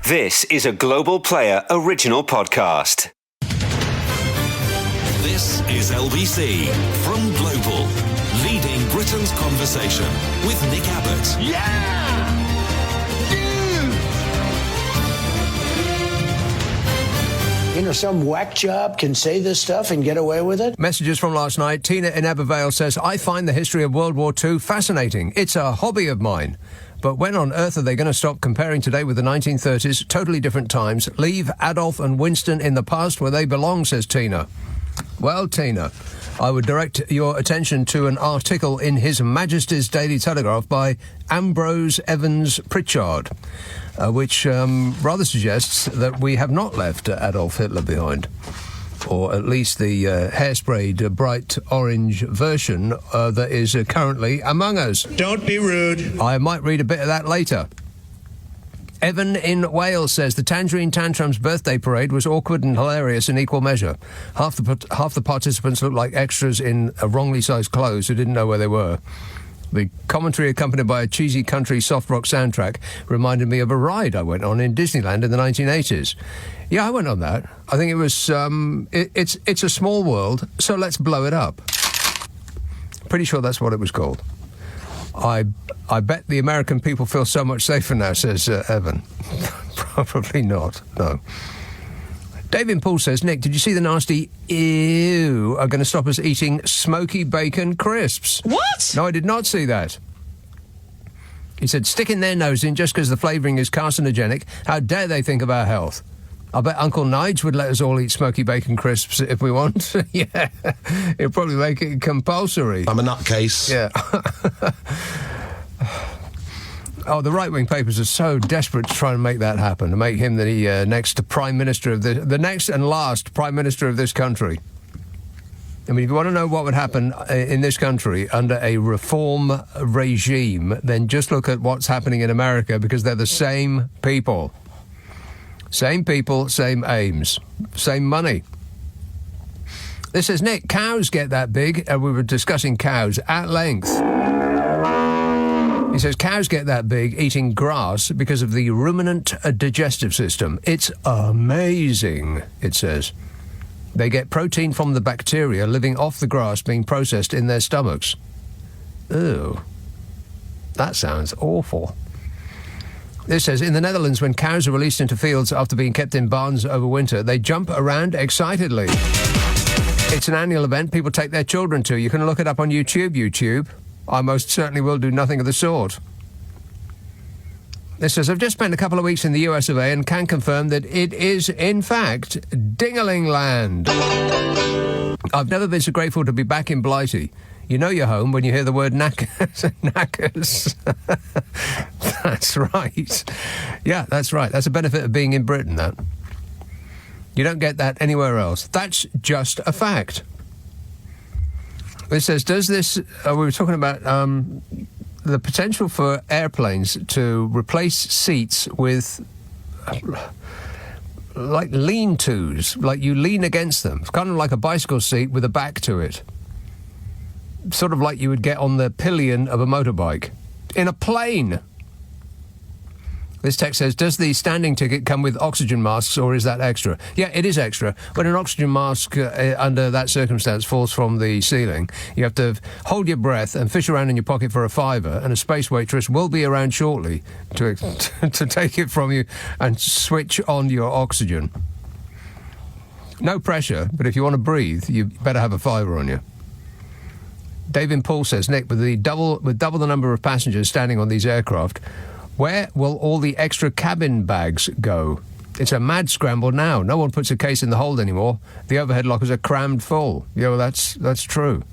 This is a Global Player original podcast. This is LBC from Global, leading Britain's conversation with Nick Abbott. Yeah! You know, some whack job can say this stuff and get away with it. Messages from last night. Tina in Abervale says, I find the history of World War II fascinating. It's a hobby of mine. But when on earth are they going to stop comparing today with the 1930s? Totally different times. Leave Adolf and Winston in the past where they belong, says Tina. Well, Tina, I would direct your attention to an article in His Majesty's Daily Telegraph by Ambrose Evans Pritchard, which rather suggests that we have not left Adolf Hitler behind, or at least the hairsprayed bright orange version that is currently among us. Don't be rude. I might read a bit of that later. Evan in Wales says the Tangerine Tantrums birthday parade was awkward and hilarious in equal measure. Half the participants looked like extras in wrongly sized clothes who didn't know where they were. The commentary, accompanied by a cheesy country soft rock soundtrack, reminded me of a ride I went on in Disneyland in the 1980s. Yeah, I went on that. I think it was, it's a small world, so let's blow it up. Pretty sure that's what it was called. I bet the American people feel so much safer now, says Evan. Probably not, no. David Paul says, Nick, did you see the nasty ew are going to stop us eating smoky bacon crisps? What? No, I did not see that. He said, sticking their nose in just because the flavouring is carcinogenic. How dare they think of our health? I bet Uncle Nige would let us all eat smoky bacon crisps if we want. Yeah, he'll probably make it compulsory. I'm a nutcase. Yeah. Oh, the right-wing papers are so desperate to try and make that happen, to make him the next Prime Minister of the next and last Prime Minister of this country. I mean, if you want to know what would happen in this country under a reform regime, then just look at what's happening in America, because they're the same people. Same people, same aims, same money. This says, Nick, cows get that big, and we were discussing cows at length. He says, cows get that big eating grass because of the ruminant digestive system. It's amazing, it says. They get protein from the bacteria living off the grass being processed in their stomachs. Ew. That sounds awful. This says, in the Netherlands, when cows are released into fields after being kept in barns over winter, they jump around excitedly. It's an annual event people take their children to. You can look it up on YouTube. I most certainly will do nothing of the sort. This says, I've just spent a couple of weeks in the US of A and can confirm that it is, in fact, Dingaling Land. I've never been so grateful to be back in Blighty. You know you're home when you hear the word knackers. Knackers. That's right. Yeah, that's right. That's a benefit of being in Britain, that. You don't get that anywhere else. That's just a fact. It says, does this... we were talking about the potential for airplanes to replace seats with... like lean-tos, like you lean against them. It's kind of like a bicycle seat with a back to it. Sort of like you would get on the pillion of a motorbike. In a plane. This text says, does the standing ticket come with oxygen masks, or is that extra? Yeah, it is extra. When an oxygen mask under that circumstance falls from the ceiling, you have to hold your breath and fish around in your pocket for a £5, and a space waitress will be around shortly to take it from you and switch on your oxygen. No pressure, but if you want to breathe, you better have a £5 on you. David Paul says, Nick, with double the number of passengers standing on these aircraft, where will all the extra cabin bags go? It's a mad scramble now. No one puts a case in the hold anymore. The overhead lockers are crammed full. Yeah, well, that's true.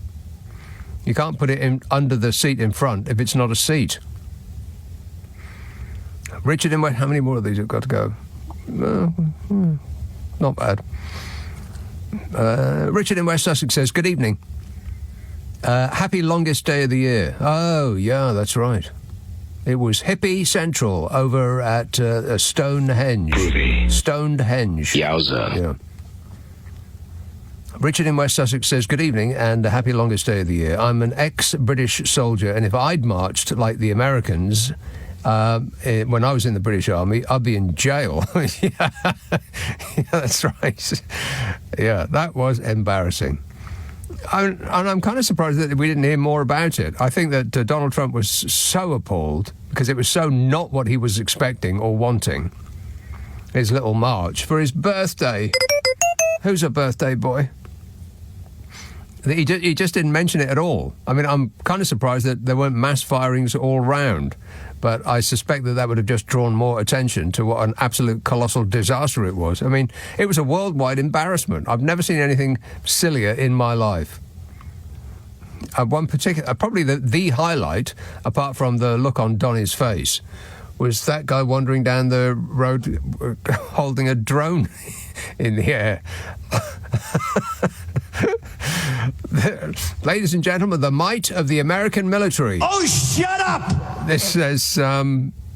You can't put it in under the seat in front if it's not a seat. Richard in West, how many more of these have got to go? Not bad. Richard in West Sussex says, good evening. Happy longest day of the year. Oh, yeah, that's right. It was hippie central over at Stonehenge. Groovy. Stonehenge. Yowza. Yeah. Richard in West Sussex says, good evening and a happy longest day of the year. I'm an ex-British soldier, and if I'd marched like the Americans, when I was in the British Army, I'd be in jail. Yeah, that's right. Yeah, that was embarrassing. And I'm kind of surprised that we didn't hear more about it. I think that Donald Trump was so appalled because it was so not what he was expecting or wanting. His little march for his birthday. Who's a birthday boy? He just didn't mention it at all. I mean, I'm kind of surprised that there weren't mass firings all round, but I suspect that would have just drawn more attention to what an absolute colossal disaster it was. I mean, it was a worldwide embarrassment. I've never seen anything sillier in my life. One particular, probably the highlight, apart from the look on Donny's face, was that guy wandering down the road holding a drone in the air. Ladies and gentlemen, the might of the American military. Oh, shut up! This says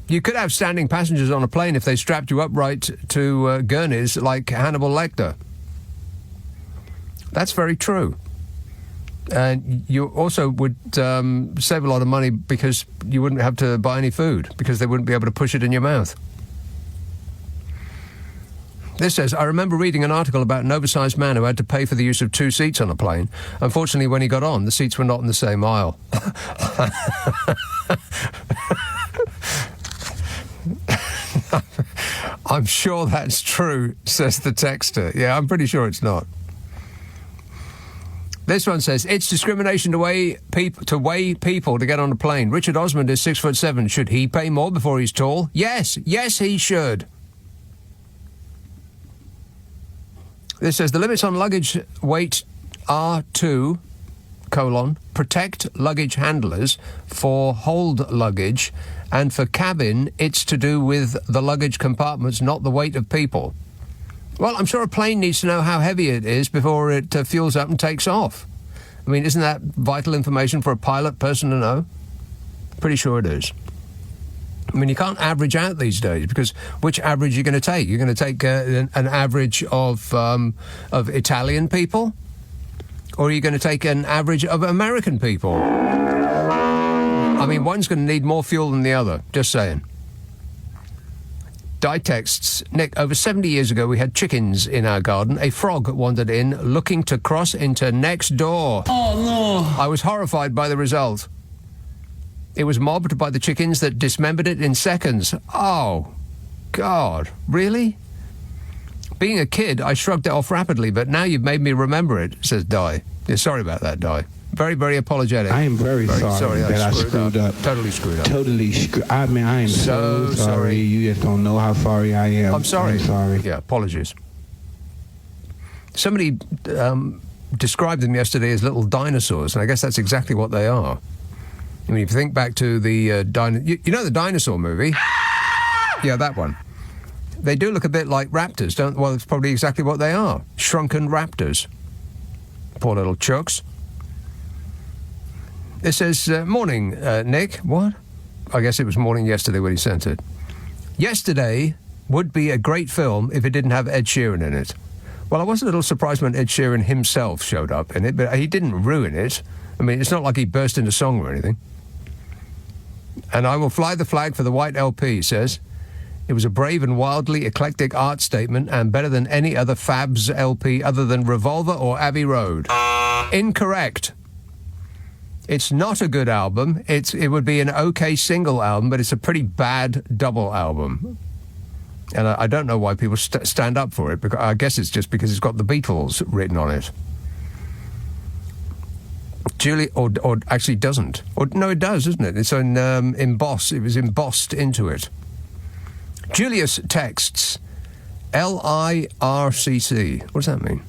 you could have standing passengers on a plane if they strapped you upright to gurneys like Hannibal Lecter. That's very true. And you also would save a lot of money because you wouldn't have to buy any food because they wouldn't be able to push it in your mouth. This says, I remember reading an article about an oversized man who had to pay for the use of 2 seats on a plane. Unfortunately, when he got on, the seats were not in the same aisle. I'm sure that's true, says the texter. Yeah, I'm pretty sure it's not. This one says, it's discrimination to weigh people to get on a plane. Richard Osmond is 6'7". Should he pay more before he's tall? Yes, he should. This says, the limits on luggage weight are to, protect luggage handlers, for hold luggage, and for cabin, it's to do with the luggage compartments, not the weight of people. Well, I'm sure a plane needs to know how heavy it is before it fuels up and takes off. I mean, isn't that vital information for a pilot person to know? Pretty sure it is. I mean, you can't average out these days because which average are you going to take? You're going to take an average of Italian people? Or are you going to take an average of American people? I mean, one's going to need more fuel than the other, just saying. Di texts, Nick, over 70 years ago we had chickens in our garden. A frog wandered in looking to cross into next door. Oh, no. I was horrified by the result. It was mobbed by the chickens that dismembered it in seconds. Oh, God, really? Being a kid, I shrugged it off rapidly, but now you've made me remember it, says Di. Yeah, sorry about that, Di. Very, very apologetic. I am very sorry that I screwed up. Totally screwed up. I mean, I am so sorry. You just don't know how sorry I am. I'm sorry. I'm sorry. Yeah, apologies. Somebody described them yesterday as little dinosaurs, and I guess that's exactly what they are. I mean, if you think back to the you know the dinosaur movie? Yeah, that one. They do look a bit like raptors, don't they? Well, it's probably exactly what they are. Shrunken raptors. Poor little chucks. It says, morning, Nick. What? I guess it was morning yesterday when he sent it. Yesterday would be a great film if it didn't have Ed Sheeran in it. Well, I was a little surprised when Ed Sheeran himself showed up in it, but he didn't ruin it. I mean, it's not like he burst into song or anything. And I will fly the flag for the white LP, he says. It was a brave and wildly eclectic art statement and better than any other Fabs LP other than Revolver or Abbey Road. Incorrect. It's not a good album. It would be an okay single album, but it's a pretty bad double album. And I don't know why people stand up for it. Because I guess it's just because it's got the Beatles written on it. Julie, or actually doesn't. Or no, it does, isn't it? It's on embossed. It was embossed into it. Julius texts, L-I-R-C-C. What does that mean?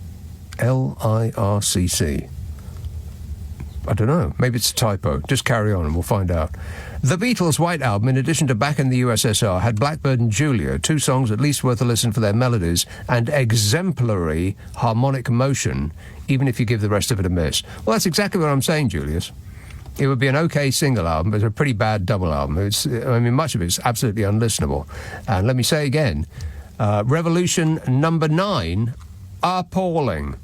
L-I-R-C-C. I don't know. Maybe it's a typo. Just carry on and we'll find out. The Beatles' White Album, in addition to Back in the USSR, had Blackbird and Julia, 2 songs at least worth a listen for their melodies and exemplary harmonic motion, even if you give the rest of it a miss. Well, that's exactly what I'm saying, Julius. It would be an okay single album, but it's a pretty bad double album. Much of it's absolutely unlistenable. And let me say again, Revolution number 9, appalling.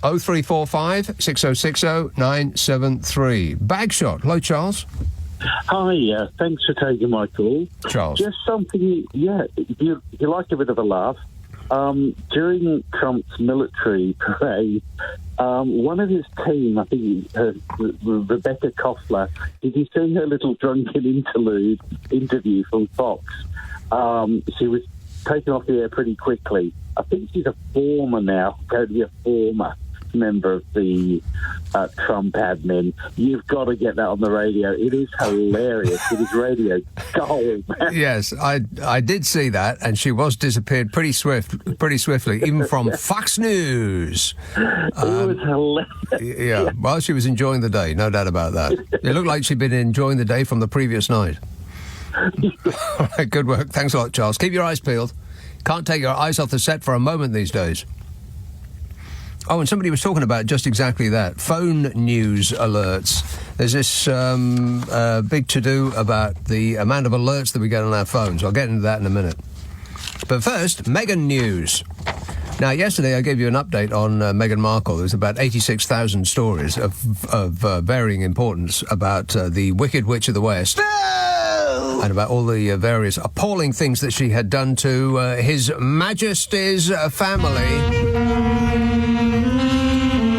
0345 6060 973. Bagshot. Hello, Charles. Hi, thanks for taking my call. Charles. Just something, you like a bit of a laugh. During Trump's military parade, one of his team, I think Rebecca Koffler, did you see her little drunken interview from Fox? She was taken off the air pretty quickly. I think she's a former now, going to be a former member of the Trump admin. You've got to get that on the radio. It is hilarious. It is radio gold. Yes, I did see that, and she was disappeared pretty swiftly, even from Fox News. It was hilarious. Yeah, well, she was enjoying the day, no doubt about that. It looked like she'd been enjoying the day from the previous night. All right, good work. Thanks a lot, Charles. Keep your eyes peeled. Can't take your eyes off the set for a moment these days. Oh, and somebody was talking about just exactly that. Phone news alerts. There's this big to-do about the amount of alerts that we get on our phones. I'll get into that in a minute. But first, Meghan news. Now, yesterday I gave you an update on Meghan Markle. There's about 86,000 stories of varying importance about the Wicked Witch of the West. And about all the various appalling things that she had done to His Majesty's family.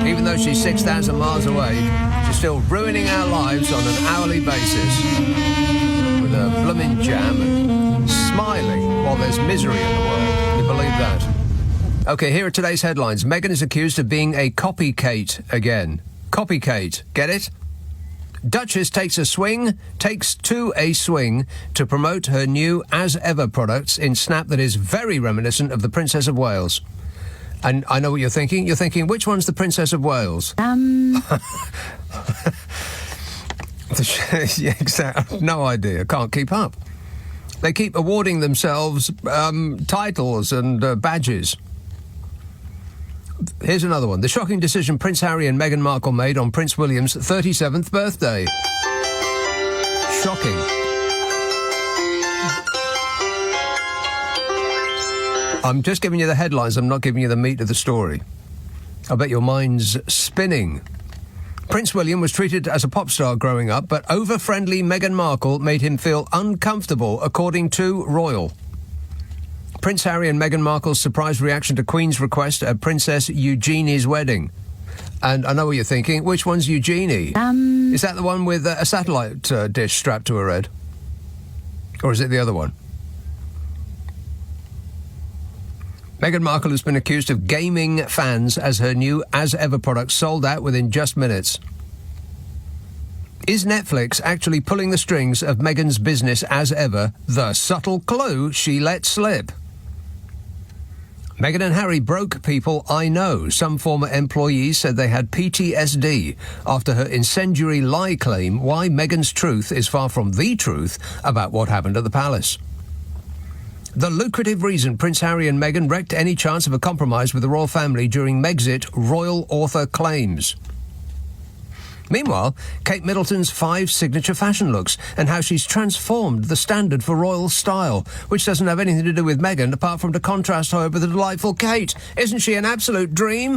Even though she's 6,000 miles away, she's still ruining our lives on an hourly basis with a blooming jam and smiling while there's misery in the world. You believe that? OK, here are today's headlines. Meghan is accused of being a copycat again. Copycat, get it? Duchess takes to a swing to promote her new As Ever products in snap that is very reminiscent of the Princess of Wales. And I know what you're thinking. You're thinking, which one's the Princess of Wales? Yeah, exactly. No idea. Can't keep up. They keep awarding themselves titles and badges. Here's another one. The shocking decision Prince Harry and Meghan Markle made on Prince William's 37th birthday. Shocking. I'm just giving you the headlines. I'm not giving you the meat of the story. I bet your mind's spinning. Prince William was treated as a pop star growing up, but over-friendly Meghan Markle made him feel uncomfortable, according to Royal. Prince Harry and Meghan Markle's surprise reaction to Queen's request at Princess Eugenie's wedding. And I know what you're thinking. Which one's Eugenie? Is that the one with a satellite dish strapped to her head? Or is it the other one? Meghan Markle has been accused of gaming fans as her new As Ever products sold out within just minutes. Is Netflix actually pulling the strings of Meghan's business As Ever? The subtle clue she let slip. Meghan and Harry broke people I know. Some former employees said they had PTSD after her incendiary lie claim why Meghan's truth is far from the truth about what happened at the palace. The lucrative reason Prince Harry and Meghan wrecked any chance of a compromise with the royal family during Megxit, royal author claims. Meanwhile, Kate Middleton's 5 signature fashion looks and how she's transformed the standard for royal style, which doesn't have anything to do with Meghan apart from to contrast her with the delightful Kate. Isn't she an absolute dream?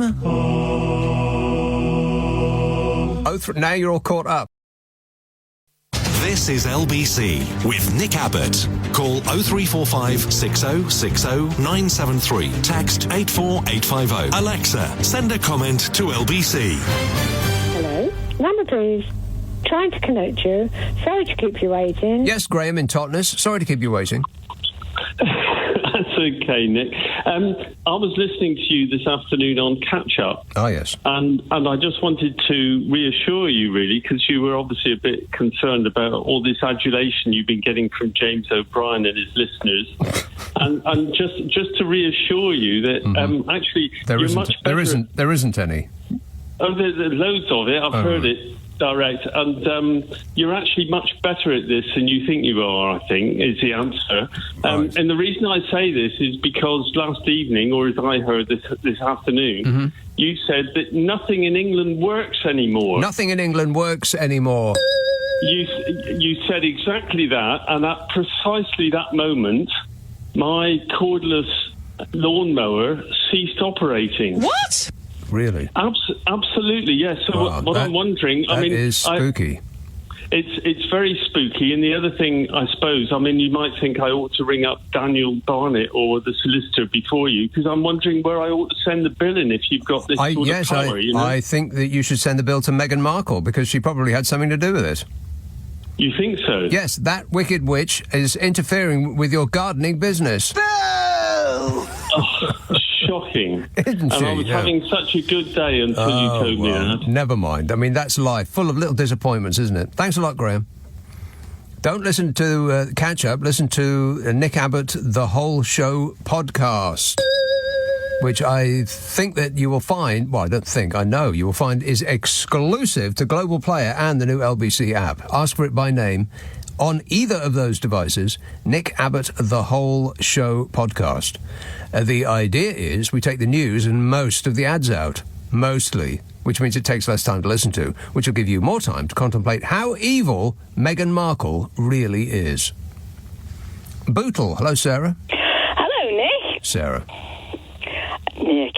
Now you're all caught up. This is LBC with Nick Abbott. Call 0345 6060 973. Text 84850. Alexa, send a comment to LBC. Hello? Number, please. Trying to connect you. Sorry to keep you waiting. Yes, Graham in Totnes. Sorry to keep you waiting. That's okay, Nick. I was listening to you this afternoon on Catch Up. Oh, yes. And I just wanted to reassure you, really, because you were obviously a bit concerned about all this adulation you've been getting from James O'Brien and his listeners. and just to reassure you that actually you're much better. There isn't any. Oh, there's loads of it. I've heard it direct. And you're actually much better at this than you think you are, I think, is the answer. Right. And the reason I say this is because last evening, or as I heard this afternoon, you said that nothing in England works anymore. Nothing in England works anymore. You said exactly that, and at precisely that moment, my cordless lawnmower ceased operating. What? Really? Absolutely, yes. So what I'm wondering... That is spooky. it's very spooky. And the other thing, I suppose, I mean, you might think I ought to ring up Daniel Barnett or the solicitor before you, because I'm wondering where I ought to send the bill in if you've got this sort of power, you know? I think that you should send the bill to Meghan Markle, because she probably had something to do with it. You think so? Yes, that wicked witch is interfering with your gardening business. Oh, shocking. Isn't she? And I was having such a good day until you told me that. Never mind. I mean, that's life. Full of little disappointments, isn't it? Thanks a lot, Graham. Don't listen to Catch Up. Listen to Nick Abbot, The Whole Show podcast, which I think that you will find, well, I don't think, I know you will find is exclusive to Global Player and the new LBC app. Ask for it by name. On either of those devices, Nick Abbott, The Whole Show podcast. The idea is we take the news and most of the ads out. Mostly. Which means it takes less time to listen to, which will give you more time to contemplate how evil Meghan Markle really is. Bootle. Hello, Sarah. Hello, Nick. Sarah. Nick,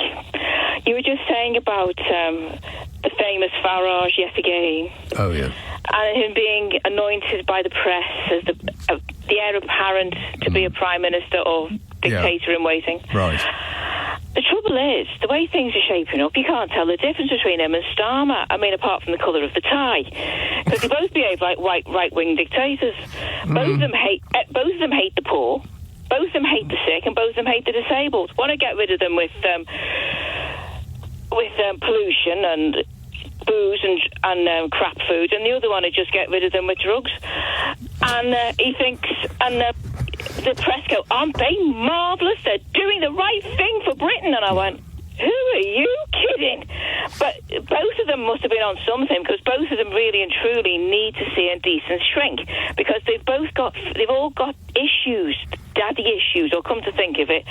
you were just saying about the famous Farage yet again. Oh, yeah. And him being anointed by the press as the heir apparent to be a prime minister or dictator in waiting. Right. The trouble is, the way things are shaping up, you can't tell the difference between him and Starmer. I mean, apart from the colour of the tie, because they both behave like right-wing dictators. Both of them hate the poor. Both of them hate the sick, and both of them hate the disabled. Want to get rid of them with pollution and booze and crap food, and the other one to just get rid of them with drugs. And he thinks, and the press go, aren't they marvellous? They're doing the right thing for Britain. And I went, who are you kidding? But both of them must have been on something, because both of them really and truly need to see a decent shrink, because they've all got issues, daddy issues, or come to think of it,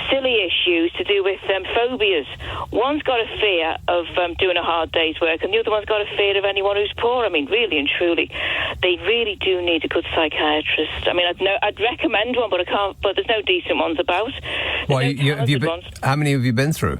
silly issues to do with phobias. One's got a fear of doing a hard day's work, and the other one's got a fear of anyone who's poor. I mean, really and truly, they really do need a good psychiatrist. I mean, I'd recommend one, but I can't. But there's no decent ones about. How many have you been through?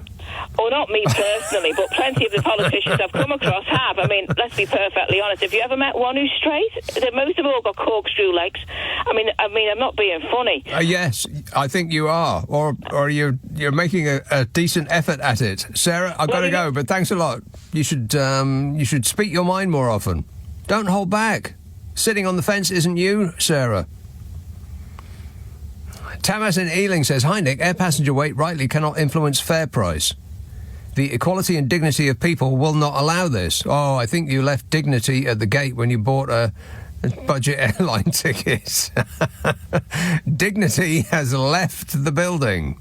Oh, not me personally, but plenty of the politicians I've come across have. I mean, let's be perfectly honest. Have you ever met one who's straight? Most of them all got corkscrew legs. I mean, I'm not being funny. Yes, I think you are, or you're making a decent effort at it, Sarah. I've got to go, but thanks a lot. You should speak your mind more often. Don't hold back. Sitting on the fence isn't you, Sarah. Tamas in Ealing says, hi, Nick. Air passenger weight rightly cannot influence fare price. The equality and dignity of people will not allow this. Oh, I think you left dignity at the gate when you bought a budget airline ticket. Dignity has left the building.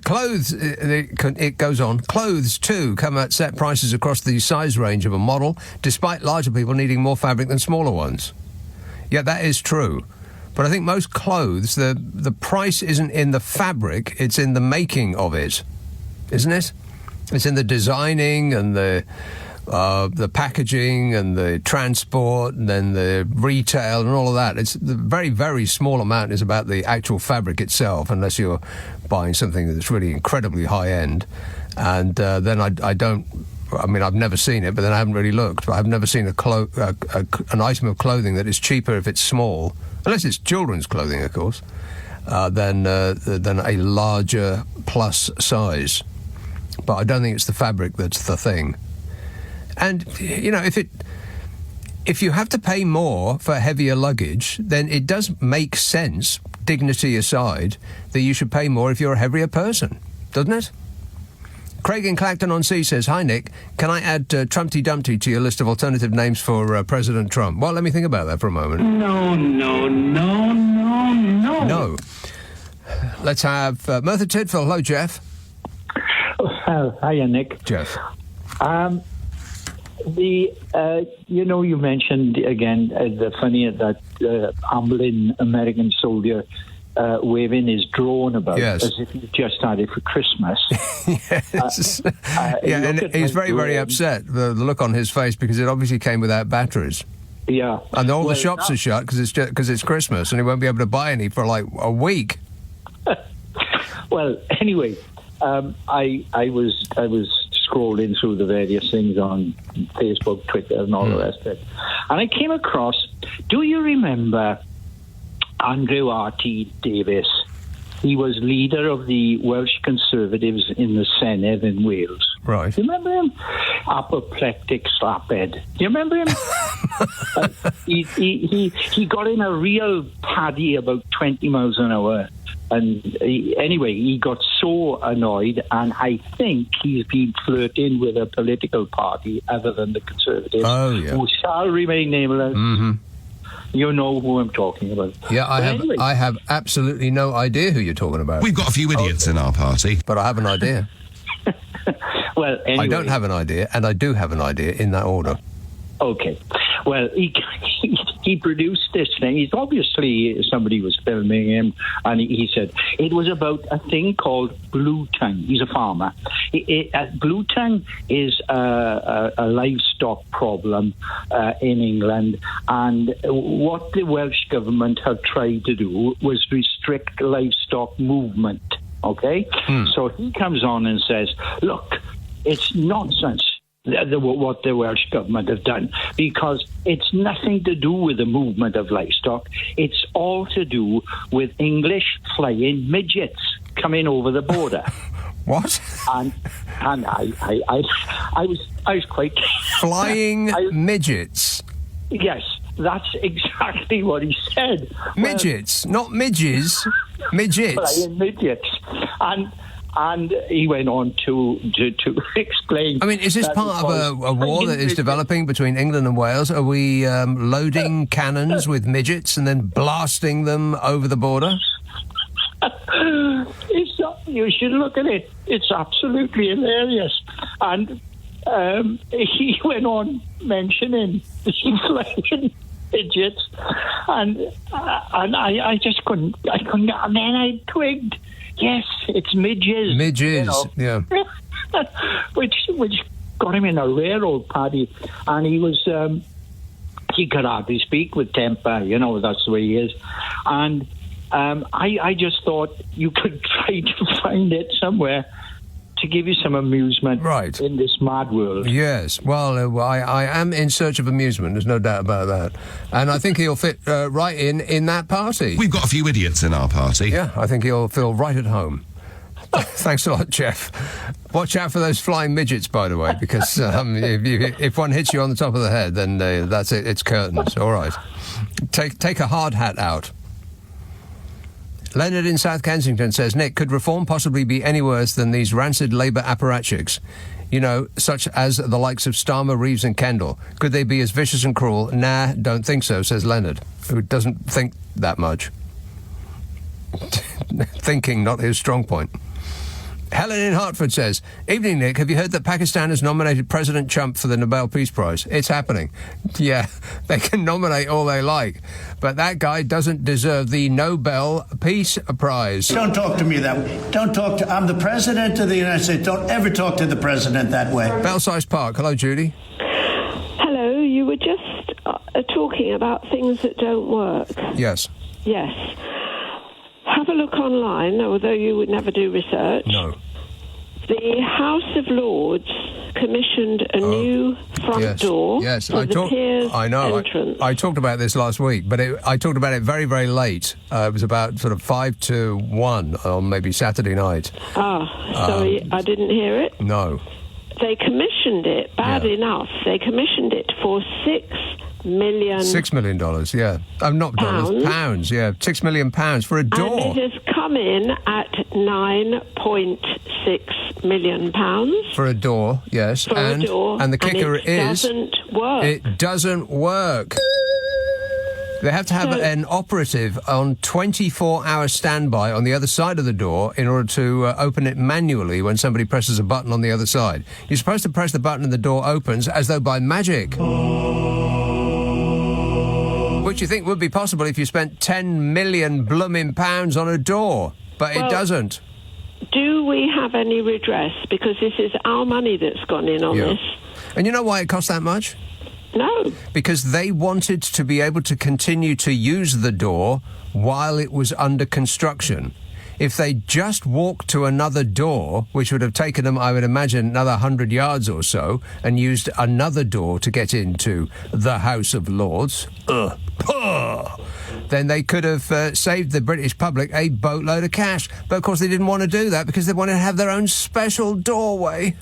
Clothes, it goes on. Clothes, too, come at set prices across the size range of a model, despite larger people needing more fabric than smaller ones. Yeah, that is true. But I think most clothes, the price isn't in the fabric, it's in the making of it, isn't it? It's in the designing and the packaging and the transport and then the retail and all of that. It's the very, very small amount is about the actual fabric itself, unless you're buying something that's really incredibly high-end. And then I don't... I mean, I've never seen it, but then I haven't really looked. But I've never seen an item of clothing that is cheaper if it's small, unless it's children's clothing, of course, than a larger plus size. But I don't think it's the fabric that's the thing. And, you know, if you have to pay more for heavier luggage, then it does make sense, dignity aside, that you should pay more if you're a heavier person, doesn't it? Craig in Clacton-on-Sea says, hi, Nick. Can I add Trumpty Dumpty to your list of alternative names for President Trump? Well, let me think about that for a moment. No. Let's have Merthyr Tydfil. Hello, Jeff. Hiya, Nick. Jeff. You mentioned again the funny that ambling American soldier waving his drone about, yes, as if he just had it for Christmas. Yes. And he's very, very upset, the look on his face, because it obviously came without batteries. Yeah. And all the shops are shut because it's Christmas, and he won't be able to buy any for like a week. Well, anyway, I was scrolling through the various things on Facebook, Twitter, and all the rest of it. And I came across, do you remember Andrew R.T. Davis? He was leader of the Welsh Conservatives in the Senedd in Wales. Right. Do you remember him? Apoplectic slaphead. Do you remember him? He got in a real paddy about 20 miles an hour. And he got so annoyed, and I think he's been flirting with a political party other than the Conservatives, who shall remain nameless. Mm-hmm. You know who I'm talking about. Yeah, I have absolutely no idea who you're talking about. We've got a few idiots in our party. But I have an idea. Well, anyway. I don't have an idea, and I do have an idea in that order. Okay. Well, he produced this thing. He's obviously, somebody was filming him, and he said it was about a thing called blue tongue. He's a farmer. Blue tongue is a livestock problem in England, and what the Welsh government have tried to do was restrict livestock movement. Okay? So he comes on and says, look, it's nonsense what the Welsh government have done, because it's nothing to do with the movement of livestock. It's all to do with English flying midgets coming over the border. What? And I was quite flying midgets. Yes, that's exactly what he said. Midgets, not midges. Midgets. Flying midgets. And he went on to explain. I mean, is this part of a war that is developing between England and Wales? Are we loading cannons with midgets and then blasting them over the border? You should look at it. It's absolutely hilarious. And he went on mentioning the flying midgets, and I just couldn't. And then I twigged. Yes, it's midges. Midges, yeah. which got him in a rare old paddy, and he was he could hardly speak with temper. That's the way he is. And I just thought you could try to find it somewhere to give you some amusement in this mad world. Yes, well, I am in search of amusement, there's no doubt about that. And I think he'll fit right in that party. We've got a few idiots in our party. Yeah, I think he'll feel right at home. Thanks a lot, Jeff. Watch out for those flying midgets, by the way, because if one hits you on the top of the head, then that's it, it's curtains. All right. Take a hard hat out. Leonard in South Kensington says, Nick, could reform possibly be any worse than these rancid Labour apparatchiks? Such as the likes of Starmer, Reeves and Kendall. Could they be as vicious and cruel? Nah, don't think so, says Leonard, who doesn't think that much. Thinking, not his strong point. Helen in Hartford says, evening, Nick, have you heard that Pakistan has nominated President Trump for the Nobel Peace Prize? It's happening. Yeah, they can nominate all they like, but that guy doesn't deserve the Nobel Peace Prize. Don't talk to me that way. I'm the President of the United States. Don't ever talk to the President that way. Belsize Park. Hello, Judy. Hello, you were just talking about things that don't work. Yes. Yes. Have a look online, although you would never do research. No. The House of Lords commissioned a new front door for the Peers entrance. I talked about this last week, but I talked about it very, very late. It was about sort of 5 to 1 on maybe Saturday night. Sorry, I didn't hear it. No. They commissioned it, enough. They commissioned it for $6 million. $6 million, yeah. Not dollars, pounds, yeah. £6 million for a door. And it has come in at £9.6 million. For a door, yes. For a door. And the kicker it doesn't work. It doesn't work. They have to have an operative on 24-hour standby on the other side of the door in order to open it manually when somebody presses a button on the other side. You're supposed to press the button and the door opens as though by magic. Which you think would be possible if you spent £10 million blooming pounds on a door. But it doesn't. Do we have any redress? Because this is our money that's gone in on this. And you know why it cost that much? No. Because they wanted to be able to continue to use the door while it was under construction. if they just walked to another door, which would have taken them, I would imagine, another 100 yards or so, and used another door to get into the House of Lords, then they could have saved the British public a boatload of cash. But, of course, they didn't want to do that because they wanted to have their own special doorway.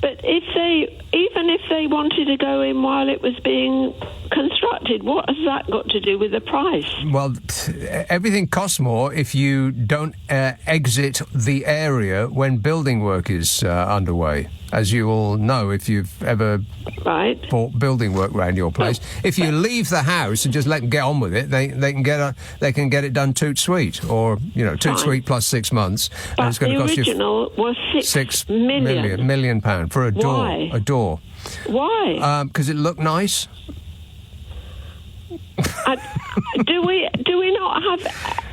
But even if they wanted to go in while it was being constructed, what has that got to do with the price? Well, everything costs more if you don't exit the area when building work is underway. As you all know, if you've ever bought building work around your place, if you leave the house and just let them get on with it, they can get it done toot sweet, or toot sweet plus 6 months, but and it's going to cost you. The original was £6 million for a door. Why? A door. Why? Because it looked nice. Do we not have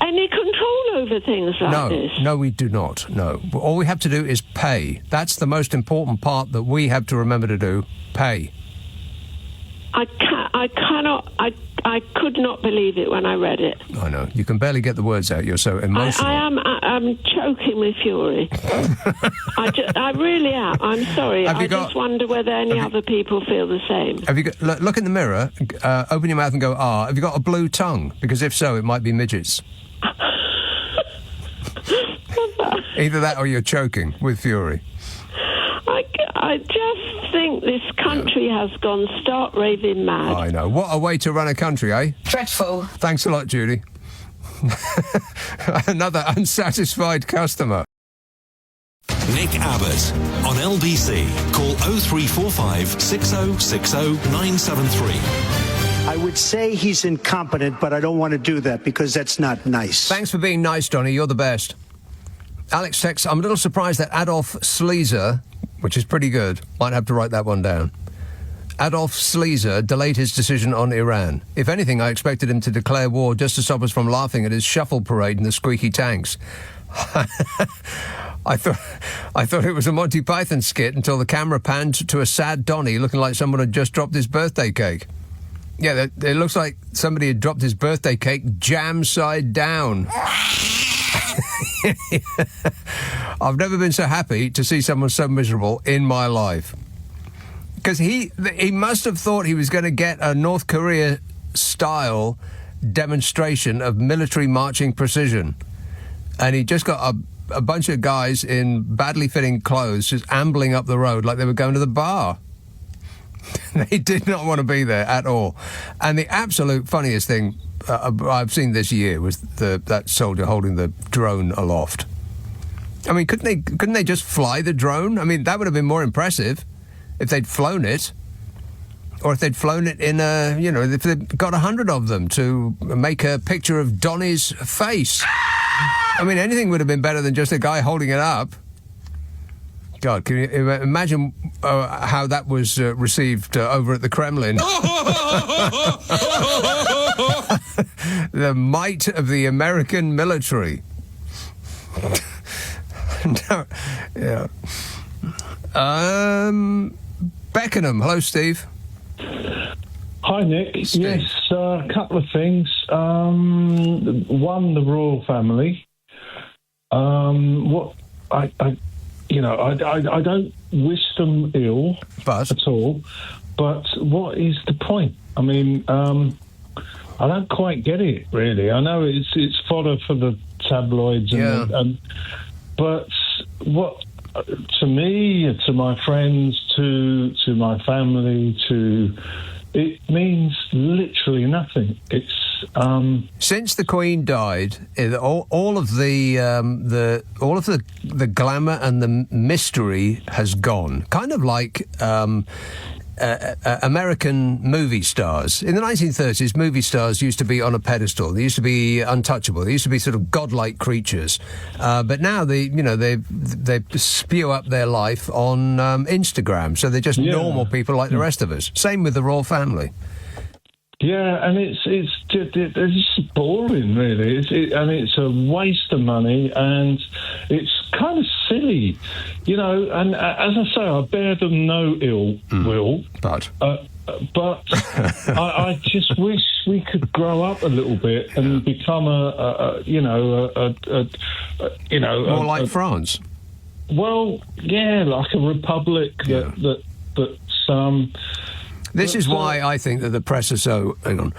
any control over things like this? No, we do not. No, all we have to do is pay. That's the most important part that we have to remember to do. Pay. I could not believe it when I read it. I know. You can barely get the words out. You're so emotional. I'm choking with fury. I really am. I'm sorry. Just wonder whether any other people feel the same. Have you got, look in the mirror, open your mouth and go, have you got a blue tongue? Because if so, it might be midgets. Either that or you're choking with fury. I just think this country has gone stark raving mad. I know. What a way to run a country, eh? Dreadful. Thanks a lot, Judy. Another unsatisfied customer. Nick Abbot on LBC. Call 0345 6060 973. I would say he's incompetent, but I don't want to do that because that's not nice. Thanks for being nice, Donny. You're the best. Alex texts, I'm a little surprised that Adolf Sleazer, which is pretty good, might have to write that one down. Adolf Sleazer delayed his decision on Iran. If anything, I expected him to declare war just to stop us from laughing at his shuffle parade in the squeaky tanks. I thought it was a Monty Python skit until the camera panned to a sad Donny looking like someone had just dropped his birthday cake. Yeah, it looks like somebody had dropped his birthday cake jam side down. I've never been so happy to see someone so miserable in my life. Because he must have thought he was going to get a North Korea-style demonstration of military marching precision. And he just got a bunch of guys in badly fitting clothes just ambling up the road like they were going to the bar. They did not want to be there at all. And the absolute funniest thing I've seen this year was that soldier holding the drone aloft. I mean, couldn't they just fly the drone? I mean, that would have been more impressive if they'd flown it, or if they'd flown it in if they'd got 100 of them to make a picture of Donny's face. I mean, anything would have been better than just a guy holding it up. God, can you imagine how that was received over at the Kremlin? The might of the American military. No, yeah. Beckenham. Hello, Steve. Hi, Nick. Steve. Yes, a couple of things. One, the royal family. I don't wish them ill at all, but what is the point? I mean, I don't quite get it, really. I know it's fodder for the tabloids, but what, to me, to my friends, to my family, it means literally nothing. It's since the Queen died, all of the glamour and the mystery has gone. Kind of like American movie stars. In the 1930s, movie stars used to be on a pedestal. They used to be untouchable. They used to be sort of godlike creatures. But now they spew up their life on Instagram. So they're just normal people like the rest of us. Same with the royal family. Yeah, and it's just boring, really. It's a waste of money, and it's kind of silly, And as I say, I bear them no ill will. But but I just wish we could grow up a little bit and become more like France. Well, yeah, like a republic This is why I think that the press are so. Hang on.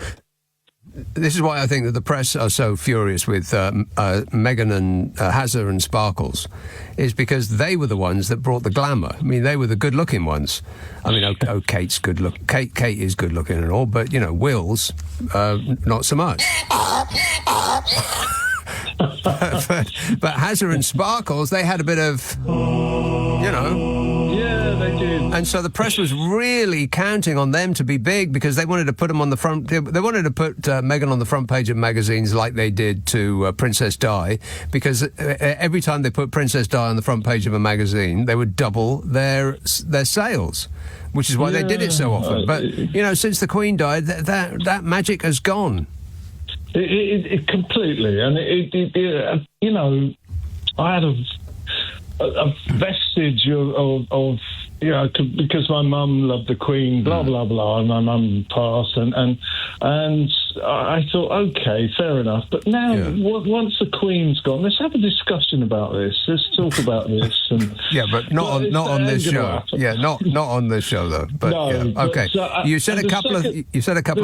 This is why I think that the press are so furious with Megan and Hazza and Sparkles, is because they were the ones that brought the glamour. I mean, they were the good-looking ones. I mean, Kate's good look. Kate is good-looking and all, but Will's not so much. but Hazza and Sparkles, they had a bit of, Yeah, they did. And so the press was really counting on them to be big because they wanted to put them on the front. They wanted to put Meghan on the front page of magazines like they did to Princess Di, because every time they put Princess Di on the front page of a magazine, they would double their sales, which is why they did it so often. But since the Queen died, that magic has gone. It completely, and I had a vestige of because my mum loved the Queen, blah blah blah, and my mum passed, and I thought, okay, fair enough. But now, once the Queen's gone, let's have a discussion about this. Let's talk about this. And but not on this show. Yeah, not on this show though. But okay. You said a couple of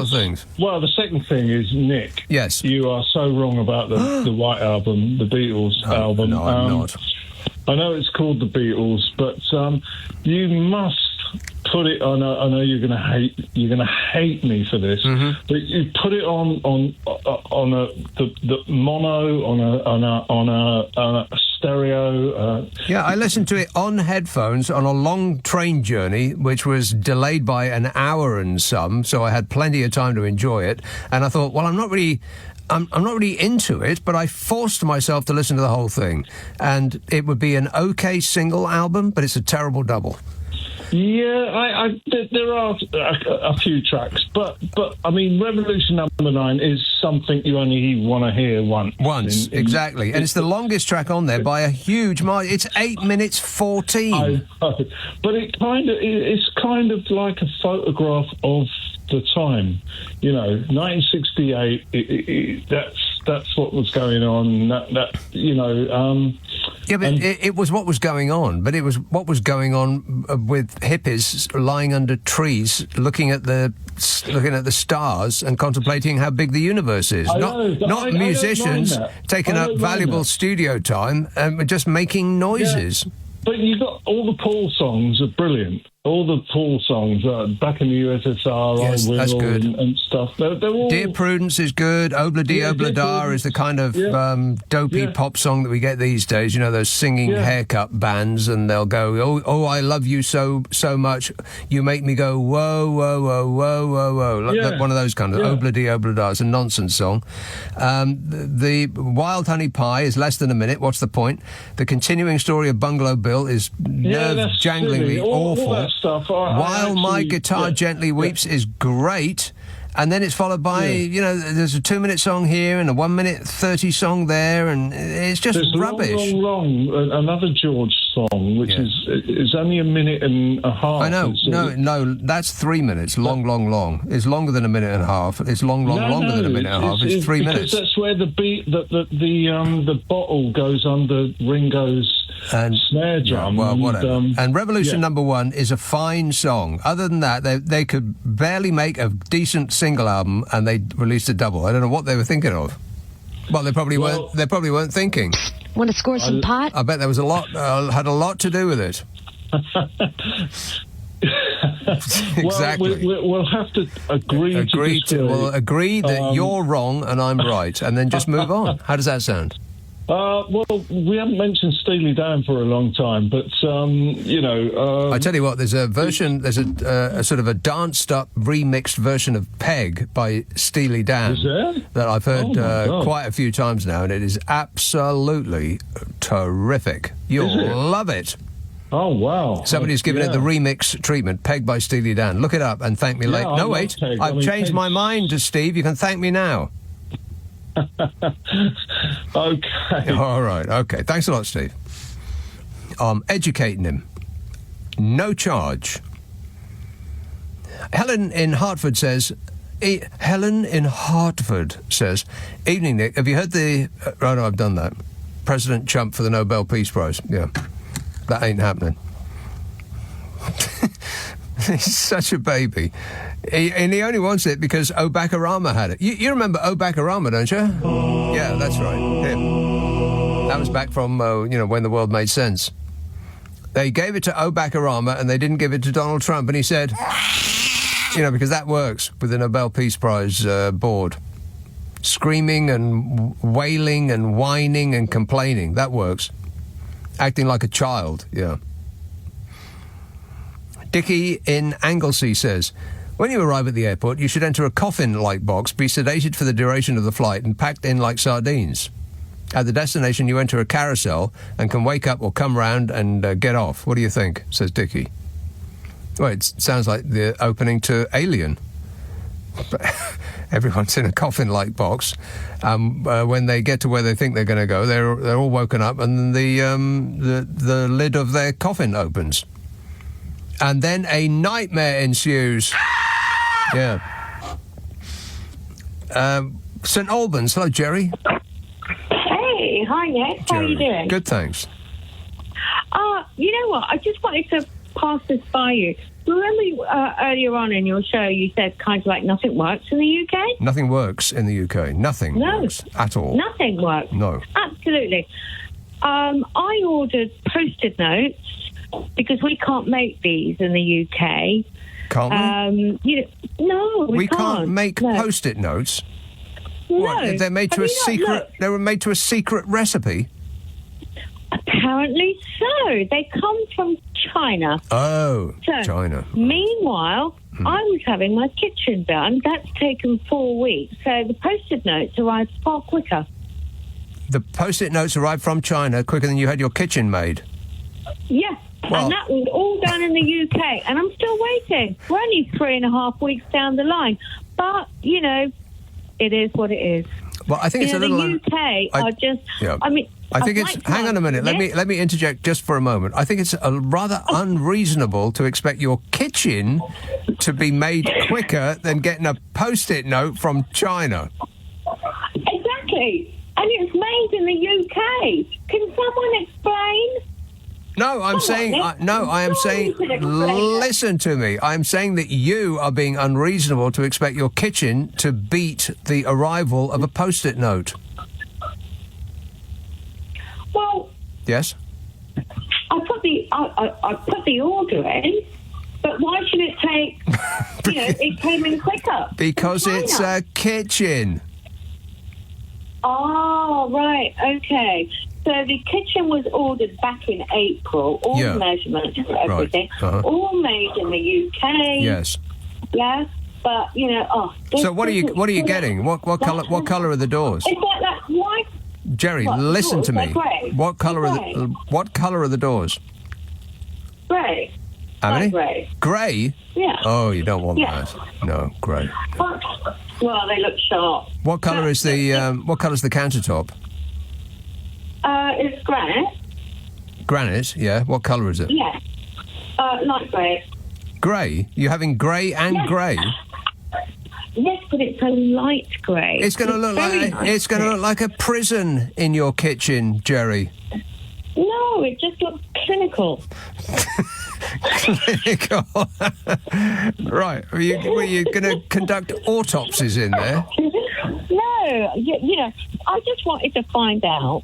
things. Well, the second thing is, Nick. Yes, you are so wrong about the White Album, the Beatles album. No, I'm not. I know it's called the Beatles, but you must put it on. I know you're going to hate me for this, but you put it on the mono on a stereo. I listened to it on headphones on a long train journey, which was delayed by an hour and some, so I had plenty of time to enjoy it. And I thought, well, I'm not really into it, but I forced myself to listen to the whole thing. And it would be an okay single album, but it's a terrible double. Yeah, there are a few tracks, but I mean, Revolution Number 9 is something you only want to hear once. Exactly, and it's the longest track on there by a huge margin. It's 8 minutes 14. I know, but it's kind of like a photograph of the time. 1968. That's what was going on. It was what was going on, but it was what was going on with hippies lying under trees, looking at the stars and contemplating how big the universe is. Not musicians taking up valuable studio time and just making noises. Yeah. But you got all the Paul songs are brilliant. All the Paul songs, Back in the USSR, yes, that's good. And stuff. They're all... Dear Prudence is good. Obla-Di Obla-Da is the kind of dopey pop song that we get these days. Those singing haircut bands, and they'll go, oh, I love you so much. You make me go, whoa, whoa, whoa, whoa, whoa, whoa. Like one of those kind of Obla-Di Obla-Da. It's a nonsense song. The Wild Honey Pie is less than a minute. What's the point? The continuing story of Bungalow Bill is nerve-janglingly awful. While My Guitar Gently Weeps is great, and then it's followed by there's a 2-minute song here and a 1-minute 30 song there, and it's just rubbish. Long, another George song, which is only a minute and a half. I know, no, that's 3 minutes. Long. It's longer than a minute and a half. It's longer than a minute and a half. It's 3 minutes. That's where the beat, the bottle goes under Ringo's and snare drum. Well, whatever. And Revolution Number 1 is a fine song. Other than that, they could barely make a decent single album, and they released a double. I don't know what they were thinking of. Well, they probably weren't. They probably weren't thinking. Want to score some pot? I bet there was a lot. Had a lot to do with it. Exactly. We'll have to agree that you're wrong and I'm right, and then just move on. How does that sound? Well, we haven't mentioned Steely Dan for a long time, but I tell you what, there's a version, there's a sort of a danced-up, remixed version of Peg by Steely Dan. Is there? That I've heard quite a few times now, and it is absolutely terrific. You'll love it. Oh, wow. Somebody's given it the remix treatment, Peg by Steely Dan. Look it up and thank me later. No, wait, I've changed my mind, Steve. You can thank me now. Okay. All right. Okay. Thanks a lot, Steve. Educating him. No charge. Helen in Hartford says, evening, Nick, have you heard the... oh, no, I've done that. President Trump for the Nobel Peace Prize. Yeah, that ain't happening. He's such a baby. And he only wants it because Obakarama had it. You remember Obakarama, don't you? Yeah, that's right. Him. That was back from, when the world made sense. They gave it to Obakarama and they didn't give it to Donald Trump. And he said, because that works with the Nobel Peace Prize board. Screaming and wailing and whining and complaining. That works. Acting like a child, yeah. Dickie in Anglesey says, when you arrive at the airport, you should enter a coffin-like box, be sedated for the duration of the flight and packed in like sardines. At the destination, you enter a carousel and can wake up or come round and get off. What do you think? Says Dickie. Well, it sounds like the opening to Alien. Everyone's in a coffin-like box. When they get to where they think they're going to go, they're all woken up and the lid of their coffin opens. And then a nightmare ensues. Yeah. St Albans. Hello, Jerry. Hey, hi, Nick. How are you doing? Good, thanks. You know what? I just wanted to pass this by you. Remember earlier on in your show you said kind of like nothing works in the UK? Nothing works in the UK. Nothing works at all. Nothing works. No. Absolutely. I ordered Post-it notes because we can't make these in the UK. Can't we? No, we can't make Post-it notes. No. What, they're made to a secret. They were made to a secret recipe. Apparently so. They come from China. Oh, so, China. Meanwhile, I was having my kitchen done. That's taken 4 weeks. So the Post-it notes arrived far quicker. The Post-it notes arrived from China quicker than you had your kitchen made? Yes. Well, and that was all done in the UK. And I'm still waiting. We're only 3.5 weeks down the line. But, it is what it is. Well, I think it's a little... The UK are just... Yeah. I mean... I think it's... Hang on a minute. Let me interject just for a moment. I think it's rather unreasonable to expect your kitchen to be made quicker than getting a Post-it note from China. Exactly. And it's made in the UK. Can someone explain? No, I am saying, listen to me. I'm saying that you are being unreasonable to expect your kitchen to beat the arrival of a Post-it note. Well... Yes? I put the order in, but why should it take... it came in quicker. Because it's a kitchen. Oh, right, okay. So the kitchen was ordered back in April, all the measurements for everything, all made in the UK. Yes. Yeah, but so what are you getting? What colour are the doors? It's like that white. Jerry, listen to me. Grey. What colour are the doors? Grey. How many? Grey. Grey? Yeah. Oh, you don't want that. No, grey. Well, they look sharp. What colour is the countertop? It's granite. Granite, yeah. What colour is it? Yeah. Light grey. Grey? You're having grey and grey? Yes, but it's a light grey. It's going to look like a prison in your kitchen, Jerry. No, it just looks clinical. Clinical. Right. Were you going to conduct autopsies in there? No. I just wanted to find out,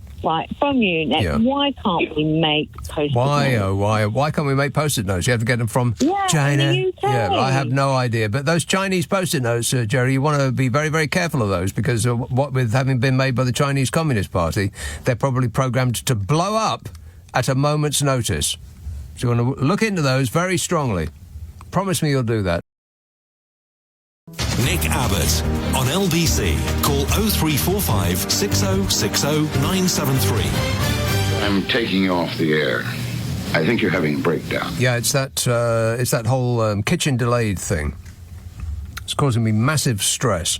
from you, Nick, why can't we make Post-it notes? Why can't we make Post-it notes? You have to get them from China. In the UK. Yeah, I have no idea. But those Chinese Post-it notes, Jerry, you want to be very, very careful of those because what with having been made by the Chinese Communist Party, they're probably programmed to blow up at a moment's notice. So you want to look into those very strongly. Promise me you'll do that. Nick Abbott on LBC. Call 0345 6060 973. I'm taking you off the air. I think you're having a breakdown. Yeah, it's that whole kitchen delayed thing. It's causing me massive stress.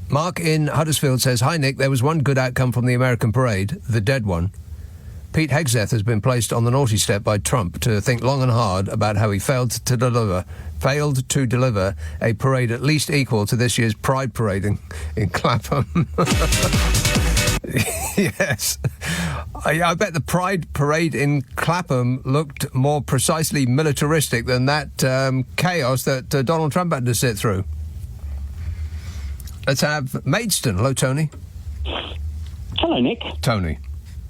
Mark in Huddersfield says, "Hi Nick, there was one good outcome from the American parade, the dead one. Pete Hegseth has been placed on the naughty step by Trump to think long and hard about how he failed to deliver a parade at least equal to this year's Pride Parade in Clapham. Yes. I bet the Pride Parade in Clapham looked more precisely militaristic than that chaos that Donald Trump had to sit through. Let's have Maidstone. Hello, Tony. Hello, Nick. Tony.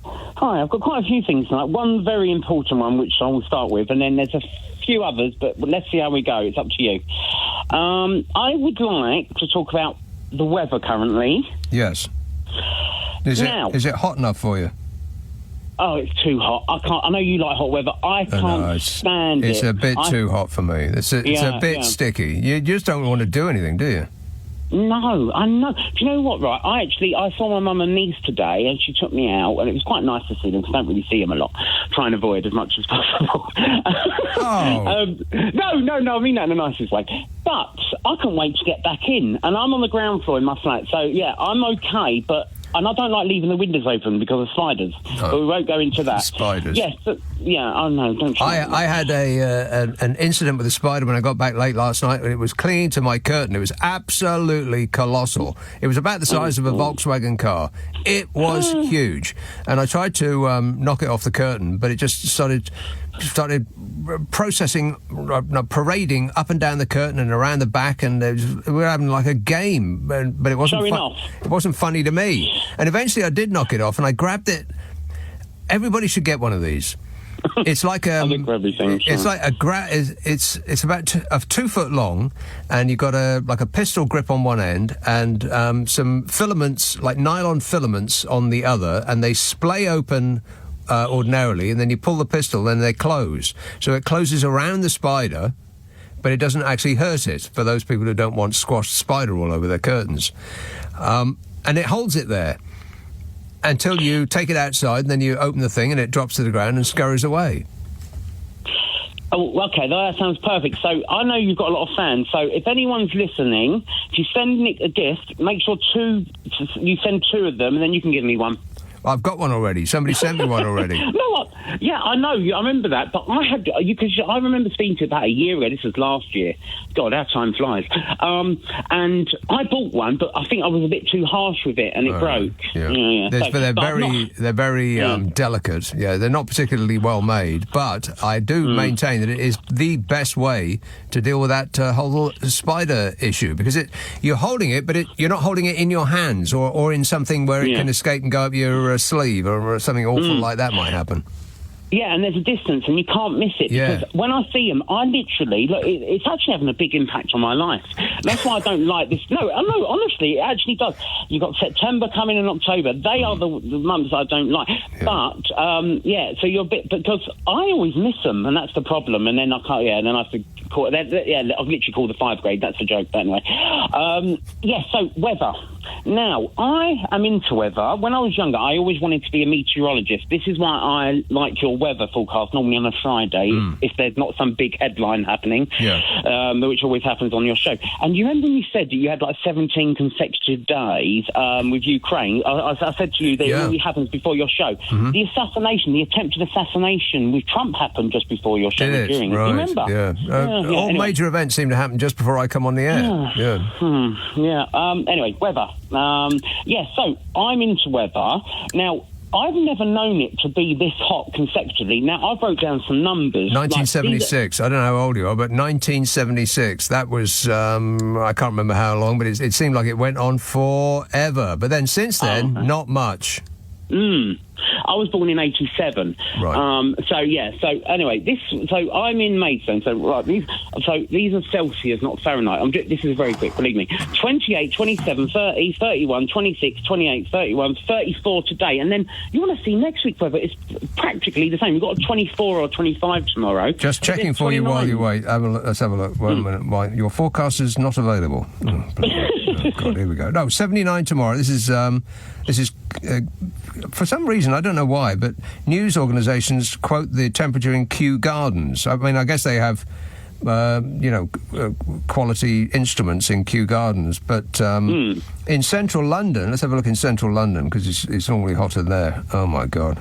Hi, I've got quite a few things tonight. One very important one, which I will start with, and then there's a few others, but let's see how we go. It's up to you. I would like to talk about the weather currently. Yes. Is it hot enough for you? Oh, it's too hot. I know you like hot weather. I can't stand it. It's a bit too hot for me. It's a bit sticky. You just don't want to do anything, do you? No, I know. Do you know what, right? I saw my mum and niece today, and she took me out, and it was quite nice to see them, because I don't really see them a lot. Try and avoid as much as possible. Oh. No, I mean that in the nicest way. But I can't wait to get back in, and I'm on the ground floor in my flat, so, yeah, I'm okay, and I don't like leaving the windows open because of spiders. No. But we won't go into that. Spiders. Yes, I know. Don't you? I had an incident with a spider when I got back late last night, and it was clinging to my curtain. It was absolutely colossal. It was about the size of a Volkswagen car. It was huge, and I tried to knock it off the curtain, but it just started parading up and down the curtain and around the back, and we were having like a game, but it wasn't it wasn't funny to me. And eventually I did knock it off, and I grabbed it. Everybody should get one of these. It's like it's like it's about 2 foot long, and you've got a pistol grip on one end, and some filaments, like nylon filaments, on the other, and they splay open ordinarily, and then you pull the pistol, then they close. So it closes around the spider, but it doesn't actually hurt it, for those people who don't want squashed spider all over their curtains. And it holds it there until you take it outside, and then you open the thing, and it drops to the ground and scurries away. Oh, okay, that sounds perfect. So I know you've got a lot of fans, so if anyone's listening, if you send Nick a gift, make sure you send 2 of them, and then you can give me one. I've got one already. Somebody sent me one already. Yeah, I know. I remember that. But I had because I remember speaking to you about a year ago. This was last year. God, how time flies. And I bought one, but I think I was a bit too harsh with it, and it broke. Yeah. They're very delicate. Yeah, they're not particularly well made, but I do maintain that it is the best way to deal with that whole spider issue, because you're holding it, but you're not holding it in your hands or in something where it can escape and go up your sleeve, or something awful like that might happen. Yeah, and there's a distance, and you can't miss it. Because when I see them, I literally... Look, it's actually having a big impact on my life. That's why I don't like this. No, honestly, it actually does. You've got September coming in October. They are the months I don't like. Yeah. But, so you're a bit... Because I always miss them, and that's the problem. And then I can't... Yeah, and then I have to call... I've literally called the 5th grade. That's a joke, but anyway. So weather. Now, I am into weather. When I was younger, I always wanted to be a meteorologist. This is why I like your weather forecast, normally on a Friday, if there's not some big headline happening, which always happens on your show. And you remember when you said that you had like 17 consecutive days with Ukraine? I said to you that it only happens before your show. Mm-hmm. The attempted assassination with Trump happened just before your show. Right. Do you remember? All major events seem to happen just before I come on the air. Anyway, weather. So I'm into weather. Now, I've never known it to be this hot consecutively. Now, I wrote down some numbers. 1976. I don't know how old you are, but 1976. That was, I can't remember how long, but it seemed like it went on forever. But then since then, not much. I was born in 87. Right. So anyway, so I'm in Maidstone. These are Celsius, not Fahrenheit. This is very quick, believe me. 28, 27, 30, 31, 26, 28, 31, 34 today. And then you want to see next week's weather, it's practically the same. We've got a 24 or 25 tomorrow. Just checking for 29. You while you wait. Let's have a look. Wait a minute. Why? Your forecast is not available. Oh, God, here we go. No, 79 tomorrow. This is for some reason, I don't know why, but news organisations quote the temperature in Kew Gardens. I mean, I guess they have quality instruments in Kew Gardens. But in central London, let's have a look in central London, because it's normally hotter there. Oh, my God.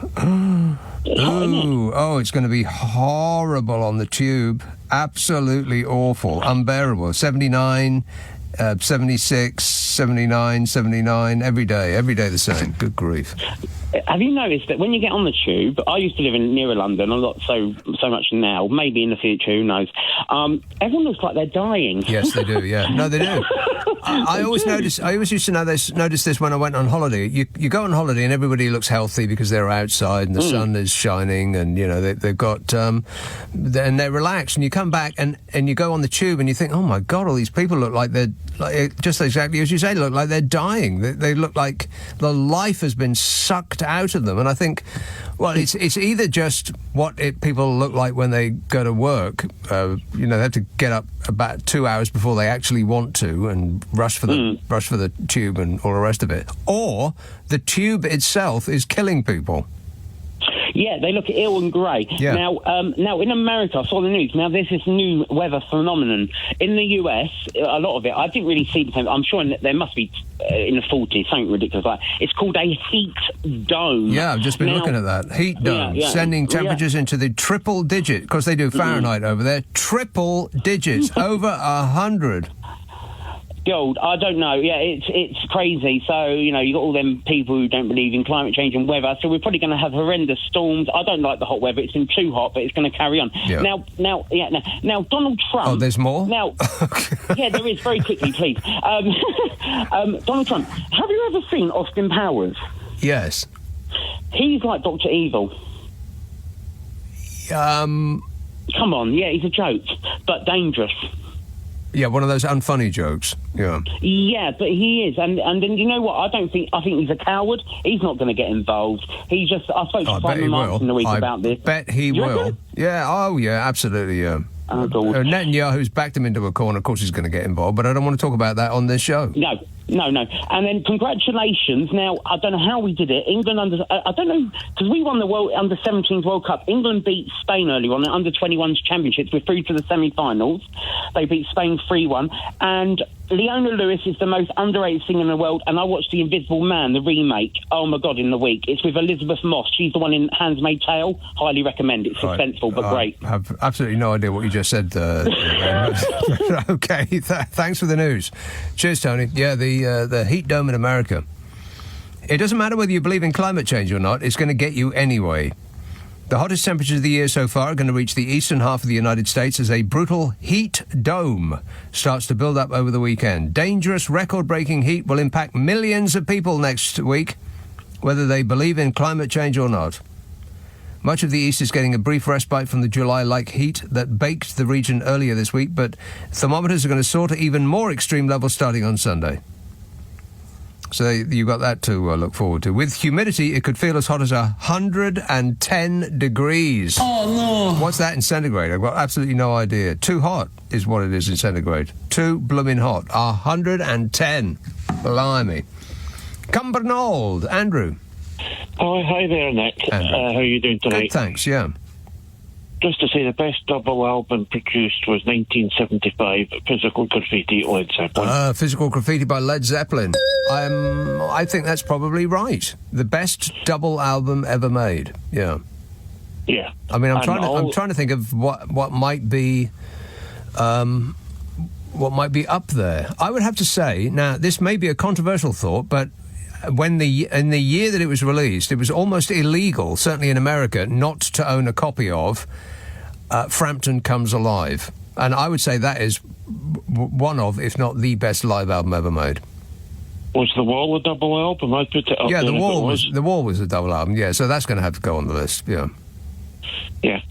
It's going to be horrible on the tube. Absolutely awful. Unbearable. 79, 76, 79, 79, every day the same. Good grief. Have you noticed that when you get on the tube, I used to live nearer London, I'm not so much now, maybe in the future, who knows, everyone looks like they're dying. Yes, they do, yeah. No, they do. I always used to notice this when I went on holiday. You go on holiday and everybody looks healthy because they're outside and the sun is shining, and they've got and they're relaxed, and you come back and you go on the tube and you think, oh my God, all these people look like they're just exactly as you say, look like they're dying. They look like the life has been sucked out of them. And I think, well, it's either just what people look like when they go to work. They have to get up about 2 hours before they actually want to and rush for the tube and all the rest of it, or the tube itself is killing people. Yeah, they look ill and grey. Yeah. Now, in America, I saw the news. Now, there's this new weather phenomenon. In the US, a lot of it, I didn't really see the same. I'm sure there must be in the 40s, something ridiculous like that. It's called a heat dome. Yeah, I've just been looking at that. Heat dome, sending temperatures into the triple digit, because they do Fahrenheit over there. Triple digits, over 100. God, I don't know. Yeah, it's crazy. So, you got all them people who don't believe in climate change and weather. So we're probably going to have horrendous storms. I don't like the hot weather. It's been too hot, but it's going to carry on. Yeah. Now, Donald Trump... Oh, there's more? Now, yeah, there is. Very quickly, please. Donald Trump, have you ever seen Austin Powers? Yes. He's like Dr. Evil. Come on, yeah, he's a joke, but dangerous. Yeah, one of those unfunny jokes. Yeah. Yeah, but he is, and then you know what? I think he's a coward. He's not going to get involved. I spoke to Simon Marks in the week about this. I bet he will. Yeah. Oh, yeah. Absolutely. Yeah. Oh, God. Netanyahu's backed him into a corner. Of course, he's going to get involved, but I don't want to talk about that on this show. No. And then congratulations. Now, I don't know how we did it. England I don't know, because we won the under-17s World Cup. England beat Spain earlier on the under-21s championships. We're through to the semi-finals. They beat Spain 3-1. And Leona Lewis is the most underrated singer in the world. And I watched The Invisible Man, the remake, oh my God, in the week. It's with Elizabeth Moss. She's the one in Handmaid's Tale. Highly recommend it. It's suspenseful, but great. I have absolutely no idea what you just said. Okay, thanks for the news. Cheers, Tony. Yeah, the heat dome in America. It doesn't matter whether you believe in climate change or not, it's going to get you anyway. The hottest temperatures of the year so far are going to reach the eastern half of the United States as a brutal heat dome starts to build up over the weekend. Dangerous, record-breaking heat will impact millions of people next week, whether they believe in climate change or not. Much of the east is getting a brief respite from the July-like heat that baked the region earlier this week, but thermometers are going to soar to even more extreme levels starting on Sunday. So you've got that to look forward to. With humidity, it could feel as hot as 110 degrees. Oh, no. What's that in centigrade? I've got absolutely no idea. Too hot is what it is in centigrade. Too blooming hot. 110. Blimey. Cumbernauld. Andrew. Oh, hi there, Nick. How are you doing tonight? Good, thanks, yeah. Just to say, the best double album produced was 1975, Physical Graffiti, Led Zeppelin. Physical Graffiti by Led Zeppelin. I think that's probably right. The best double album ever made. Yeah. Yeah. I mean, I'm trying to think of what might be up there. I would have to say, now this may be a controversial thought, but in the year that it was released, it was almost illegal, certainly in America, not to own a copy of Frampton Comes Alive. And I would say that is one of, if not the best live album ever made. Was The Wall a double album? I put it up. Yeah, The Wall was a double album, yeah, so that's going to have to go on the list, yeah. Yeah.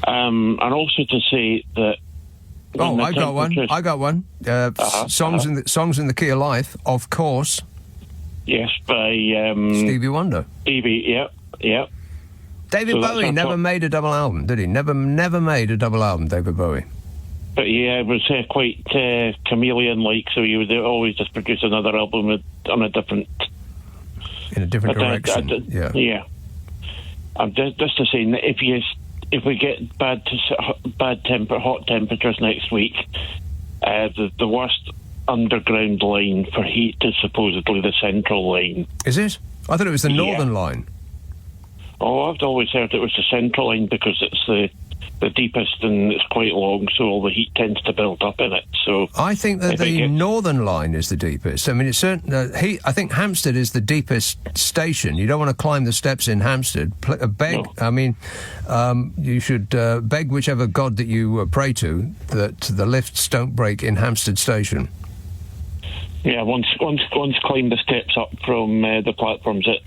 And also to say that... Oh, I got one. Songs in the Key of Life, of course. Yes, by... Stevie Wonder. Stevie, yeah. David Bowie never made a double album, did he? Never made a double album, David Bowie. But yeah, it was quite chameleon-like, so you would always just produce another album in a different direction. Yeah. Just to say, if if we get hot temperatures next week, the worst underground line for heat is supposedly the central line. Is it? I thought it was the northern line. Oh, I've always heard it was the central line because it's the deepest and it's quite long, so all the heat tends to build up in it. So I think that the northern line is the deepest. I mean, it's certain. I think Hampstead is the deepest station. You don't want to climb the steps in Hampstead. Beg. No. I mean, you should beg whichever god that you pray to that the lifts don't break in Hampstead Station. Yeah, once climb the steps up from the platforms at.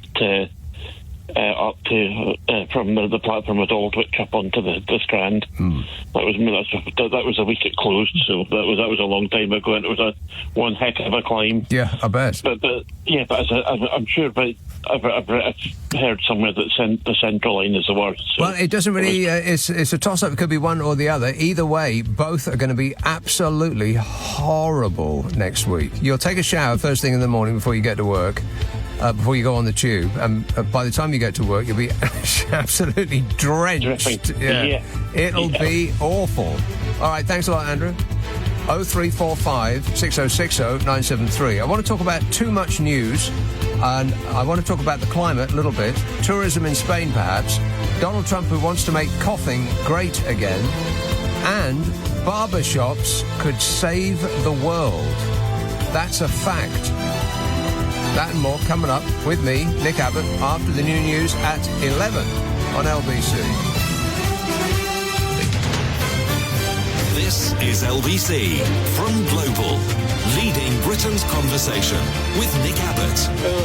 Up to from the platform at Aldwych up onto the Strand. That was a week it closed, so that was a long time ago, and it was one heck of a climb. Yeah, I bet. But I'm sure. But I've heard somewhere that the central line is the worst. So well, it doesn't really. It's a toss-up. It could be one or the other. Either way, both are going to be absolutely horrible next week. You'll take a shower first thing in the morning before you get to work. Before you go on the tube, and by the time you get to work, you'll be absolutely drenched. Yeah. It'll be awful. All right, thanks a lot, Andrew. 0345 6060 973. I want to talk about too much news, and I want to talk about the climate a little bit, tourism in Spain perhaps, Donald Trump who wants to make coughing great again, and barbershops could save the world. That's a fact. That and more coming up with me, Nick Abbott, after the new news at 11 on LBC. This is LBC from Global, leading Britain's conversation with Nick Abbott. Oh,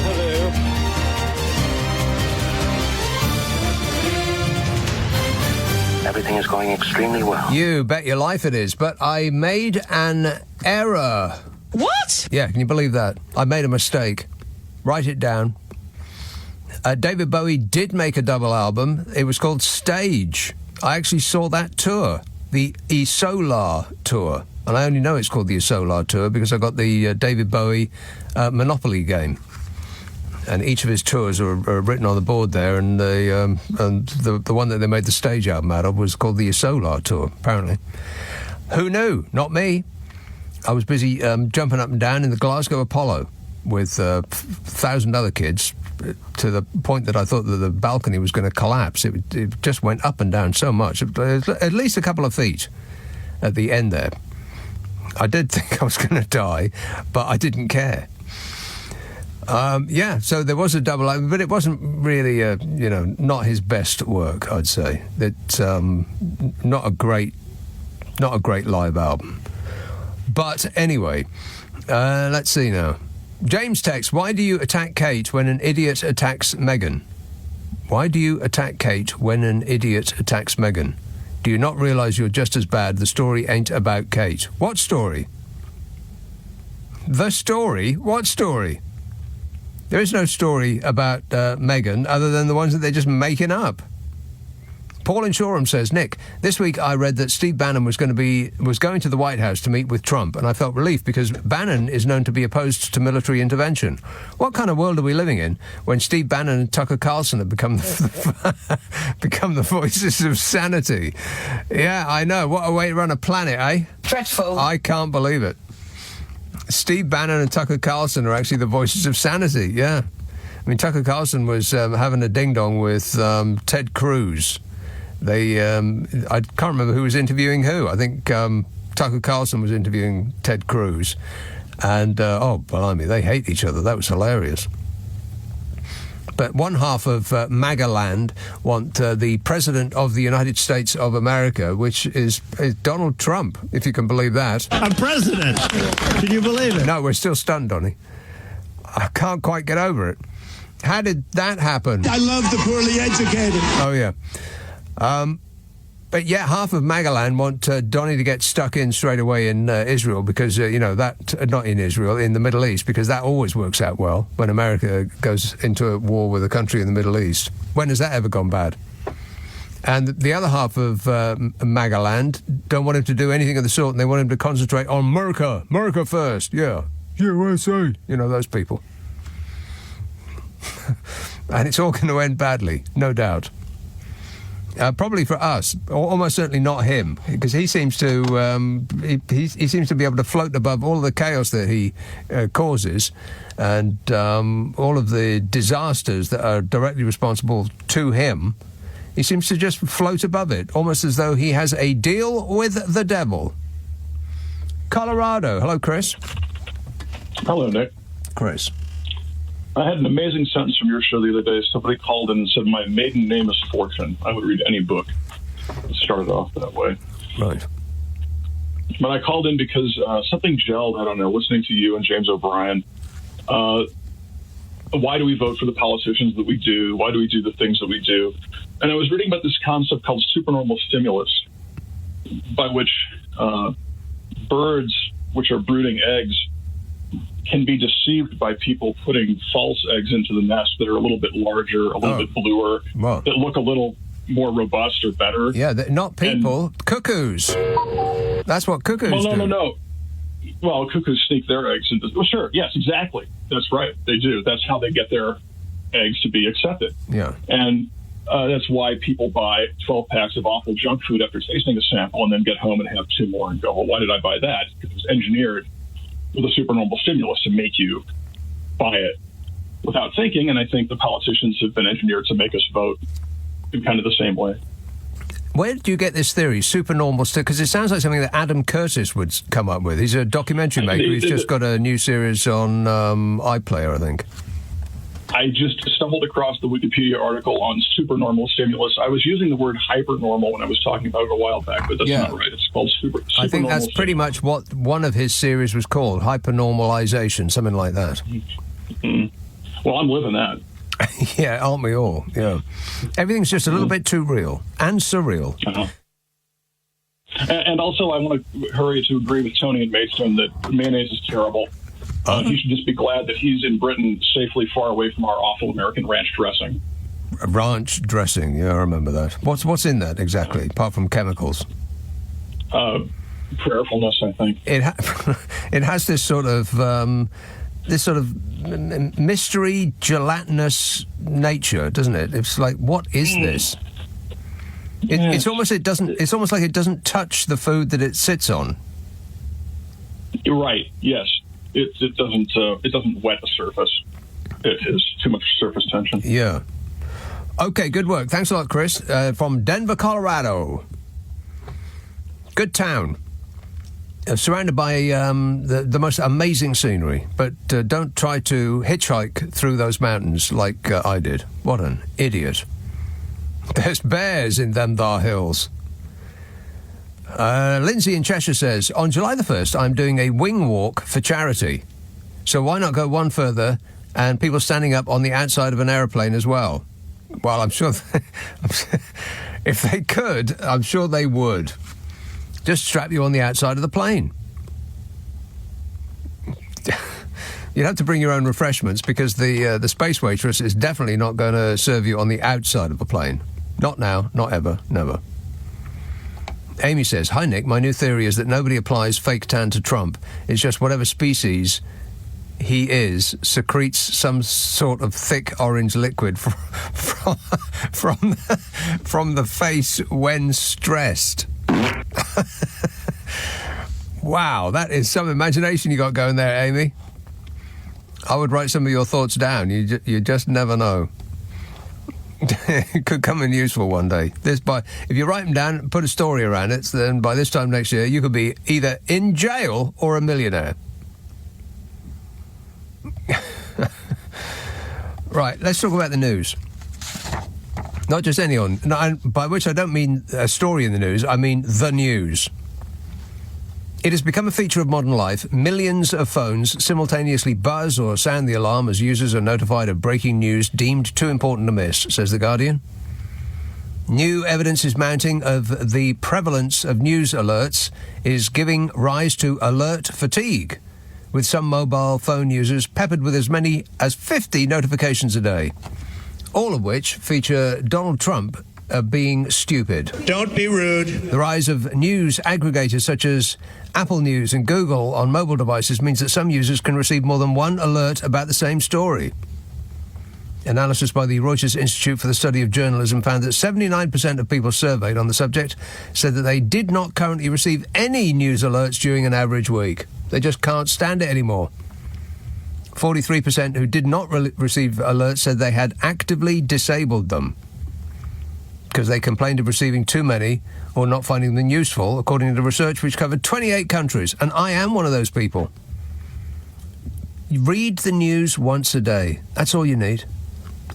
hello. Everything is going extremely well. You bet your life it is, but I made an error. What? Yeah, can you believe that? I made a mistake. Write it down. David Bowie did make a double album. It was called Stage. I actually saw that tour, the Isolar tour. And I only know it's called the Isolar tour because I got the David Bowie Monopoly game. And each of his tours are written on the board there, and the one that they made the Stage album out of was called the Isolar tour, apparently. Who knew? Not me. I was busy jumping up and down in the Glasgow Apollo with 1,000 other kids, to the point that I thought that the balcony was going to collapse. It just went up and down so much, at least a couple of feet at the end there. I did think I was going to die, but I didn't care. So there was a double album, but it wasn't really, not his best work, I'd say. It's not a great live album. But anyway, let's see now. James texts, why do you attack Kate when an idiot attacks Megan? Why do you attack Kate when an idiot attacks Megan? Do you not realise you're just as bad? The story ain't about Kate. What story? The story? What story? There is no story about Megan other than the ones that they're just making up. Paul in Shoreham says, Nick, this week I read that Steve Bannon was going to the White House to meet with Trump, and I felt relief because Bannon is known to be opposed to military intervention. What kind of world are we living in when Steve Bannon and Tucker Carlson have become the voices of sanity? Yeah, I know. What a way to run a planet, eh? Dreadful. I can't believe it. Steve Bannon and Tucker Carlson are actually the voices of sanity, yeah. I mean, Tucker Carlson was having a ding-dong with Ted Cruz. I can't remember who was interviewing who. I think Tucker Carlson was interviewing Ted Cruz. And, blimey, they hate each other. That was hilarious. But one half of MAGA land want the President of the United States of America, which is Donald Trump, if you can believe that. I'm president. Can you believe it? No, we're still stunned, Donny. I can't quite get over it. How did that happen? I love the poorly educated. Oh, yeah. But yeah, half of Magaland want Donny to get stuck in straight away in Israel because, not in Israel, in the Middle East, because that always works out well when America goes into a war with a country in the Middle East. When has that ever gone bad? And the other half of Magaland don't want him to do anything of the sort, and they want him to concentrate on America. America first, yeah. USA. You know, those people. And it's all going to end badly, no doubt. Probably for us, almost certainly not him, because he seems to he seems to be able to float above all of the chaos that he causes, and all of the disasters that are directly responsible to him. He seems to just float above it, almost as though he has a deal with the devil. Colorado. Hello, Chris. Hello, Nick. Chris. I had an amazing sentence from your show the other day. Somebody called in and said, "My maiden name is Fortune." I would read any book that started off that way. Right. But I called in because something gelled, I don't know, listening to you and James O'Brien. Why do we vote for the politicians that we do? Why do we do the things that we do? And I was reading about this concept called supernormal stimulus, by which birds, which are brooding eggs, can be deceived by people putting false eggs into the nest that are a little bit larger, a little bit bluer, that look a little more robust or better. Yeah, not people, cuckoos. That's what cuckoos do. No. Well, cuckoos sneak their eggs into... Well, sure, yes, exactly. That's right, they do. That's how they get their eggs to be accepted. Yeah. And that's why people buy 12 packs of awful junk food after tasting a sample and then get home and have 2 more and go, well, why did I buy that? Because it was engineered with a supernormal stimulus to make you buy it without thinking, and I think the politicians have been engineered to make us vote in kind of the same way. Where did you get this theory, supernormal? Because it sounds like something that Adam Curtis would come up with. He's a documentary maker. He's just got a new series on iPlayer, I think. I just stumbled across the Wikipedia article on supernormal stimulus. I was using the word hypernormal when I was talking about it a while back, but that's not right. It's called supernormal. I think that's pretty much what one of his series was called, hypernormalization, something like that. Mm-hmm. Well, I'm living that. Yeah, aren't we all? Yeah. Everything's just a little bit too real and surreal. Uh-huh. And also, I want to hurry to agree with Tony and Maidstone that mayonnaise is terrible. He should just be glad that he's in Britain, safely far away from our awful American ranch dressing. Ranch dressing, yeah, I remember that. What's in that exactly, apart from chemicals? Prayerfulness, I think. It has this sort of mystery, gelatinous nature, doesn't it? It's like, what is this? It's almost like it doesn't touch the food that it sits on. You're right. Yes. It doesn't wet the surface. It is too much surface tension. Yeah. Okay, good work. Thanks a lot, Chris. From Denver, Colorado. Good town. Surrounded by the most amazing scenery, but don't try to hitchhike through those mountains like I did. What an idiot. There's bears in them thar hills. Lindsay in Cheshire says, on July the 1st, I'm doing a wing walk for charity. So why not go one further and people standing up on the outside of an aeroplane as well? Well, I'm sure if they could, I'm sure they would. Just strap you on the outside of the plane. You'd have to bring your own refreshments because the space waitress is definitely not going to serve you on the outside of the plane. Not now, not ever, never. Amy says, hi, Nick, my new theory is that nobody applies fake tan to Trump. It's just whatever species he is secretes some sort of thick orange liquid from the face when stressed. Wow, that is some imagination you got going there, Amy. I would write some of your thoughts down. You just never know. It could come in useful one day. If you write them down and put a story around it, then by this time next year you could be either in jail or a millionaire. Right, let's talk about the news. Not just any on, by which I don't mean a story in the news, I mean the news. It has become a feature of modern life. Millions of phones simultaneously buzz or sound the alarm as users are notified of breaking news deemed too important to miss, says The Guardian. New evidence is mounting of the prevalence of news alerts is giving rise to alert fatigue, with some mobile phone users peppered with as many as 50 notifications a day, all of which feature Donald Trump being stupid. Don't be rude. The rise of news aggregators such as Apple News and Google on mobile devices means that some users can receive more than one alert about the same story. Analysis by the Reuters Institute for the Study of Journalism found that 79% of people surveyed on the subject said that they did not currently receive any news alerts during an average week. They just can't stand it anymore. 43% who did not receive alerts said they had actively disabled them because they complained of receiving too many or not finding them useful, according to research which covered 28 countries. And I am one of those people. Read the news once a day. That's all you need.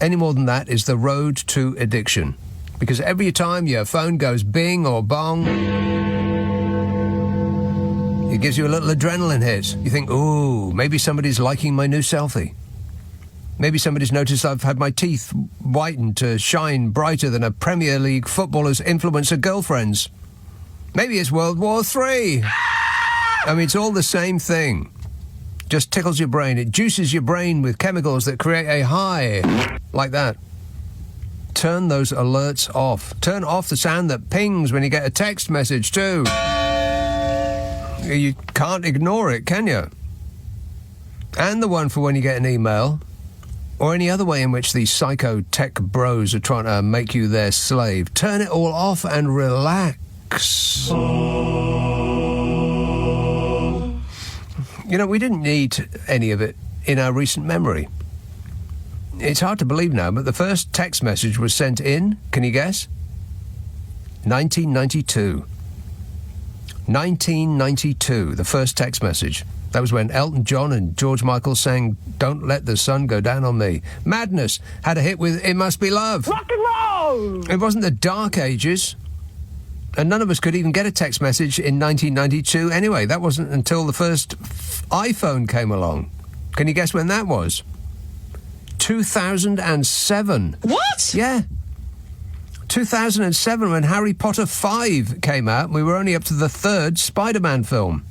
Any more than that is the road to addiction. Because every time your phone goes bing or bong, it gives you a little adrenaline hit. You think, ooh, maybe somebody's liking my new selfie. Maybe somebody's noticed I've had my teeth whitened to shine brighter than a Premier League footballer's influencer girlfriend's. Maybe it's World War III. I mean, it's all the same thing. Just tickles your brain. It juices your brain with chemicals that create a high. Like that. Turn those alerts off. Turn off the sound that pings when you get a text message too. You can't ignore it, can you? And the one for when you get an email, or any other way in which these psycho tech bros are trying to make you their slave. Turn it all off and relax. You know, we didn't need any of it in our recent memory. It's hard to believe now, but the first text message was sent in, can you guess? 1992. 1992, the first text message. That was when Elton John and George Michael sang Don't Let the Sun Go Down on Me. Madness had a hit with It Must Be Love. Rock and roll! It wasn't the Dark Ages. And none of us could even get a text message in 1992 anyway. That wasn't until the first iPhone came along. Can you guess when that was? 2007. What? Yeah. 2007 when Harry Potter 5 came out and we were only up to the third Spider-Man film.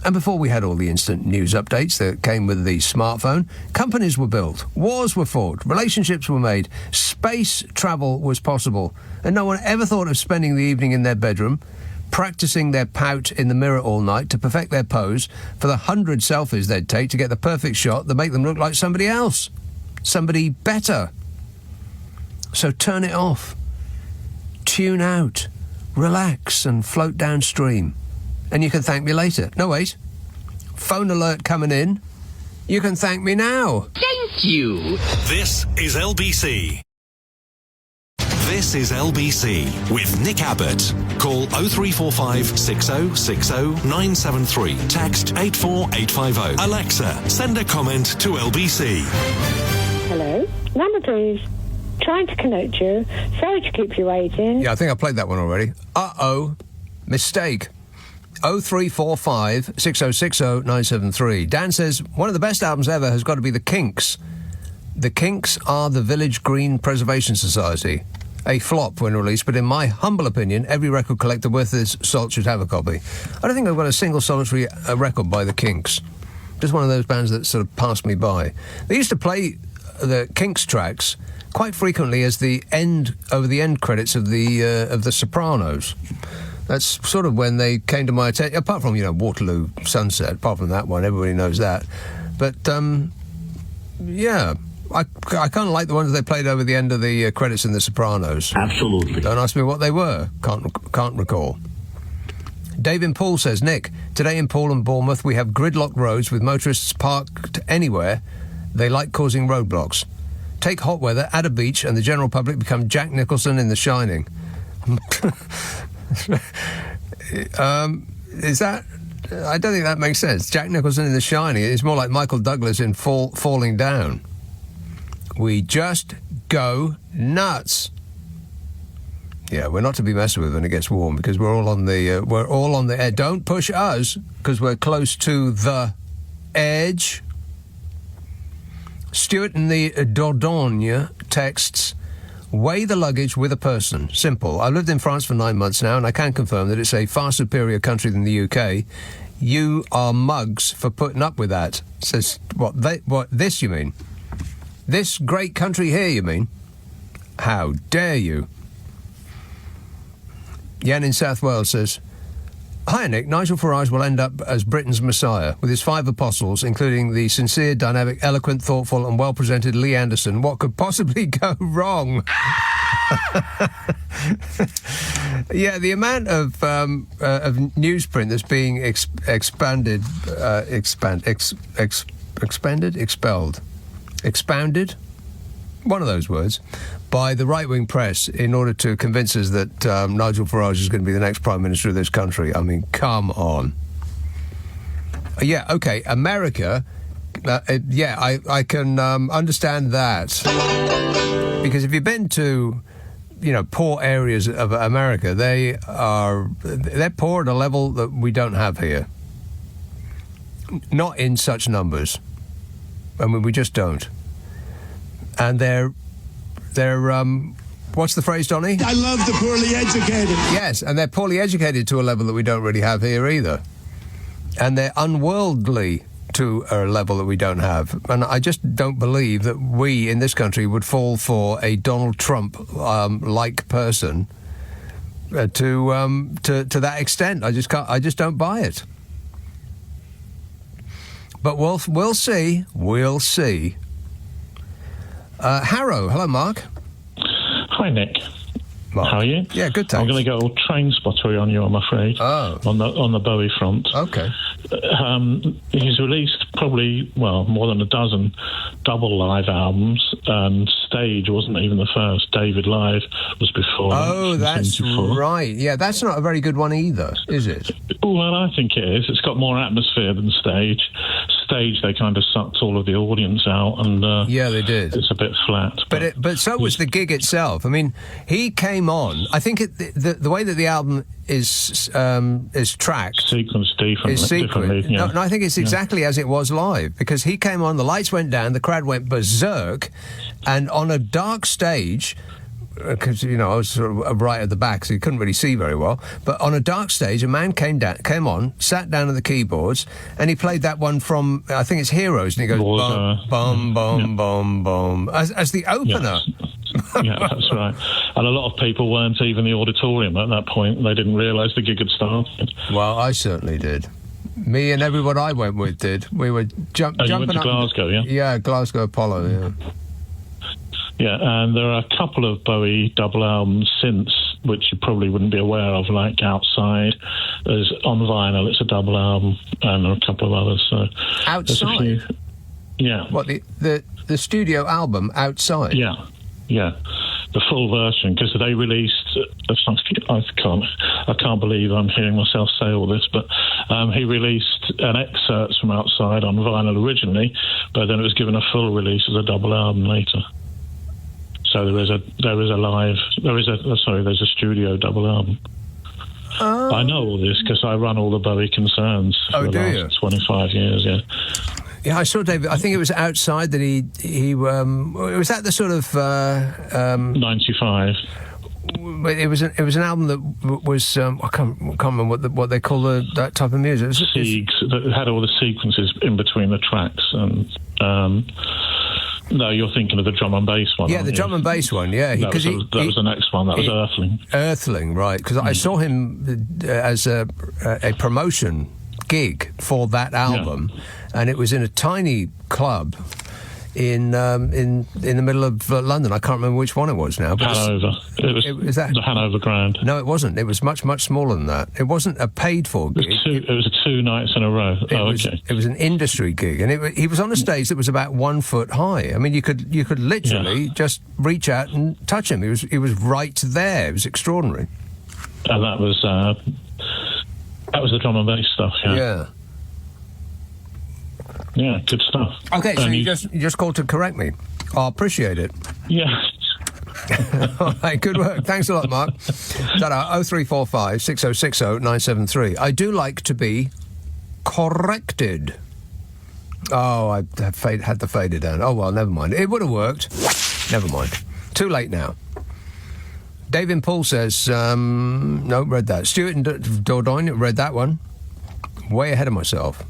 And before we had all the instant news updates that came with the smartphone, companies were built, wars were fought, relationships were made, space travel was possible, and no one ever thought of spending the evening in their bedroom, practicing their pout in the mirror all night to perfect their pose for the 100 selfies they'd take to get the perfect shot that make them look like somebody else, somebody better. So turn it off, tune out, relax and float downstream. And you can thank me later. No, wait. Phone alert coming in. You can thank me now. Thank you. This is LBC. This is LBC with Nick Abbott. Call 0345 6060 973. Text 84850. Alexa, send a comment to LBC. Hello? Number please. Trying to connect you. Sorry to keep you waiting. Yeah, I think I played that one already. Uh-oh. Mistake. 0345 6060 973. Dan says, one of the best albums ever has got to be the Kinks. The Kinks are the Village Green Preservation Society. A flop when released, but in my humble opinion, every record collector worth his salt should have a copy. I don't think I've got a single solitary record by the Kinks. Just one of those bands that sort of passed me by. They used to play the Kinks tracks quite frequently as the end, over the end credits of the Sopranos. That's sort of when they came to my attention, apart from, Waterloo Sunset, apart from that one, everybody knows that. But, yeah, I kind of like the ones they played over the end of the credits in The Sopranos. Absolutely. Don't ask me what they were. Can't recall. Dave in Poole says, Nick, today in Poole and Bournemouth we have gridlock roads with motorists parked anywhere. They like causing roadblocks. Take hot weather, add a beach, and the general public become Jack Nicholson in The Shining. Is that... I don't think that makes sense. Jack Nicholson in The Shining is more like Michael Douglas in Falling Down. We just go nuts. Yeah, we're not to be messed with when it gets warm because we're all on the edge. Don't push us because we're close to the edge. Stuart in the Dordogne texts, weigh the luggage with a person. Simple. I've lived in France for 9 months now and I can confirm that it's a far superior country than the UK. You are mugs for putting up with that. Says, this you mean? This great country here, you mean? How dare you? Jan in South Wales says, Hi, Nick. Nigel Farage will end up as Britain's Messiah, with his 5 apostles, including the sincere, dynamic, eloquent, thoughtful and well-presented Lee Anderson. What could possibly go wrong? Yeah, the amount of newsprint that's being expanded, one of those words, by the right-wing press in order to convince us that Nigel Farage is going to be the next Prime Minister of this country. I mean, come on. Yeah, OK, America, I can understand that. Because if you've been to, poor areas of America, they're poor at a level that we don't have here. Not in such numbers. I mean, we just don't. And they're what's the phrase, Donny? I love the poorly educated. Yes, and they're poorly educated to a level that we don't really have here either. And they're unworldly to a level that we don't have. And I just don't believe that we in this country would fall for a Donald Trump like person to that extent. I just don't buy it. But we'll see. We'll see. Harrow, hello, Mark. Hi, Nick. Mark. How are you? Yeah, good, thanks. I'm going to go train spottery on you, I'm afraid. Oh. On the Bowie front. Okay. He's released probably, more than a dozen double live albums, and Stage wasn't even the first. David Live was before. Oh, that's right. Yeah, that's not a very good one either, is it? Well, I think it is. It's got more atmosphere than Stage. Stage, they kind of sucked all of the audience out, and yeah, they did. It's a bit flat. But so was the gig itself. I mean, he came on. I think the way that the album is tracked, sequenced differently. Yeah. No, I think it's exactly as it was live, because he came on, the lights went down, the crowd went berserk, and on a dark stage. Because I was sort of right at the back, so you couldn't really see very well. But on a dark stage, a man came on, sat down at the keyboards, and he played that one from, I think it's Heroes, and he goes bum bum bum bum as the opener. Yes. Yeah, that's right. And a lot of people weren't even in the auditorium at that point. They didn't realise the gig had started. Well, I certainly did. Me and everyone I went with did. We were jumping up. You went to Glasgow, yeah? Yeah, Glasgow Apollo, yeah. Yeah, and there are a couple of Bowie double albums since, which you probably wouldn't be aware of, like Outside. There's on vinyl, it's a double album, and there are a couple of others. So Outside? Yeah. What, the studio album Outside? Yeah. The full version, because they released. I can't believe I'm hearing myself say all this, but he released an excerpt from Outside on vinyl originally, but then it was given a full release as a double album later. So there's a studio double album. Oh. I know all this because I run all the Bowie concerns for the last 25 years. Yeah. Yeah, I saw David. I think it was Outside that he was that the sort of 95. It was an album that was I can't remember what they call that type of music. Siegs that had all the sequences in between the tracks and. No, you're thinking of the drum and bass one. Yeah, the drum and bass one, yeah. That was the next one. That was Earthling. Earthling, right. Because I saw him as a promotion gig for that album, and it was in a tiny club in the middle of London. I can't remember which one it was now. But Hanover. It was the Hanover Grand. No, it wasn't. It was much, much smaller than that. It wasn't a paid-for gig. It was 2 nights in a row. Okay. It was an industry gig, and he was on a stage that was about 1 foot high. I mean, you could literally just reach out and touch him. He was right there. It was extraordinary. And that was the drum and bass stuff. Yeah. Yeah, good stuff. Okay, so you just called to correct me. I appreciate it. Yeah. All right, good work. Thanks a lot, Mark. 0345 6060 973. I do like to be corrected. Oh, I had the fader down. Oh, well, never mind. It would have worked. Never mind. Too late now. Dave in Paul says, no, read that. Stuart and Dordogne, read that one. Way ahead of myself.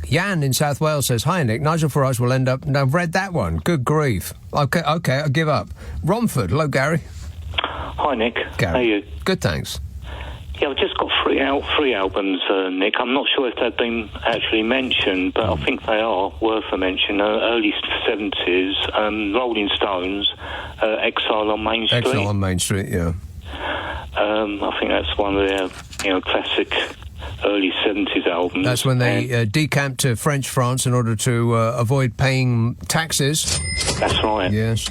Jan in South Wales says, hi, Nick. Nigel Farage will end up... No, I've read that one. Good grief. Okay, I give up. Romford. Hello, Gary. Hi, Nick. Gary. How are you? Good, thanks. Yeah, I've just got three albums, Nick. I'm not sure if they've been actually mentioned, but I think they are worth a mention. Early 70s, Rolling Stones, Exile on Main Street. Exile on Main Street, yeah. I think that's one of their, classic early 70s albums. That's when they decamped to French France in order to avoid paying taxes. That's right. Yes.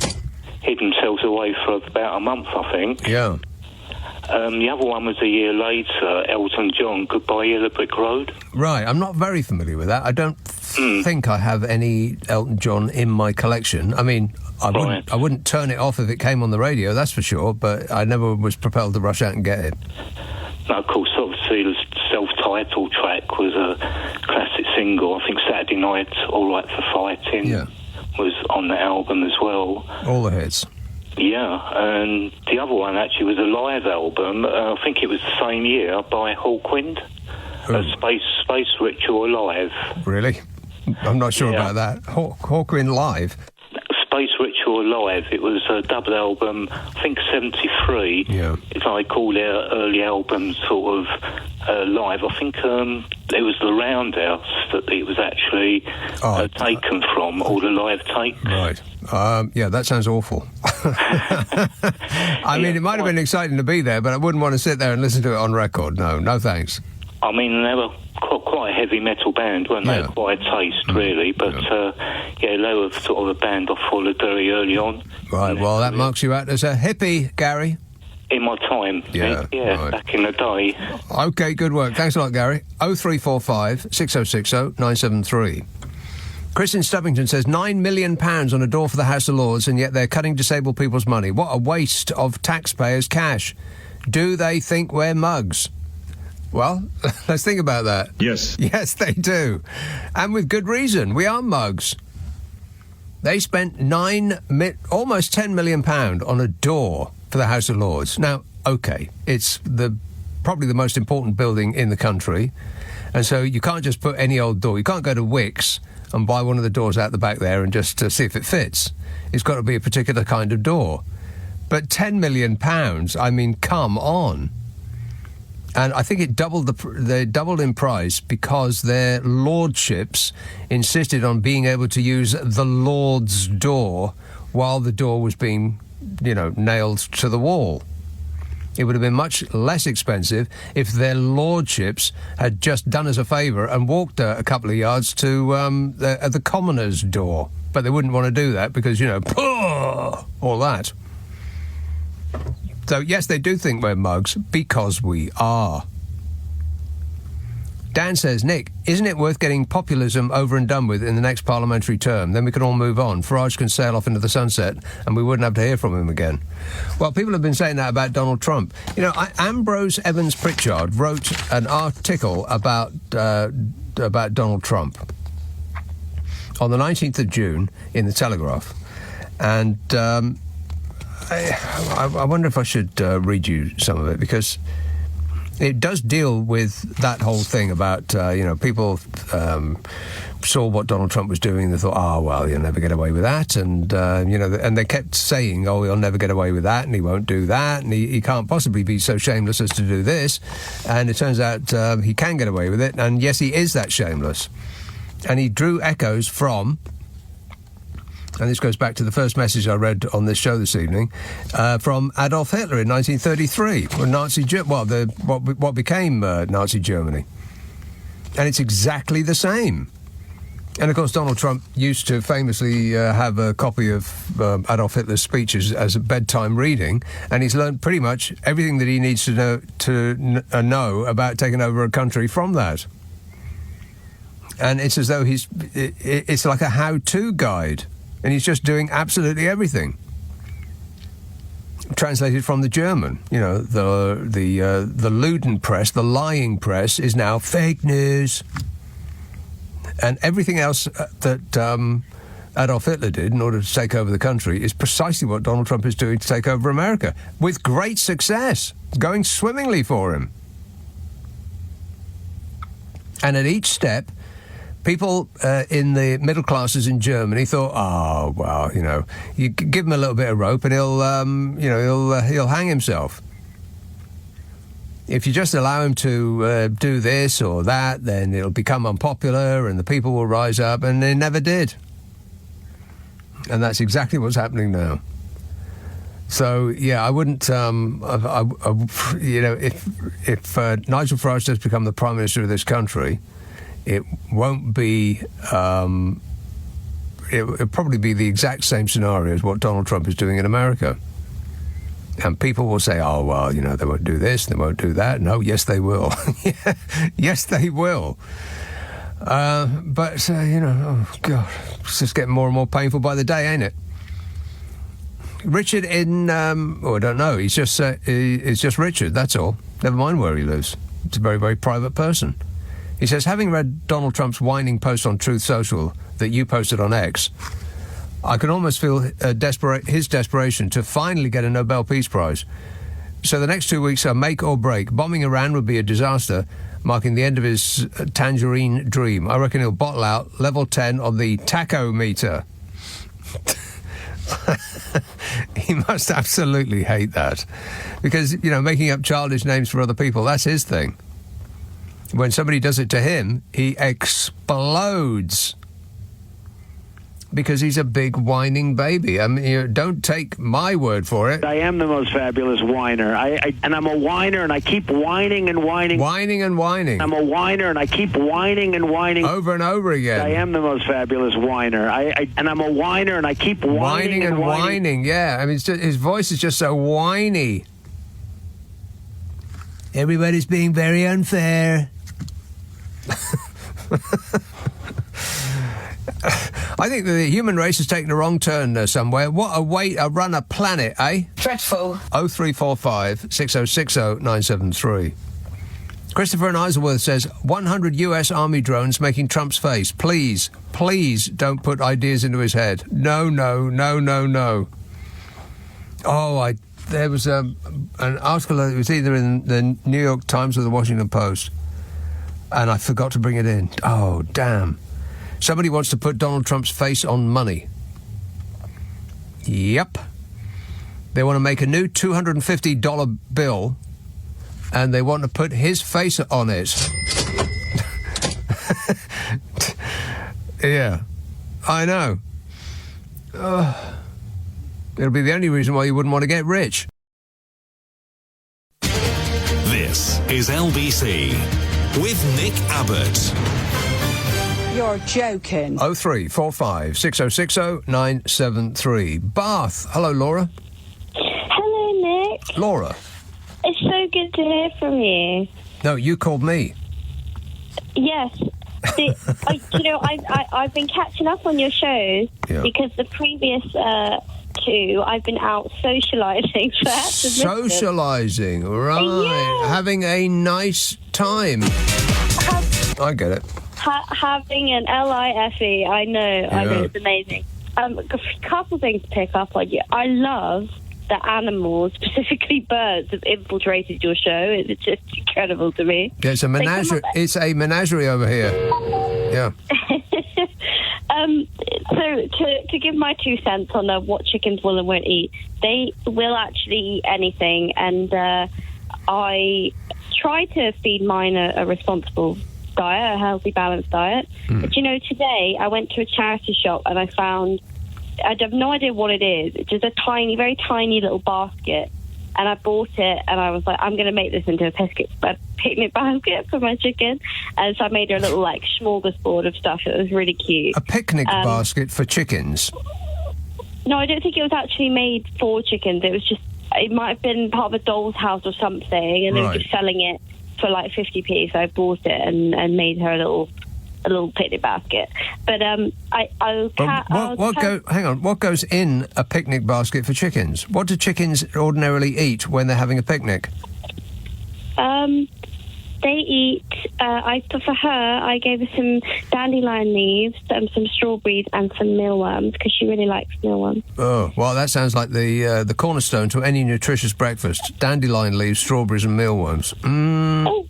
Hid themselves away for about a month, I think. Yeah. The other one was a year later, Elton John, Goodbye Yellow Brick Road. Right, I'm not very familiar with that. I don't think I have any Elton John in my collection. I mean, I wouldn't turn it off if it came on the radio, that's for sure, but I never was propelled to rush out and get it. No, of course, obviously the self-titled track was a classic single. I think Saturday Night, All Right for Fighting was on the album as well. All the hits. Yeah, and the other one actually was a live album. I think it was the same year by Hawkwind, Space Ritual Live. Really? I'm not sure about that. Hawkwind Live? Space Ritual Live. It was a double album, I think 73. Yeah. If I call their early album sort of live, I think it was the Roundhouse that it was actually taken from, all the live takes. Right. Yeah, that sounds awful. I mean, it might have been exciting to be there, but I wouldn't want to sit there and listen to it on record. No thanks. I mean, they were quite a heavy metal band, weren't they? Quite a taste, really. But, they were sort of a band I followed very early on. Right, well, that marks you out as a hippie, Gary. In my time. Right. Back in the day. OK, good work. Thanks a lot, Gary. 0345 6060 973. Chris in Stubbington says £9 million on a door for the House of Lords, and yet they're cutting disabled people's money. What a waste of taxpayers' cash. Do they think we're mugs? Well, let's think about that. Yes. Yes, they do. And with good reason. We are mugs. They spent almost £10 million on a door for the House of Lords. Now, OK, it's probably the most important building in the country, and so you can't just put any old door. You can't go to Wickes and buy one of the doors out the back there and just see if it fits. It's got to be a particular kind of door. But £10 million, I mean, come on. And I think they doubled in price because their lordships insisted on being able to use the Lord's door while the door was being, nailed to the wall. It would have been much less expensive if their lordships had just done us a favour and walked a couple of yards to the commoner's door. But they wouldn't want to do that because, all that. So, yes, they do think we're mugs, because we are. Dan says, Nick, isn't it worth getting populism over and done with in the next parliamentary term? Then we can all move on. Farage can sail off into the sunset and we wouldn't have to hear from him again. Well, people have been saying that about Donald Trump. Ambrose Evans Pritchard wrote an article about Donald Trump on the 19th of June in the Telegraph. And I wonder if I should read you some of it, because it does deal with that whole thing about, people saw what Donald Trump was doing and they thought, he'll never get away with that. And, and they kept saying, he'll never get away with that and he won't do that and he can't possibly be so shameless as to do this. And it turns out he can get away with it. And, yes, he is that shameless. And he drew echoes from... and this goes back to the first message I read on this show this evening, from Adolf Hitler in 1933, what became Nazi Germany. And it's exactly the same. And, of course, Donald Trump used to famously have a copy of Adolf Hitler's speeches as a bedtime reading, and he's learned pretty much everything that he needs to know about taking over a country from that. And it's as though it's like a how-to guide. And he's just doing absolutely everything. Translated from the German, the Luden press, the lying press, is now fake news. And everything else that Adolf Hitler did in order to take over the country is precisely what Donald Trump is doing to take over America, with great success, going swimmingly for him. And at each step, people in the middle classes in Germany thought, you give him a little bit of rope and he'll hang himself. if you just allow him to do this or that, then it'll become unpopular and the people will rise up, and they never did. And that's exactly what's happening now. So, yeah, I wouldn't, if Nigel Farage does become the Prime Minister of this country, it won't be, it'll probably be the exact same scenario as what Donald Trump is doing in America. And people will say, oh, well, they won't do this, they won't do that. No, yes, they will. Yes, they will. But, oh, God, it's just getting more and more painful by the day, ain't it? Richard in, I don't know, he's just Richard, that's all. Never mind where he lives. It's a very, very private person. He says, having read Donald Trump's whining post on Truth Social that you posted on X, I can almost feel his desperation to finally get a Nobel Peace Prize. So the next 2 weeks are make or break. Bombing Iran would be a disaster, marking the end of his tangerine dream. I reckon he'll bottle out level 10 on the taco meter. He must absolutely hate that. Because, making up childish names for other people, that's his thing. When somebody does it to him, he explodes. Because he's a big whining baby. I mean, don't take my word for it. I am the most fabulous whiner. And I'm a whiner, and I keep whining and whining. Whining and whining. I'm a whiner, and I keep whining and whining. Over and over again. I am the most fabulous whiner. And I'm a whiner, and I keep whining and whining. Yeah, I mean, his voice is just so whiny. Everybody's being very unfair. I think the human race has taken a wrong turn somewhere. What a way to run a planet, eh? Dreadful. 0345 6060 973. Christopher in Isleworth says, 100 US Army drones making Trump's face. Please, please don't put ideas into his head. No, no, no, no, no. Oh, there was an article, it was either in the New York Times or the Washington Post, and I forgot to bring it in. Oh, damn. Somebody wants to put Donald Trump's face on money. Yep. They want to make a new $250 bill, and they want to put his face on it. Yeah, I know. It'll be the only reason why you wouldn't want to get rich. This is LBC with Nick Abbott. You're joking. 0345 6060 973. Bath. Hello, Laura. Hello, Nick. Laura. It's so good to hear from you. No, you called me. Yes. I've been catching up on your shows because the previous two, I've been out socialising. Socialising, right. Yeah. Having a nice time. I get it. Having an LIFE, I know, it's amazing. A couple things to pick up on you. I love that animals, specifically birds, have infiltrated your show. It's just incredible to me. Yeah, it's a menagerie. It's a menagerie over here. Yeah. So to give my 2 cents on what chickens will and won't eat, they will actually eat anything, and I try to feed mine a responsible diet, a healthy, balanced diet. But today I went to a charity shop and I found, I have no idea what it is. It's just a tiny, very tiny little basket, and I bought it and I was like, I'm going to make this into a picnic basket for my chicken. And so I made her a little smorgasbord of stuff. It was really cute. A picnic basket for chickens? No, I don't think it was actually made for chickens. It might have been part of a doll's house or something, and they were just selling it for 50p. So I bought it and made her a little picnic basket. But hang on, what goes in a picnic basket for chickens? What do chickens ordinarily eat when they're having a picnic? They eat, for her, I gave her some dandelion leaves, some strawberries and some mealworms, because she really likes mealworms. Oh, well, that sounds like the cornerstone to any nutritious breakfast. Dandelion leaves, strawberries and mealworms. Most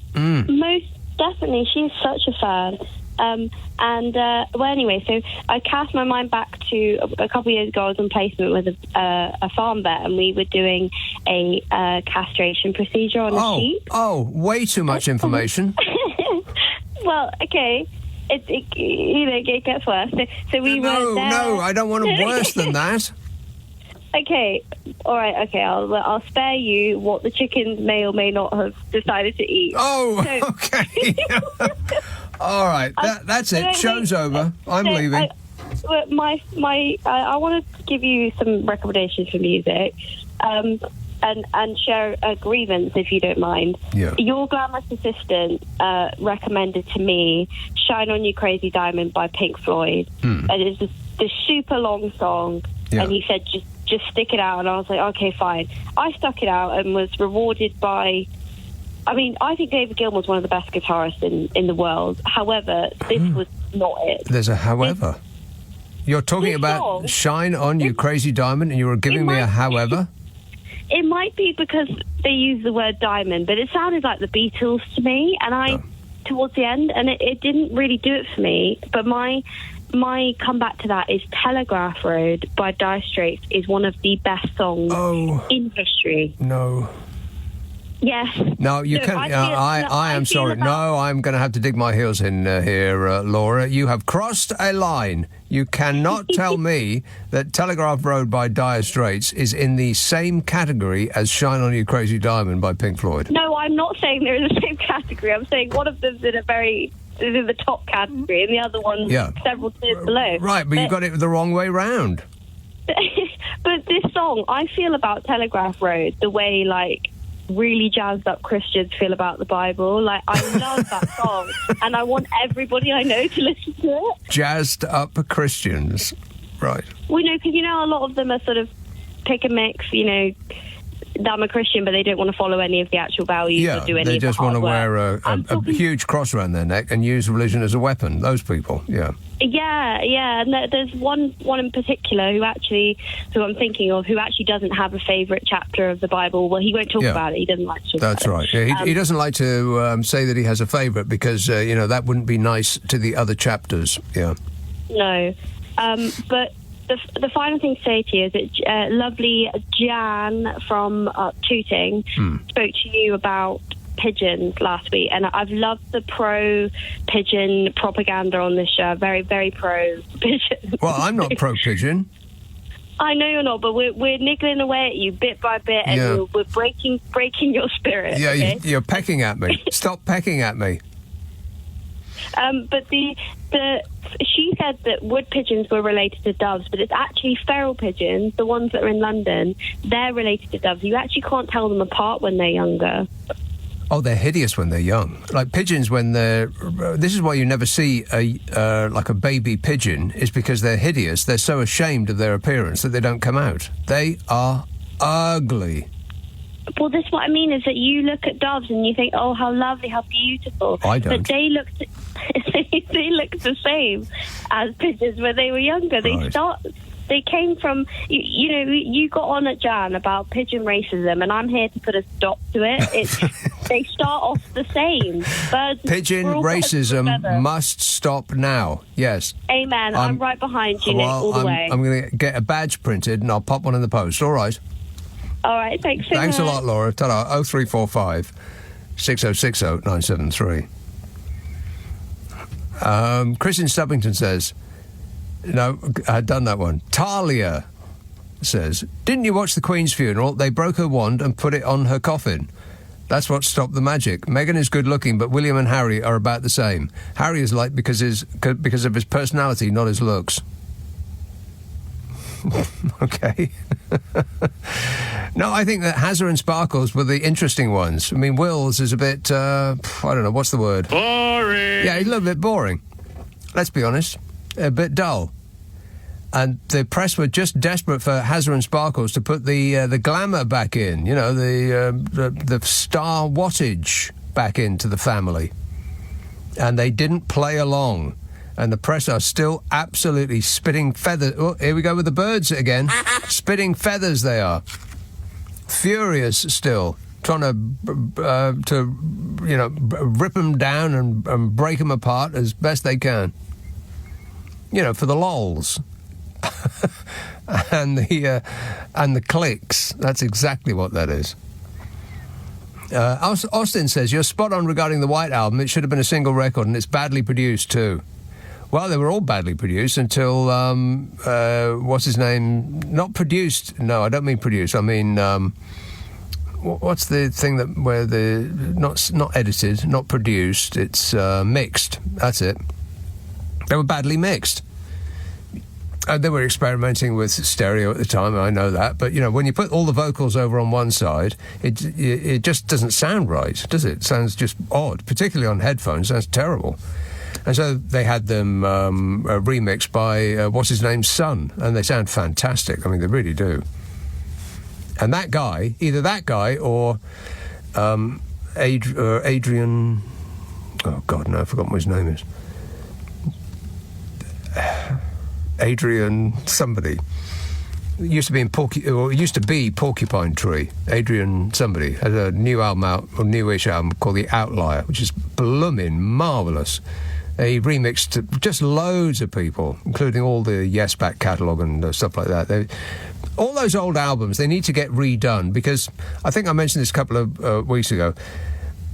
definitely. She's such a fan. Well, anyway, so I cast my mind back to a couple of years ago. I was on placement with a farm vet, and we were doing a castration procedure on a sheep. Oh, way too much information. Well, okay. It gets worse. So we were there. No, I don't want it worse than that. Okay, all right, okay, I'll spare you what the chickens may or may not have decided to eat. Oh, okay. All right, that's it. Show's over. I'm leaving. I want to give you some recommendations for music, and share a grievance if you don't mind. Yeah. Your glamorous assistant recommended to me "Shine On You Crazy Diamond" by Pink Floyd, and it's this super long song. Yeah. And he said just stick it out, and I was like, okay, fine. I stuck it out and was rewarded by. I mean, I think David Gilmour's one of the best guitarists in the world. However, this was not it. There's a however. You're talking about song, "Shine On You Crazy Diamond," and you were giving me a however? It might be because they use the word diamond, but it sounded like the Beatles to me, and towards the end, and it didn't really do it for me. But my comeback to that is "Telegraph Road" by Dire Straits is one of the best songs in history. No. Yes. No, you can't. I am sorry. No, I'm going to have to dig my heels in here, Laura. You have crossed a line. You cannot tell me that Telegraph Road by Dire Straits is in the same category as "Shine On You Crazy Diamond" by Pink Floyd. No, I'm not saying they're in the same category. I'm saying one of them's is in the top category, and the other one's several tiers below. Right, but you got it the wrong way round. But this song, I feel about Telegraph Road the way, like, really jazzed up Christians feel about the Bible. Like, I love that song, and I want everybody I know to listen to it. Jazzed up Christians, right? Well, because a lot of them are sort of pick and mix. I'm a Christian, but they don't want to follow any of the actual values or do any of the hard work. They just want to wear a huge cross around their neck and use religion as a weapon. Those people, yeah. Yeah, and there's one in particular who I'm thinking of, who actually doesn't have a favourite chapter of the Bible. Well, he won't talk about it. He doesn't like to talk That's about right. Yeah, he doesn't like to say that he has a favourite because, that wouldn't be nice to the other chapters. Yeah. No. But the final thing to say to you is that lovely Jan from Tooting spoke to you about pigeons last week, and I've loved the pro-pigeon propaganda on this show. Very, very pro-pigeon. Well, I'm not pro-pigeon. I know you're not, but we're niggling away at you bit by bit, and we're breaking your spirit. Yeah, okay? You're pecking at me. Stop pecking at me. But she said that wood pigeons were related to doves, but it's actually feral pigeons, the ones that are in London, they're related to doves. You actually can't tell them apart when they're younger. Oh, they're hideous when they're young. Like pigeons when they're... This is why you never see a baby pigeon, is because they're hideous. They're so ashamed of their appearance that they don't come out. They are ugly. Well, this is what I mean, is that you look at doves and you think, oh, how lovely, how beautiful. I don't. But they look the same as pigeons when they were younger. They came from, you got on at Jan about pigeon racism, and I'm here to put a stop to it. They start off the same. Birds, pigeon racism must stop now. Yes. Amen. I'm right behind you, Nick, all the way. I'm going to get a badge printed and I'll pop one in the post. All right. All right, thanks so much. Thanks a lot, Laura. Ta-da. 0345 6060 973. Chris in Stubbington says, no, I had done that one. Talia says, didn't you watch the Queen's funeral? They broke her wand and put it on her coffin. That's what stopped the magic. Meghan is good looking, but William and Harry are about the same. Harry is liked because of his personality, not his looks. Okay. No, I think that Hazard and Sparkles were the interesting ones. I mean, Wills is a bit, I don't know, what's the word? Boring! Yeah, he's a little bit boring. Let's be honest. A bit dull. And the press were just desperate for Hazard and Sparkles to put the glamour back in, the star wattage back into the family. And they didn't play along. And the press are still absolutely spitting feathers. Oh, here we go with the birds again. Spitting feathers they are. Furious still. trying to rip them down and break them apart as best they can. For the lols. and the clicks. That's exactly what that is. Austin says, you're spot on regarding the White Album. It should have been a single record, and it's badly produced too. Well, they were all badly produced until, what's his name? Not produced. No, I don't mean produced. I mean, what's the thing where not edited, not produced, it's mixed. That's it. They were badly mixed. They were experimenting with stereo at the time, I know that. But, when you put all the vocals over on one side, it just doesn't sound right, does it? It sounds just odd, particularly on headphones. It sounds terrible. And so they had them remixed by, what's his name's son, and they sound fantastic. I mean, they really do. And that guy, either that guy or Adrian... Oh, God, no, I've forgotten what his name is. Adrian somebody. It used to be Porcupine Tree. Adrian somebody had a new album out, or newish album called The Outlier, which is bloomin' marvellous. They remixed just loads of people, including all the Yes back catalogue and stuff like that. All those old albums, they need to get redone, because I think I mentioned this a couple of weeks ago.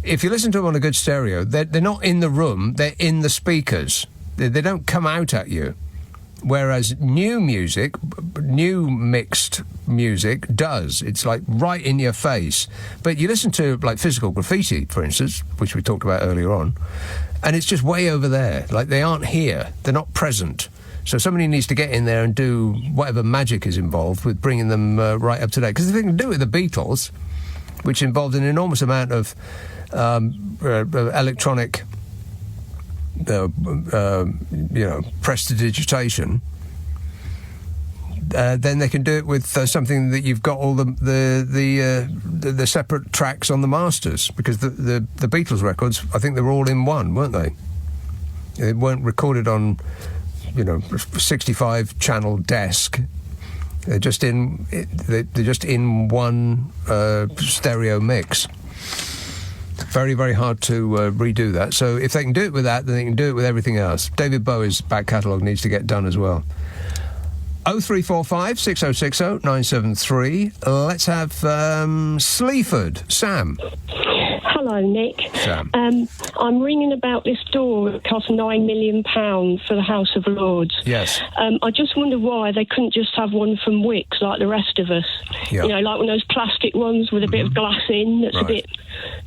If you listen to them on a good stereo, they're not in the room, they're in the speakers. They don't come out at you. Whereas new mixed music does. It's like right in your face. But you listen to like Physical Graffiti, for instance, which we talked about earlier on, and it's just way over there. Like they aren't here. They're not present. So somebody needs to get in there and do whatever magic is involved with bringing them right up to date. Because the thing to do with the Beatles, which involved an enormous amount of electronic... prestidigitation, then they can do it with something that you've got all the separate tracks on the masters, because the Beatles records, I think they were all in one, weren't they? They weren't recorded on 65 channel desk. They're just in one stereo mix. Very, very hard to redo that. So if they can do it with that, then they can do it with everything else. David Bowie's back catalogue needs to get done as well. 0345 6060 973. Let's have Sleaford. Sam. Hello, Nick. Sam. I'm ringing about this door that cost £9 million for the House of Lords. Yes. I just wonder why they couldn't just have one from Wicks like the rest of us. Yeah. Like one of those plastic ones with a bit of glass in that's a bit,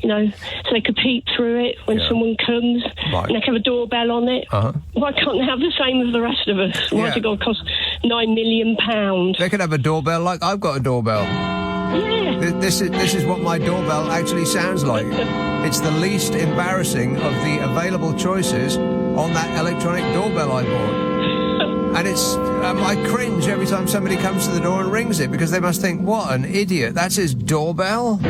so they could peep through it when someone comes. Right. And they can have a doorbell on it. Uh-huh. Why can't they have the same as the rest of us? Why's it got to cost £9 million? They could have a doorbell like I've got a doorbell. Yeah. This is what my doorbell actually sounds like. It's the least embarrassing of the available choices on that electronic doorbell I bought. And it's I cringe every time somebody comes to the door and rings it, because they must think, what an idiot, that's his doorbell?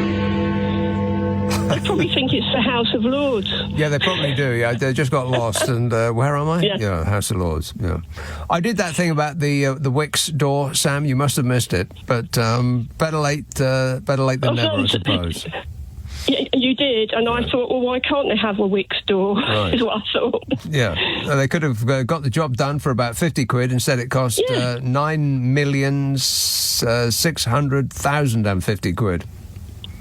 They probably think it's the House of Lords. Yeah, they probably do. Yeah, they just got lost. And where am I? Yeah, House of Lords. Yeah, I did that thing about the Wicks door, Sam. You must have missed it, but better late than never, I suppose. Yeah, you did, and I thought, well, why can't they have a Wicks door? Right. Is what I thought. Yeah, they could have got the job done for about 50 quid. Instead, it cost 9,600,050 quid.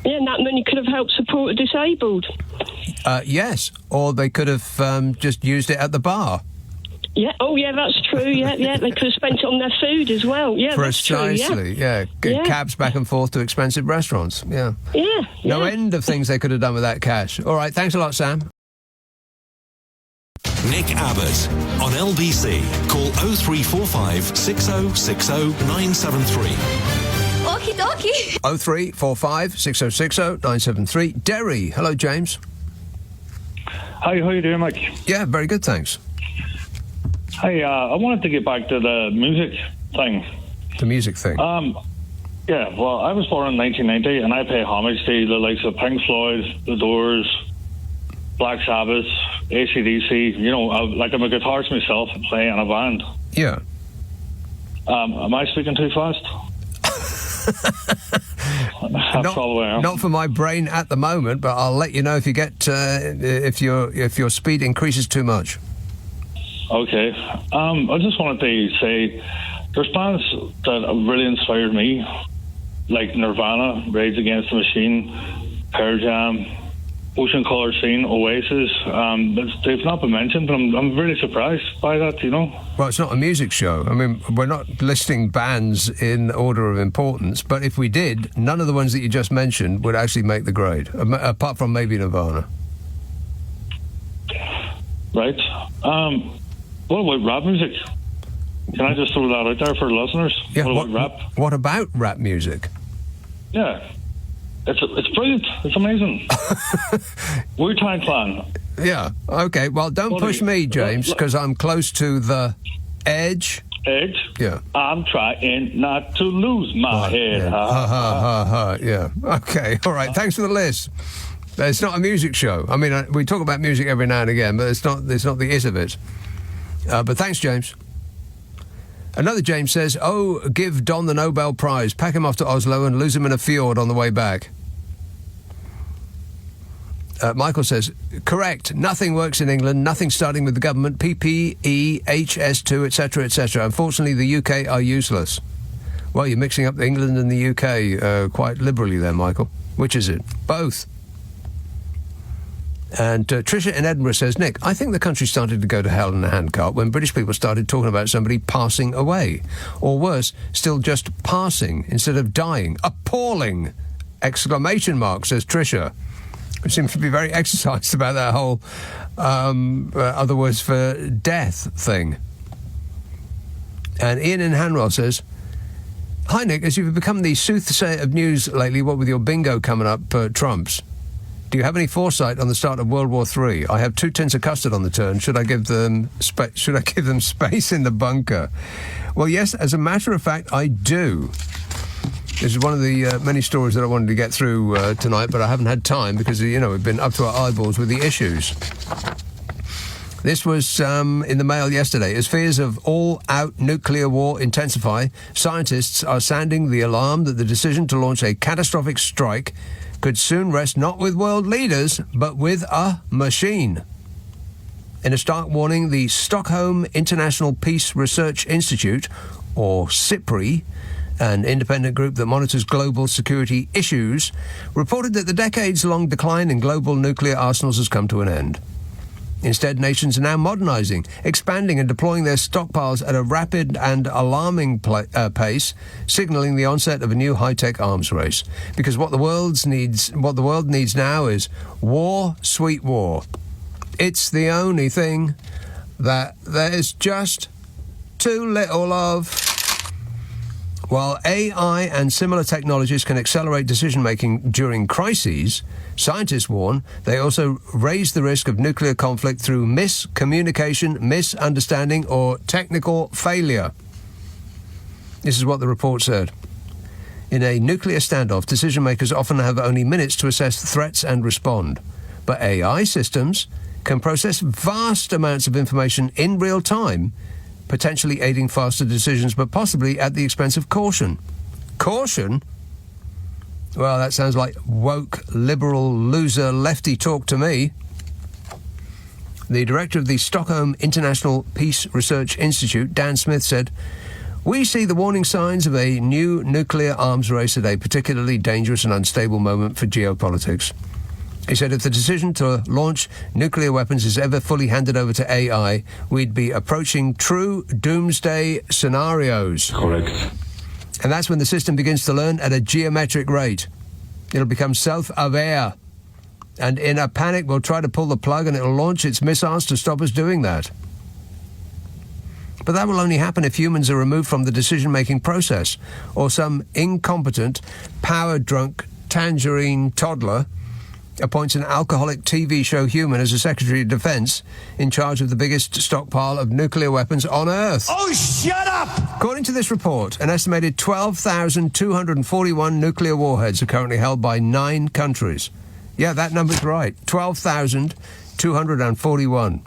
Yeah, and that money could have helped support the disabled. Yes, or they could have just used it at the bar. Yeah, oh yeah, that's true, yeah, they could have spent it on their food as well. Yeah, precisely, that's true, yeah. Cabs back and forth to expensive restaurants, yeah. Yeah. No end of things they could have done with that cash. All right, thanks a lot, Sam. Nick Abbott on LBC. Call 0345 6060 973. Okie dokie. 0345 6060 973. Derry. Hello, James. Hi, how you doing, Mike? Yeah, very good, thanks. Hi, I wanted to get back to the music thing. The music thing? Yeah, well, I was born in 1990, and I pay homage to the likes of Pink Floyd, The Doors, Black Sabbath, AC/DC. I'm a guitarist myself, playing in a band. Yeah. Am I speaking too fast? Not for my brain at the moment, but I'll let you know if you get if your speed increases too much. Okay. I just wanted to say there's bands that really inspired me, like Nirvana, Rage Against the Machine, Pearl Jam, Ocean Colour Scene, Oasis. They've not been mentioned, but I'm really surprised by that, you know. Well, it's not a music show. I mean, we're not listing bands in order of importance, but if we did, none of the ones that you just mentioned would actually make the grade, apart from maybe Nirvana. Right. What about rap music? Can I just throw that out there for listeners? Yeah, what about rap? What about rap music? Yeah. It's brilliant. It's amazing. Wu-Tang Clan. Yeah. Okay. Well, don't push me, James, because I'm close to the edge. Edge? Yeah. I'm trying not to lose my head. Yeah. Yeah. Okay. All right. Thanks for the list. It's not a music show. I mean, we talk about music every now and again, but it's not the it of it. But thanks, James. Another James says, "Oh, give Don the Nobel Prize. Pack him off to Oslo and lose him in a fjord on the way back." Michael says, "Correct. Nothing works in England. Nothing starting with the government. PPE, HS2, etc., etc. Unfortunately, the UK are useless." Well, you're mixing up England and the UK quite liberally there, Michael. Which is it? Both. And Tricia in Edinburgh says, "Nick, I think the country started to go to hell in a handcart when British people started talking about somebody passing away. Or worse, still just passing instead of dying. Appalling! ! Says Tricia, who seems to be very exercised about that whole other words for death thing. And Ian in Hanwell says, "Hi, Nick, as you've become the soothsayer of news lately, what with your bingo coming up, Trumps, do you have any foresight on the start of World War III? I have 2 tins of custard on the turn. Should I give them space in the bunker?" Well, yes, as a matter of fact, I do. This is one of the many stories that I wanted to get through tonight, but I haven't had time because, we've been up to our eyeballs with the issues. This was in the Mail yesterday. As fears of all-out nuclear war intensify, scientists are sounding the alarm that the decision to launch a catastrophic strike could soon rest not with world leaders, but with a machine. In a stark warning, the Stockholm International Peace Research Institute, or SIPRI, an independent group that monitors global security issues, reported that the decades-long decline in global nuclear arsenals has come to an end. Instead, nations are now modernising, expanding and deploying their stockpiles at a rapid and alarming pace, signalling the onset of a new high-tech arms race. Because what the world needs now is war, sweet war. It's the only thing that there's just too little of. While AI and similar technologies can accelerate decision-making during crises, scientists warn they also raise the risk of nuclear conflict through miscommunication, misunderstanding, or technical failure. This is what the report said. In a nuclear standoff, decision-makers often have only minutes to assess threats and respond. But AI systems can process vast amounts of information in real time, potentially aiding faster decisions, but possibly at the expense of caution. Caution? Well, that sounds like woke, liberal, loser, lefty talk to me. The director of the Stockholm International Peace Research Institute, Dan Smith, said, "We see the warning signs of a new nuclear arms race at a particularly dangerous and unstable moment for geopolitics." He said if the decision to launch nuclear weapons is ever fully handed over to AI, we'd be approaching true doomsday scenarios. Correct. And that's when the system begins to learn at a geometric rate. It'll become self-aware. And in a panic, we'll try to pull the plug and it'll launch its missiles to stop us doing that. But that will only happen if humans are removed from the decision-making process, or some incompetent, power-drunk, tangerine toddler appoints an alcoholic TV show human as a Secretary of Defense in charge of the biggest stockpile of nuclear weapons on Earth. Oh, shut up! According to this report, an estimated 12,241 nuclear warheads are currently held by 9 countries. Yeah, that number's right. 12,241.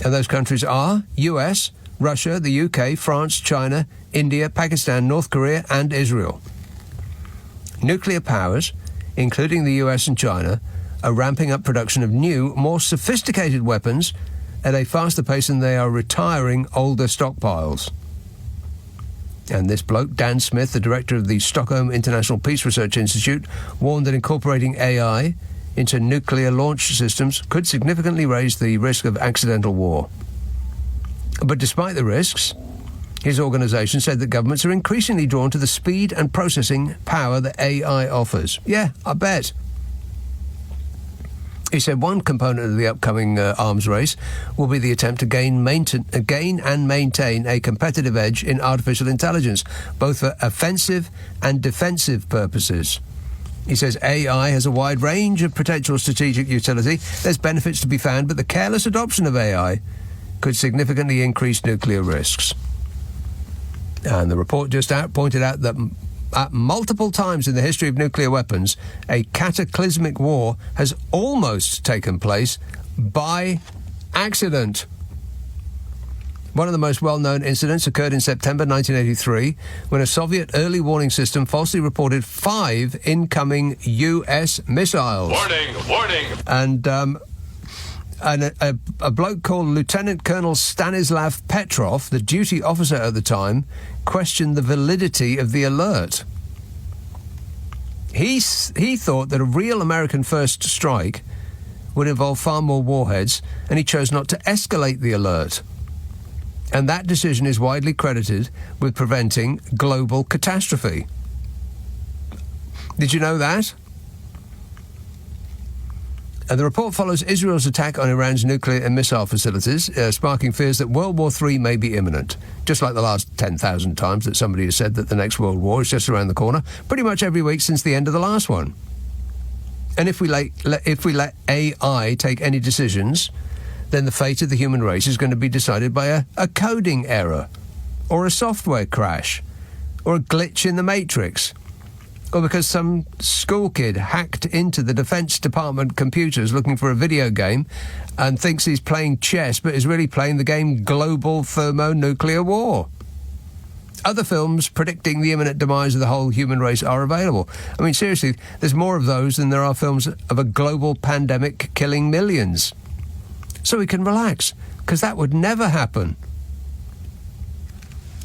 And those countries are US, Russia, the UK, France, China, India, Pakistan, North Korea, and Israel. Nuclear powers, including the US and China, are ramping up production of new, more sophisticated weapons at a faster pace than they are retiring older stockpiles. And this bloke, Dan Smith, the director of the Stockholm International Peace Research Institute, warned that incorporating AI into nuclear launch systems could significantly raise the risk of accidental war. But despite the risks, his organisation said that governments are increasingly drawn to the speed and processing power that AI offers. Yeah, I bet. He said one component of the upcoming arms race will be the attempt to gain and maintain a competitive edge in artificial intelligence, both for offensive and defensive purposes. He says AI has a wide range of potential strategic utility. There's benefits to be found, but the careless adoption of AI could significantly increase nuclear risks. And the report just pointed out that at multiple times in the history of nuclear weapons, a cataclysmic war has almost taken place by accident. One of the most well-known incidents occurred in September 1983 when a Soviet early warning system falsely reported 5 incoming US missiles. Warning! And a bloke called Lieutenant Colonel Stanislav Petrov, the duty officer at the time, questioned the validity of the alert. He thought that a real American first strike would involve far more warheads, and he chose not to escalate the alert. And that decision is widely credited with preventing global catastrophe. Did you know that? And the report follows Israel's attack on Iran's nuclear and missile facilities, sparking fears that World War III may be imminent. Just like the last 10,000 times that somebody has said that the next World War is just around the corner, pretty much every week since the end of the last one. And if we let AI take any decisions, then the fate of the human race is going to be decided by a coding error, or a software crash, or a glitch in the Matrix, or because some school kid hacked into the Defence Department computers looking for a video game and thinks he's playing chess but is really playing the game Global Thermonuclear War. Other films predicting the imminent demise of the whole human race are available. I mean, seriously, there's more of those than there are films of a global pandemic killing millions. So we can relax, because that would never happen.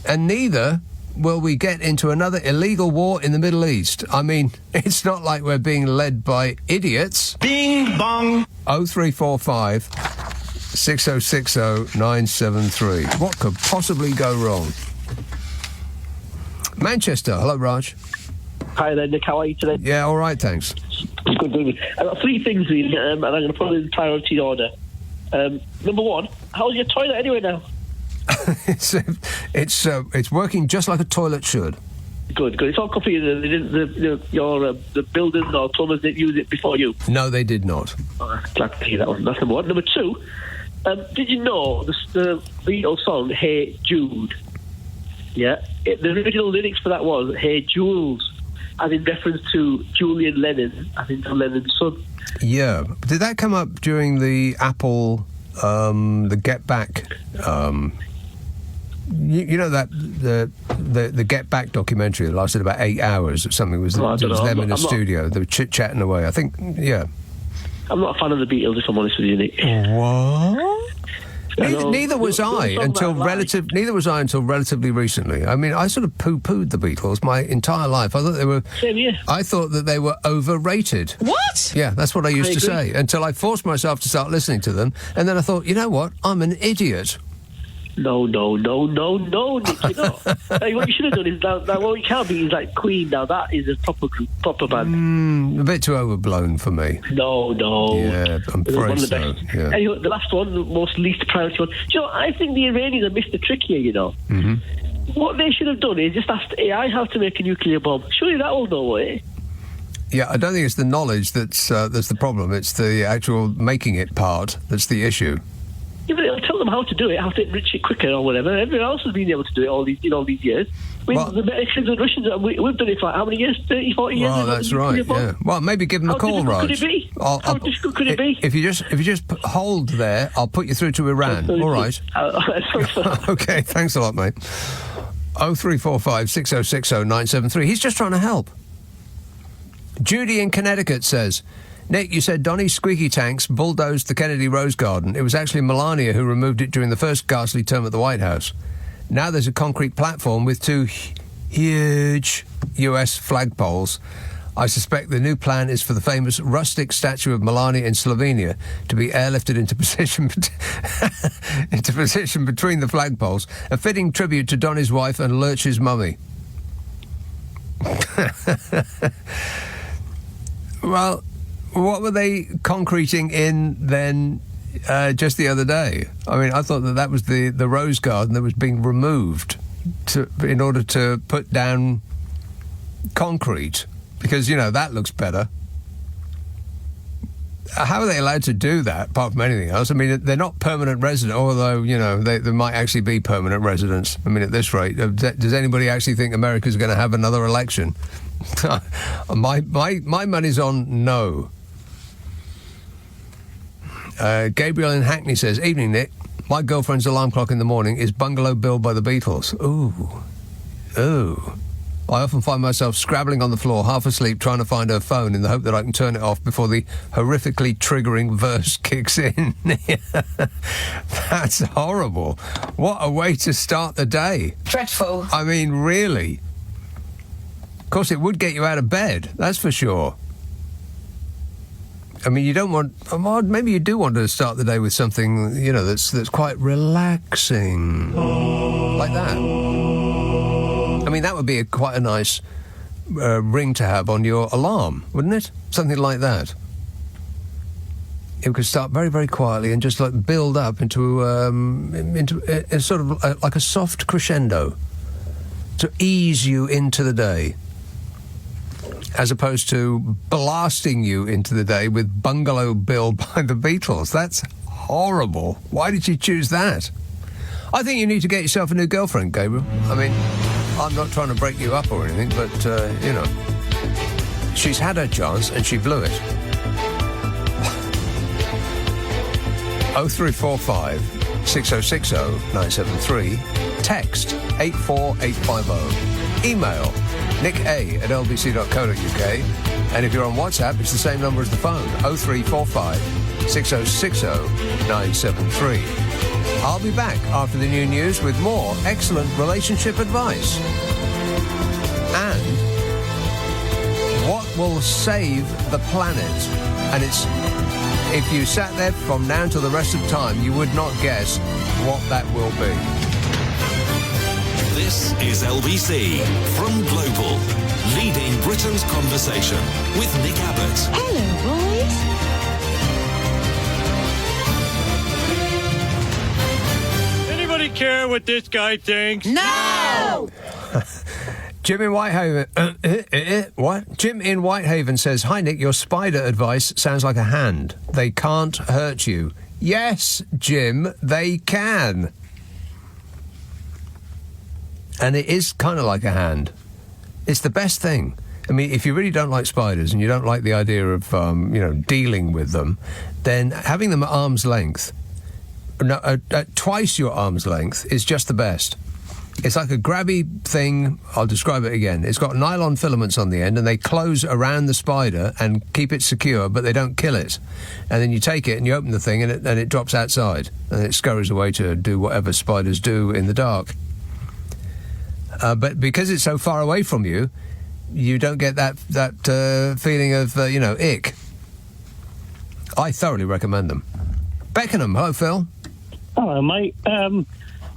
And neither will we get into another illegal war in the Middle East. I mean, it's not like we're being led by idiots. Bing bong. 0345 6060 973. What could possibly go wrong? Manchester. Hello, Raj. Hi there, Nick. How are you today? Yeah, all right, thanks. Good. I've got 3 things, really, and I'm going to put it in priority order. Number 1, how's your toilet anyway now? It's working just like a toilet should. Good. It's all copy. The builders or plumbers didn't use it before you. No, they did not. Glad to hear that one. That's number 1. Number 2, did you know the Beatles song "Hey Jude"? Yeah, the original lyrics for that was "Hey Jules," as in reference to Julian Lennon, as in Lennon's son. Yeah, did that come up during the Apple, the Get Back? You know that the Get Back documentary that lasted about 8 hours or something. It was them in a studio. They were chit-chatting away. I think, yeah. I'm not a fan of the Beatles, if I'm honest with you, Nick. What? Neither was I until relatively recently. I mean, I sort of poo-pooed the Beatles my entire life. I thought they were. Same here. I thought that they were overrated. What? Yeah, that's what I used to say until I forced myself to start listening to them, and then I thought, you know what? I'm an idiot. No, Nick, you're not. Hey, what you should have done is now what you can't be is like Queen. Now that is a proper band. A bit too overblown for me. No. Yeah, I'm afraid so. Yeah. Anyway, the last one, the most least priority one. Do you know, I think the Iranians have missed the trick here, you know. Mm-hmm. What they should have done is just asked AI how to make a nuclear bomb. Surely that will know it. Yeah, I don't think it's the knowledge that's the problem. It's the actual making it part that's the issue. Yeah, but it'll tell them how to do it, how to enrich it quicker or whatever. Everyone else has been able to do it all these years. I mean, the Americans and Russians, we've done it for how many years? 30, 40 years? Oh, that's right, yeah. Well, maybe give them a call, Raj. How difficult could it be? If you just hold there, I'll put you through to Iran. All right. Okay, thanks a lot, mate. 0345 6060 973. He's just trying to help. Judy in Connecticut says, Nick, you said Donny's squeaky tanks bulldozed the Kennedy Rose Garden. It was actually Melania who removed it during the first ghastly term at the White House. Now there's a concrete platform with 2 huge US flagpoles. I suspect the new plan is for the famous rustic statue of Melania in Slovenia to be airlifted into position between the flagpoles, a fitting tribute to Donny's wife and Lurch's mummy. Well, what were they concreting in then just the other day? I mean, I thought that was the rose garden that was being removed in order to put down concrete, because, that looks better. How are they allowed to do that, apart from anything else? I mean, they're not permanent residents, although, they might actually be permanent residents. I mean, at this rate, does anybody actually think America's going to have another election? My money's on no. Gabriel in Hackney says, evening, Nick. My girlfriend's alarm clock in the morning is Bungalow Bill by the Beatles. Ooh. I often find myself scrabbling on the floor, half asleep, trying to find her phone in the hope that I can turn it off before the horrifically triggering verse kicks in. That's horrible. What a way to start the day. Dreadful. I mean, really. Of course, it would get you out of bed, that's for sure. I mean, you don't want... maybe you do want to start the day with something, that's quite relaxing. Like that. I mean, that would be quite a nice ring to have on your alarm, wouldn't it? Something like that. It could start very, very quietly and just build up into a sort of like a soft crescendo to ease you into the day, as opposed to blasting you into the day with Bungalow Bill by the Beatles. That's horrible. Why did you choose that? I think you need to get yourself a new girlfriend, Gabriel. I mean, I'm not trying to break you up or anything, but, she's had her chance and she blew it. 0345 6060 973. Text 84850. Email nicka@lbc.co.uk. And if you're on WhatsApp, it's the same number as the phone, 0345 6060 973. I'll be back after the new news with more excellent relationship advice. And what will save the planet? And it's... if you sat there from now till the rest of time, you would not guess what that will be. This is LBC from Global, leading Britain's conversation with Nick Abbot. Hello, boys. Anybody care what this guy thinks? No! Jim in Whitehaven... what? Jim in Whitehaven says, hi, Nick, your spider advice sounds like a hand. They can't hurt you. Yes, Jim, they can. And it is kind of like a hand. It's the best thing. I mean, if you really don't like spiders and you don't like the idea of, dealing with them, then having them at arm's length, at twice your arm's length, is just the best. It's like a grabby thing. I'll describe it again. It's got nylon filaments on the end, and they close around the spider and keep it secure, but they don't kill it. And then you take it and you open the thing, and it drops outside, and it scurries away to do whatever spiders do in the dark. But because it's so far away from you, you don't get that feeling of ick. I thoroughly recommend them. Beckenham, hello, Phil. Hello, mate.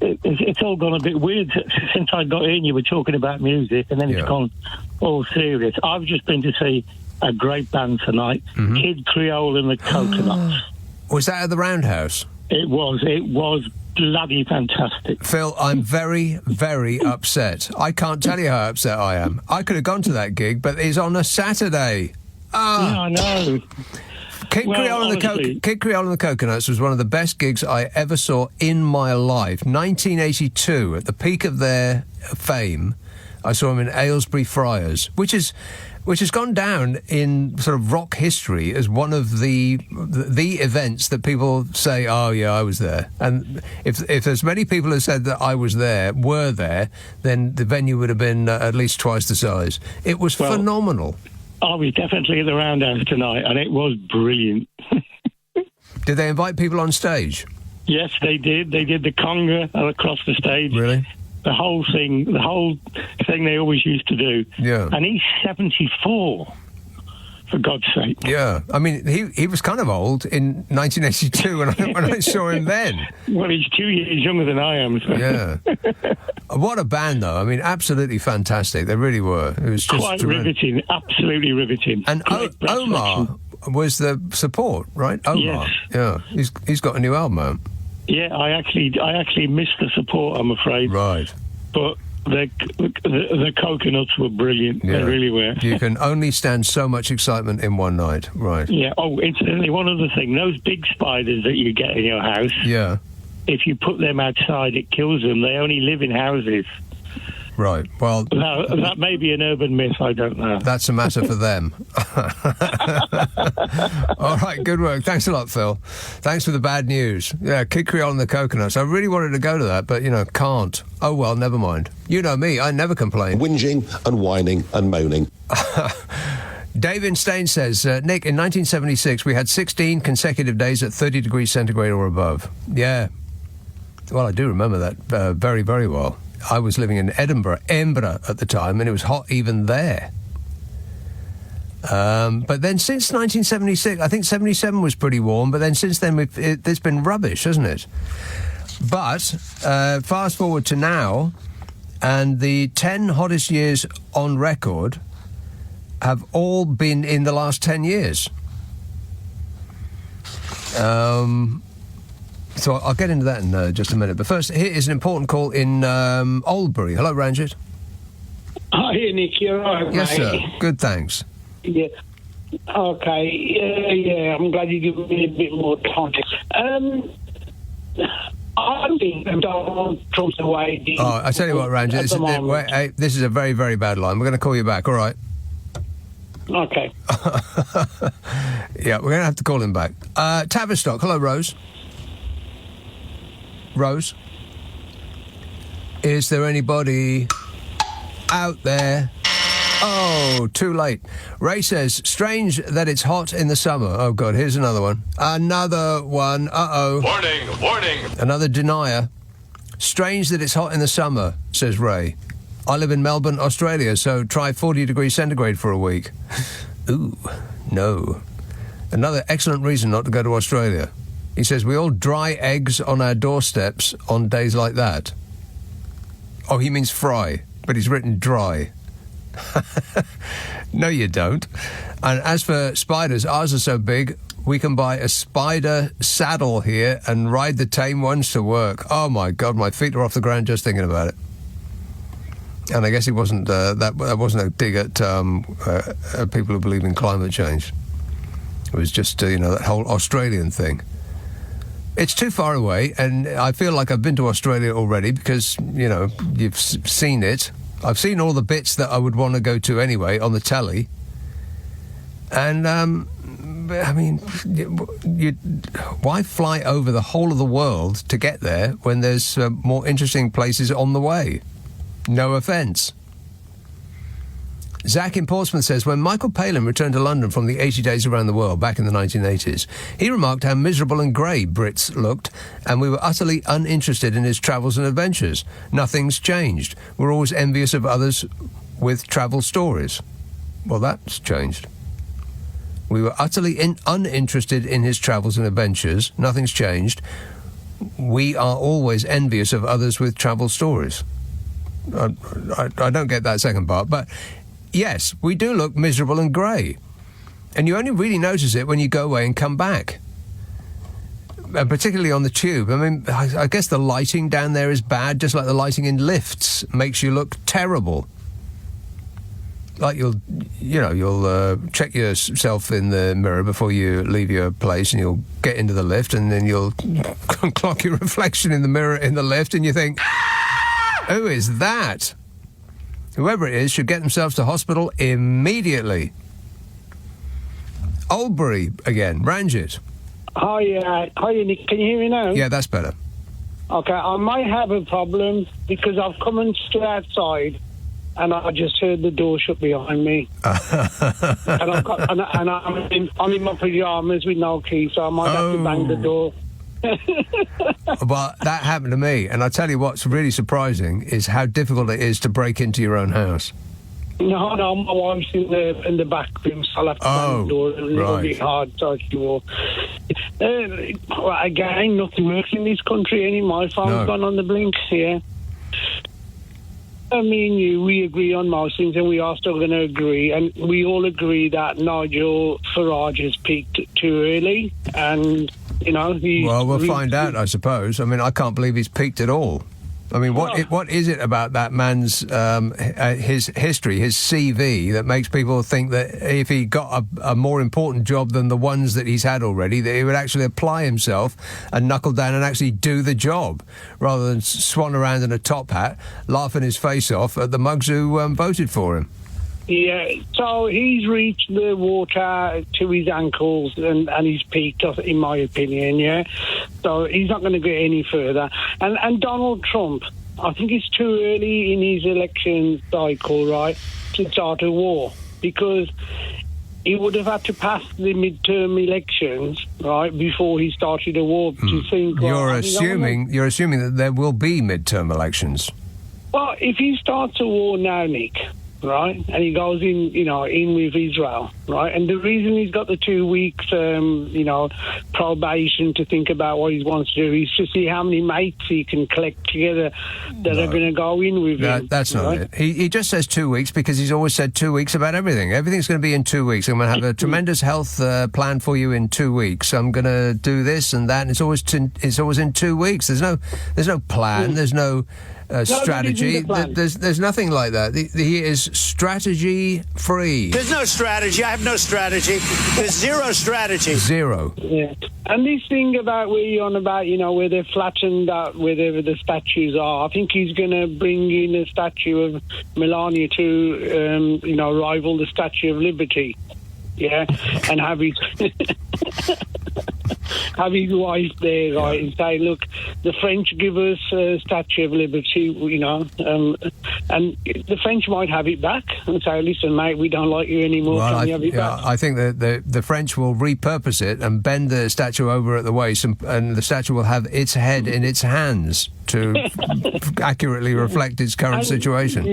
It's all gone a bit weird since I got in. You were talking about music, and then it's gone all serious. I've just been to see a great band tonight, Kid Creole and the Coconuts. Was that at the Roundhouse? It was bloody fantastic. Phil, I'm very, very upset. I can't tell you how upset I am. I could have gone to that gig, but it's on a Saturday. Yeah, I know. Kid Creole and the Coconuts was one of the best gigs I ever saw in my life. 1982, at the peak of their fame, I saw them in Aylesbury Friars, which has gone down in sort of rock history as one of the events that people say, oh yeah, I was there. And if as many people have said that I was there, then the venue would have been at least twice the size. It was phenomenal. I was definitely at the Roundhouse tonight, and it was brilliant. Did they invite people on stage? Yes, they did. They did the conga across the stage. Really? The whole thing they always used to do. Yeah. And he's 74, for God's sake. Yeah. I mean, he was kind of old in 1982 when I saw him then. Well, he's 2 years younger than I am. So. Yeah. What a band, though. I mean, absolutely fantastic. They really were. It was just quite riveting. Absolutely riveting. And Omar was the support, right? Omar. Yes. Yeah. He's got a new album out. Yeah, I actually missed the support, I'm afraid. Right. But the coconuts were brilliant. Yeah. They really were. You can only stand so much excitement in one night. Right. Yeah. Oh, incidentally, one other thing. Those big spiders that you get in your house. Yeah. If you put them outside, it kills them. They only live in houses. Right. Well, now, that may be an urban myth. I don't know. That's a matter for them. All right. Good work. Thanks a lot, Phil. Thanks for the bad news. Yeah, Kid Creole and the Coconuts. I really wanted to go to that, but, can't. Oh, well, never mind. You know me. I never complain. Whinging and whining and moaning. David Stain says, Nick, in 1976, we had 16 consecutive days at 30 degrees centigrade or above. Yeah. Well, I do remember that very, very well. I was living in Edinburgh at the time, and it was hot even there. But then since 1976, I think 77 was pretty warm, but then since then it's been rubbish, hasn't it? But fast forward to now, and the 10 hottest years on record have all been in the last 10 years. So I'll get into that in just a minute. But first, here is an important call in Oldbury. Hello, Ranjit. Hi, Nick. You're right, Yes, mate. sir. Good, thanks. Yeah. Okay. Yeah. I'm glad you gave me a bit more context. I think Donald Trump's away. Oh, I tell you what, Ranjit, this is a very, very bad line. We're going to call you back. All right. Okay. Yeah, we're going to have to call him back. Tavistock. Hello, Rose. Rose? Is there anybody out there? Oh, too late. Ray says, strange that it's hot in the summer. Oh, God, here's another one. Another one. Uh-oh. Warning, warning. Another denier. Strange that it's hot in the summer, says Ray. I live in Melbourne, Australia, so try 40 degrees centigrade for a week. Ooh, no. Another excellent reason not to go to Australia. He says, we all dry eggs on our doorsteps on days like that. Oh, he means fry, but he's written dry. No, you don't. And as for spiders, ours are so big, we can buy a spider saddle here and ride the tame ones to work. Oh, my God, my feet are off the ground just thinking about it. And I guess it wasn't that wasn't a dig at people who believe in climate change. It was just, that whole Australian thing. It's too far away, and I feel like I've been to Australia already because, you've seen it. I've seen all the bits that I would want to go to anyway on the telly. And, I mean, why fly over the whole of the world to get there when there's more interesting places on the way? No offence. Zach in Portsmouth says, when Michael Palin returned to London from the 80 Days Around the World back in the 1980s, he remarked how miserable and grey Brits looked, and we were utterly uninterested in his travels and adventures. Nothing's changed. We're always envious of others with travel stories. Well, that's changed. We were utterly uninterested in his travels and adventures. Nothing's changed. We are always envious of others with travel stories. I don't get that second part, but yes, we do look miserable and grey. And you only really notice it when you go away and come back. And particularly on the tube. I mean, I guess the lighting down there is bad, just like the lighting in lifts makes you look terrible. Like you'll check yourself in the mirror before you leave your place, and you'll get into the lift, and then you'll clock your reflection in the mirror in the lift, and you think, who is that? Whoever it is should get themselves to hospital immediately. Oldbury again. Ranjit. Hi, Nick. Can you hear me now? Yeah, that's better. Okay, I might have a problem because I've come and stood outside and I just heard the door shut behind me. And I'm in my pyjamas with no key, so I might have to bang the door. Well, that happened to me, and I tell you what's really surprising is how difficult it is to break into your own house. No, my wife's in the back room, so I'll have to bang the door a little bit hard. So again, nothing works in this country anymore. My phone's gone on the blink, yeah. Me and you, we agree on most things, and we are still going to agree. And we all agree that Nigel Farage has peaked too early, and well, we'll find out, I suppose. I mean, I can't believe he's peaked at all. I mean, what is it about that man's his history, his CV, that makes people think that if he got a more important job than the ones that he's had already, that he would actually apply himself and knuckle down and actually do the job, rather than swan around in a top hat, laughing his face off at the mugs who voted for him? Yeah, so he's reached the water to his ankles and he's peaked, in my opinion, yeah? So he's not going to get any further. And Donald Trump, I think it's too early in his election cycle, right, to start a war, because he would have had to pass the midterm elections, right, before he started a war. To think, you're assuming that there will be midterm elections. Well, if he starts a war now, Nick, right, and he goes in with Israel, right, and the reason he's got the 2 weeks, probation to think about what he wants to do is to see how many mates he can collect together that are going to go in with him. That's not it. He just says 2 weeks because he's always said 2 weeks about everything. Everything's going to be in 2 weeks. I'm going to have a tremendous health plan for you in 2 weeks. I'm going to do this and that. And it's always in 2 weeks. There's no plan. There's no strategy. There's nothing like that. He is strategy free. There's no strategy. I have no strategy. There's zero strategy. Zero. Yeah. And this thing about where you're on about, where they're flattened out, wherever the statues are, I think he's going to bring in a statue of Melania to, rival the Statue of Liberty. Yeah, and have his wife there, right, and say, look, the French give us a Statue of Liberty, and the French might have it back and say, listen, mate, we don't like you anymore. Well, Can you have it back? I think that the French will repurpose it and bend the statue over at the waist, and the statue will have its head in its hands to accurately reflect its current situation.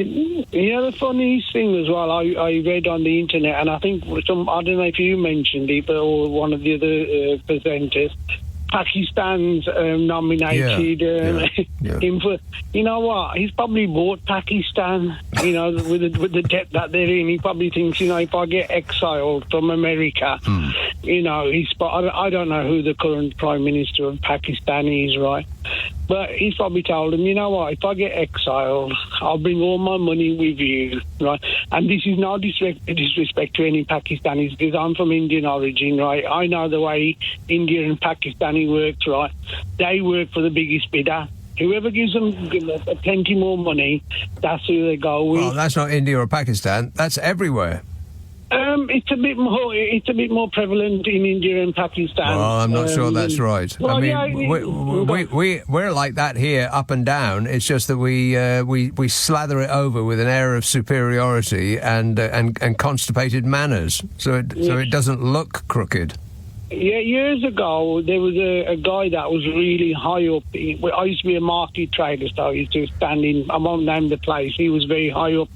The funniest thing as well, I read on the internet, and I think I don't know if you mentioned it, or one of the other presenters, Pakistan's nominated him for. You know what? He's probably bought Pakistan. With the debt that they're in, he probably thinks, if I get exiled from America, I don't know who the current Prime Minister of Pakistan is, right? But he's probably told him, you know what, if I get exiled, I'll bring all my money with you, right? And this is no disrespect to any Pakistanis, because I'm from Indian origin, right? I know the way India and Pakistani works, right? They work for the biggest bidder. Whoever gives them plenty more money, that's who they go with. Well, that's not India or Pakistan. That's everywhere. It's a bit more prevalent in India and Pakistan. Well, I'm not sure that's right. Well, we're like that here, up and down. It's just that we slather it over with an air of superiority and constipated manners, so it doesn't look crooked. Yeah, years ago, there was a guy that was really high up. I used to be a market trader, so I used to stand in, I won't name the place. He was very high up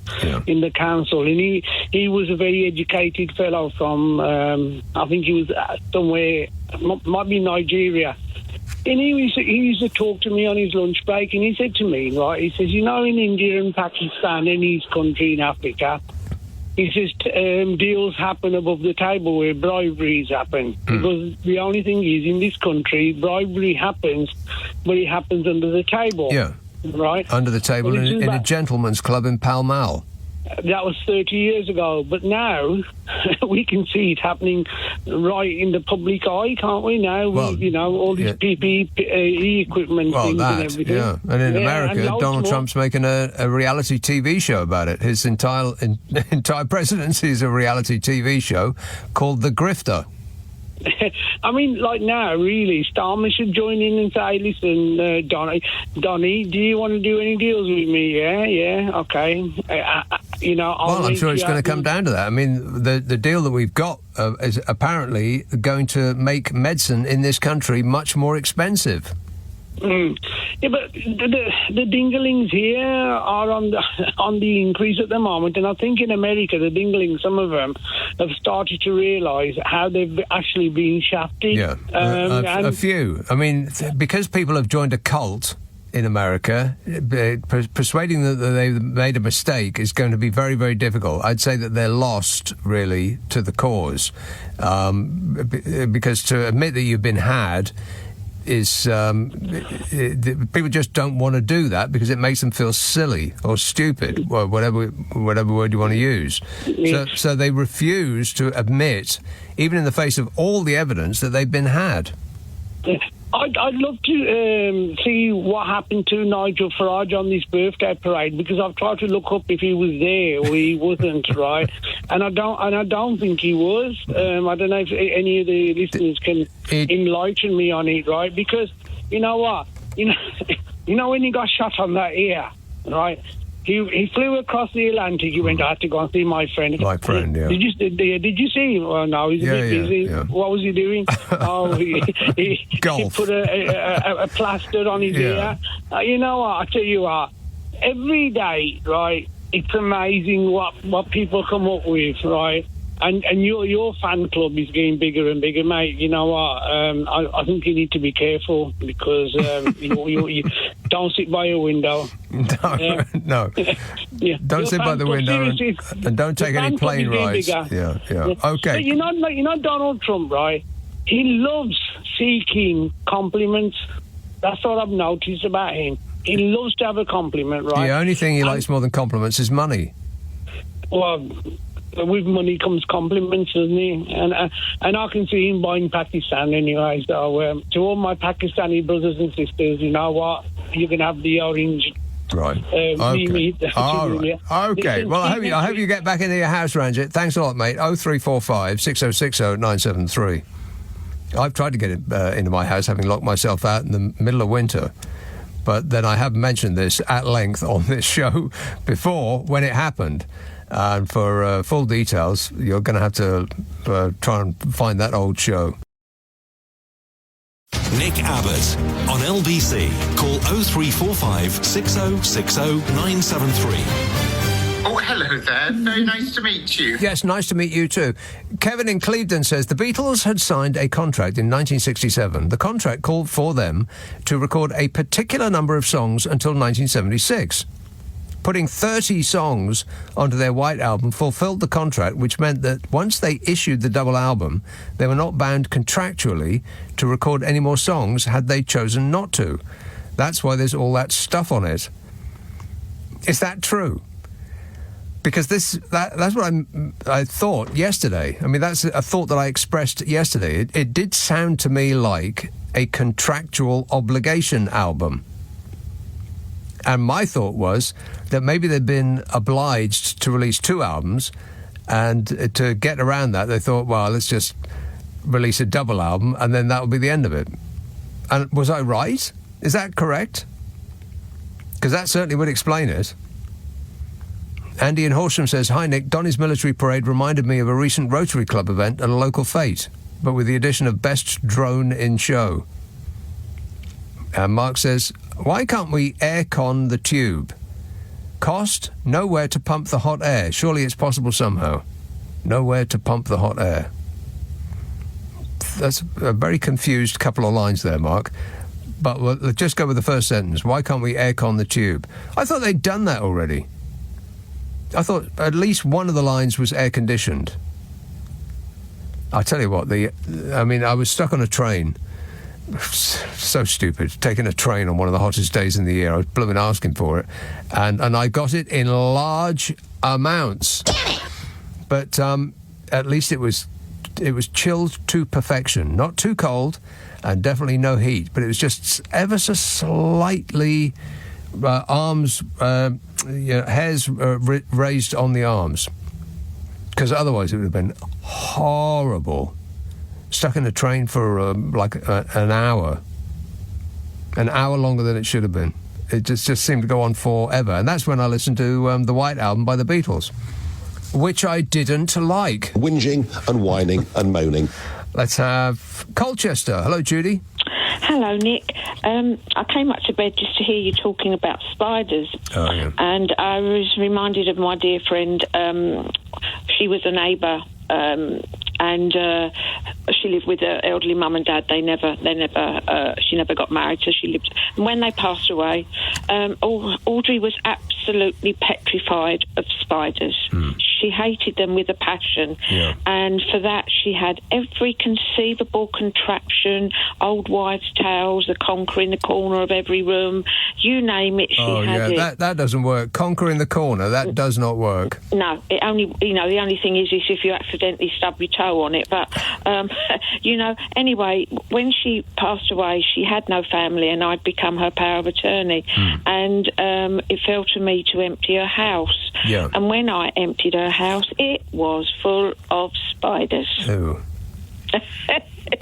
in the council, and he was a very educated fellow from, I think he was somewhere, might be Nigeria. And he used to talk to me on his lunch break, and he said to me, right, he says, in India and Pakistan, any country in Africa, he says deals happen above the table where briberies happen. Because the only thing is, in this country, bribery happens, but it happens under the table. Yeah. Right? Under the table in a gentleman's club in Pall Mall. That was 30 years ago. But now we can see it happening right in the public eye, can't we? Now, all these PPE equipment things and everything. Yeah. And in America, Donald Trump's making a reality TV show about it. His entire presidency is a reality TV show called The Grifter. I mean, like now, really, Starmer should join in and say, listen, Donny, do you want to do any deals with me? Yeah, okay. Well, I'm sure it's going to come down to that. I mean, the deal that we've got is apparently going to make medicine in this country much more expensive. Yeah, but the dinglings here are on the increase at the moment, and I think in America, the dinglings, some of them, have started to realise how they've actually been shafted. Yeah, a few. I mean, because people have joined a cult in America, persuading them that they've made a mistake is going to be very, very difficult. I'd say that they're lost, really, to the cause, because to admit that you've been had is people just don't want to do that because it makes them feel silly or stupid, or whatever word you want to use. So they refuse to admit, even in the face of all the evidence, that they've been had. I'd love to see what happened to Nigel Farage on this birthday parade, because I've tried to look up if he was there or he wasn't, right? And I don't think he was. I don't know if any of the listeners can enlighten me on it, right? Because you know what, you know when he got shot on that ear, right? He flew across the Atlantic. He went, I had to go and see my friend. My friend, yeah. Did you see him? Oh, no, he's a bit busy. Yeah. What was he doing? He put a plaster on his ear. You know what? I tell you what. Every day, right, it's amazing what people come up with, right? And your fan club is getting bigger and bigger, mate. You know what? I think you need to be careful because you don't sit by a window. No. Yeah. Don't sit by the window and don't take any plane rides. Yeah. Okay. But you know Donald Trump, right? He loves seeking compliments. That's what I've noticed about him. He loves to have a compliment, right? The only thing he likes more than compliments is money. Well, with money comes compliments, doesn't he? And I can see him buying Pakistan anyway. So to all my Pakistani brothers and sisters, you know what? You can have the orange. Right. Okay. All right. Okay. Well, I hope you get back into your house, Ranjit. Thanks a lot, mate. 0345 6060 973. I've tried to get it into my house, having locked myself out in the middle of winter. But then I have mentioned this at length on this show before when it happened. And for full details, you're going to have to try and find that old show. Nick Abbott on LBC. Call 0345 6060 973. Oh, hello there. Very nice to meet you. Yes, nice to meet you too. Kevin in Clevedon says the Beatles had signed a contract in 1967. The contract called for them to record a particular number of songs until 1976. Putting 30 songs onto their White Album fulfilled the contract, which meant that once they issued the double album, they were not bound contractually to record any more songs had they chosen not to. That's why there's all that stuff on it. Is that true? Because that's what I thought yesterday. I mean, that's a thought that I expressed yesterday. It did sound to me like a contractual obligation album. And my thought was that maybe they'd been obliged to release 2 albums, and to get around that, they thought, well, let's just release a double album, and then that will be the end of it. And was I right? Is that correct? Because that certainly would explain it. Andy in Horsham says, hi, Nick. Donny's military parade reminded me of a recent Rotary Club event at a local fete, but with the addition of best drone in show. And Mark says, why can't we aircon the tube? Cost? Nowhere to pump the hot air. Surely it's possible somehow. Nowhere to pump the hot air. That's a very confused couple of lines there, Mark. But let's just go with the first sentence. Why can't we aircon the tube? I thought they'd done that already. I thought at least one of the lines was air-conditioned. I tell you what, I was stuck on a train. So stupid, taking a train on one of the hottest days in the year. I was blooming asking for it, and I got it in large amounts. But at least it was chilled to perfection, not too cold, and definitely no heat. But it was just ever so slightly arms, hairs raised on the arms, because otherwise it would have been horrible. stuck in a train for an hour longer than it should have been. It just seemed to go on forever. And that's when I listened to the White Album by the Beatles, which I didn't like. Whinging and whining and moaning. Let's have Colchester. Hello, Judy. Hello, Nick. I came up to bed just to hear you talking about spiders. Oh, yeah. And I was reminded of my dear friend. She was a neighbour, and she lived with her elderly mum and dad. She never got married, so she lived. And when they passed away, Audrey was absolutely petrified of spiders. She hated them with a passion, and for that she had every conceivable contraption, old wives' tales, the conker in the corner of every room, you name it, she had it. That doesn't work. Conker in the corner, that does not work. No, it only, the only thing is if you accidentally stub your toe on it, but, anyway, when she passed away, she had no family, and I'd become her power of attorney, and it fell to me to empty her house, and when I emptied her house, it was full of spiders. Oh.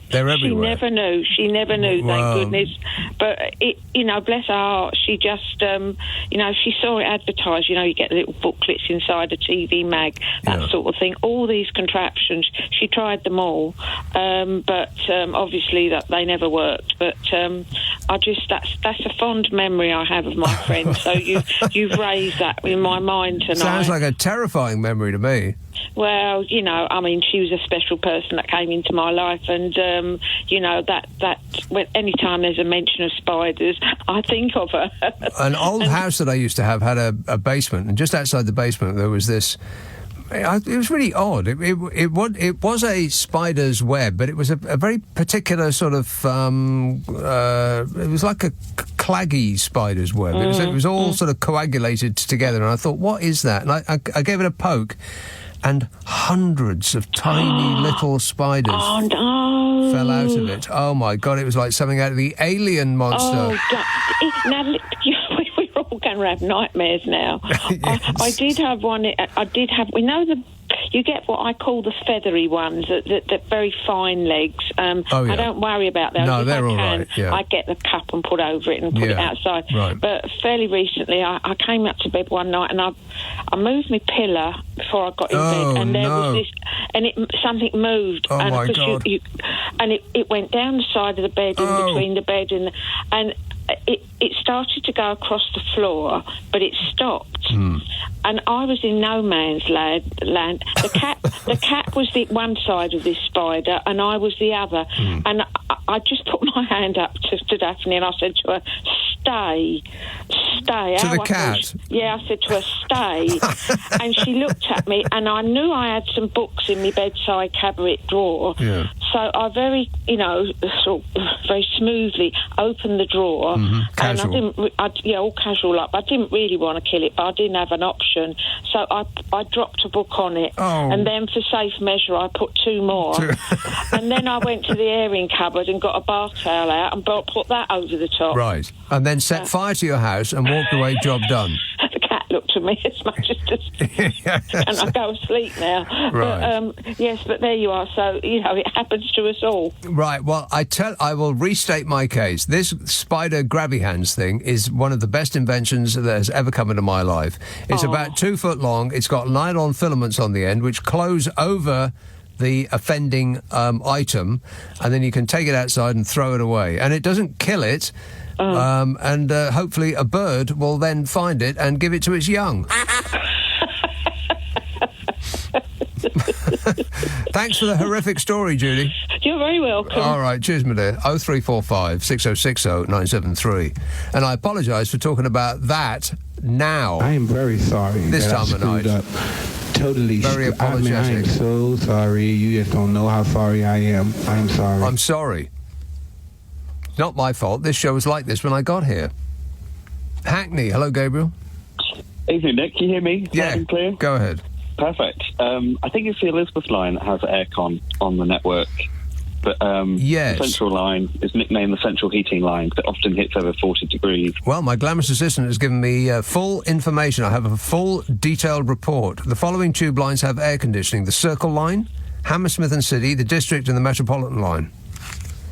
They're everywhere. She never knew, thank goodness. But, bless her heart, she just, she saw it advertised, you get little booklets inside a TV mag, that sort of thing. All these contraptions, she tried them all, but obviously that they never worked. But that's a fond memory I have of my friend, so you've raised that in my mind tonight. Sounds like a terrifying memory to me. Well, she was a special person that came into my life, and any time there's a mention of spiders, I think of her. An old house that I used to have had a basement, and just outside the basement there was this. It was really odd. It was a spider's web, but it was a very particular sort of. It was like a claggy spider's web. It was all sort of coagulated together, and I thought, what is that? And I gave it a poke. And hundreds of tiny little spiders fell out of it. Oh, my God, it was like something out of the Alien monster. We're all going to have nightmares now. Yes. I did have one. You get what I call the feathery ones, the very fine legs. I don't worry about those. No, they're all right. Yeah. I get the cup and put over it and put it outside. Right. But fairly recently, I came up to bed one night and I moved my pillow before I got in bed, and there was this, and something moved. Oh, and my God. And it went down the side of the bed, in between the bed and it started to go across the floor, but it stopped. And I was in no man's land. The cat was the one side of this spider, and I was the other. And I just put my hand up to Daphne, and I said to her, "Stay." To the cat? I said to her, "Stay." And she looked at me, and I knew I had some books in my bedside cabinet drawer. Yeah. So I very smoothly opened the drawer, casual. And all casual up. I didn't really want to kill it, but I didn't have an option. So I dropped a book on it, and then for safe measure, I put two more. And then I went to the airing cupboard and got a bath towel out and put that over the top. Right, and then set fire to your house and walked away. Job done. The cat looked at me as much as and I go to sleep now. Right. But but there you are. So it happens to us all. Right. Well, I will restate my case. This spider grabby hands thing is one of the best inventions that has ever come into my life. It's about 2 foot long. It's got nylon filaments on the end which close over the offending item, and then you can take it outside and throw it away. And it doesn't kill it. And hopefully a bird will then find it and give it to its young. Thanks for the horrific story, Judy. You're very welcome. All right, cheers, my dear. 0345 6060 973. And I apologise for talking about that now. I am very sorry. This that time of night. Up. Totally. Very apologetic. I am so sorry. You just don't know how sorry I am. I'm sorry. I'm sorry. It's not my fault. This show was like this when I got here. Hackney. Hello, Gabriel. Evening, Nick. Can you hear me? Yeah. Loud and clear? Go ahead. Perfect. I think it's the Elizabeth line that has aircon on the network. But yes. The central line is nicknamed the central heating line because it often hits over 40 degrees. Well, my glamorous assistant has given me full information. I have a full detailed report. The following tube lines have air conditioning. The Circle line, Hammersmith and City, the District and the Metropolitan line.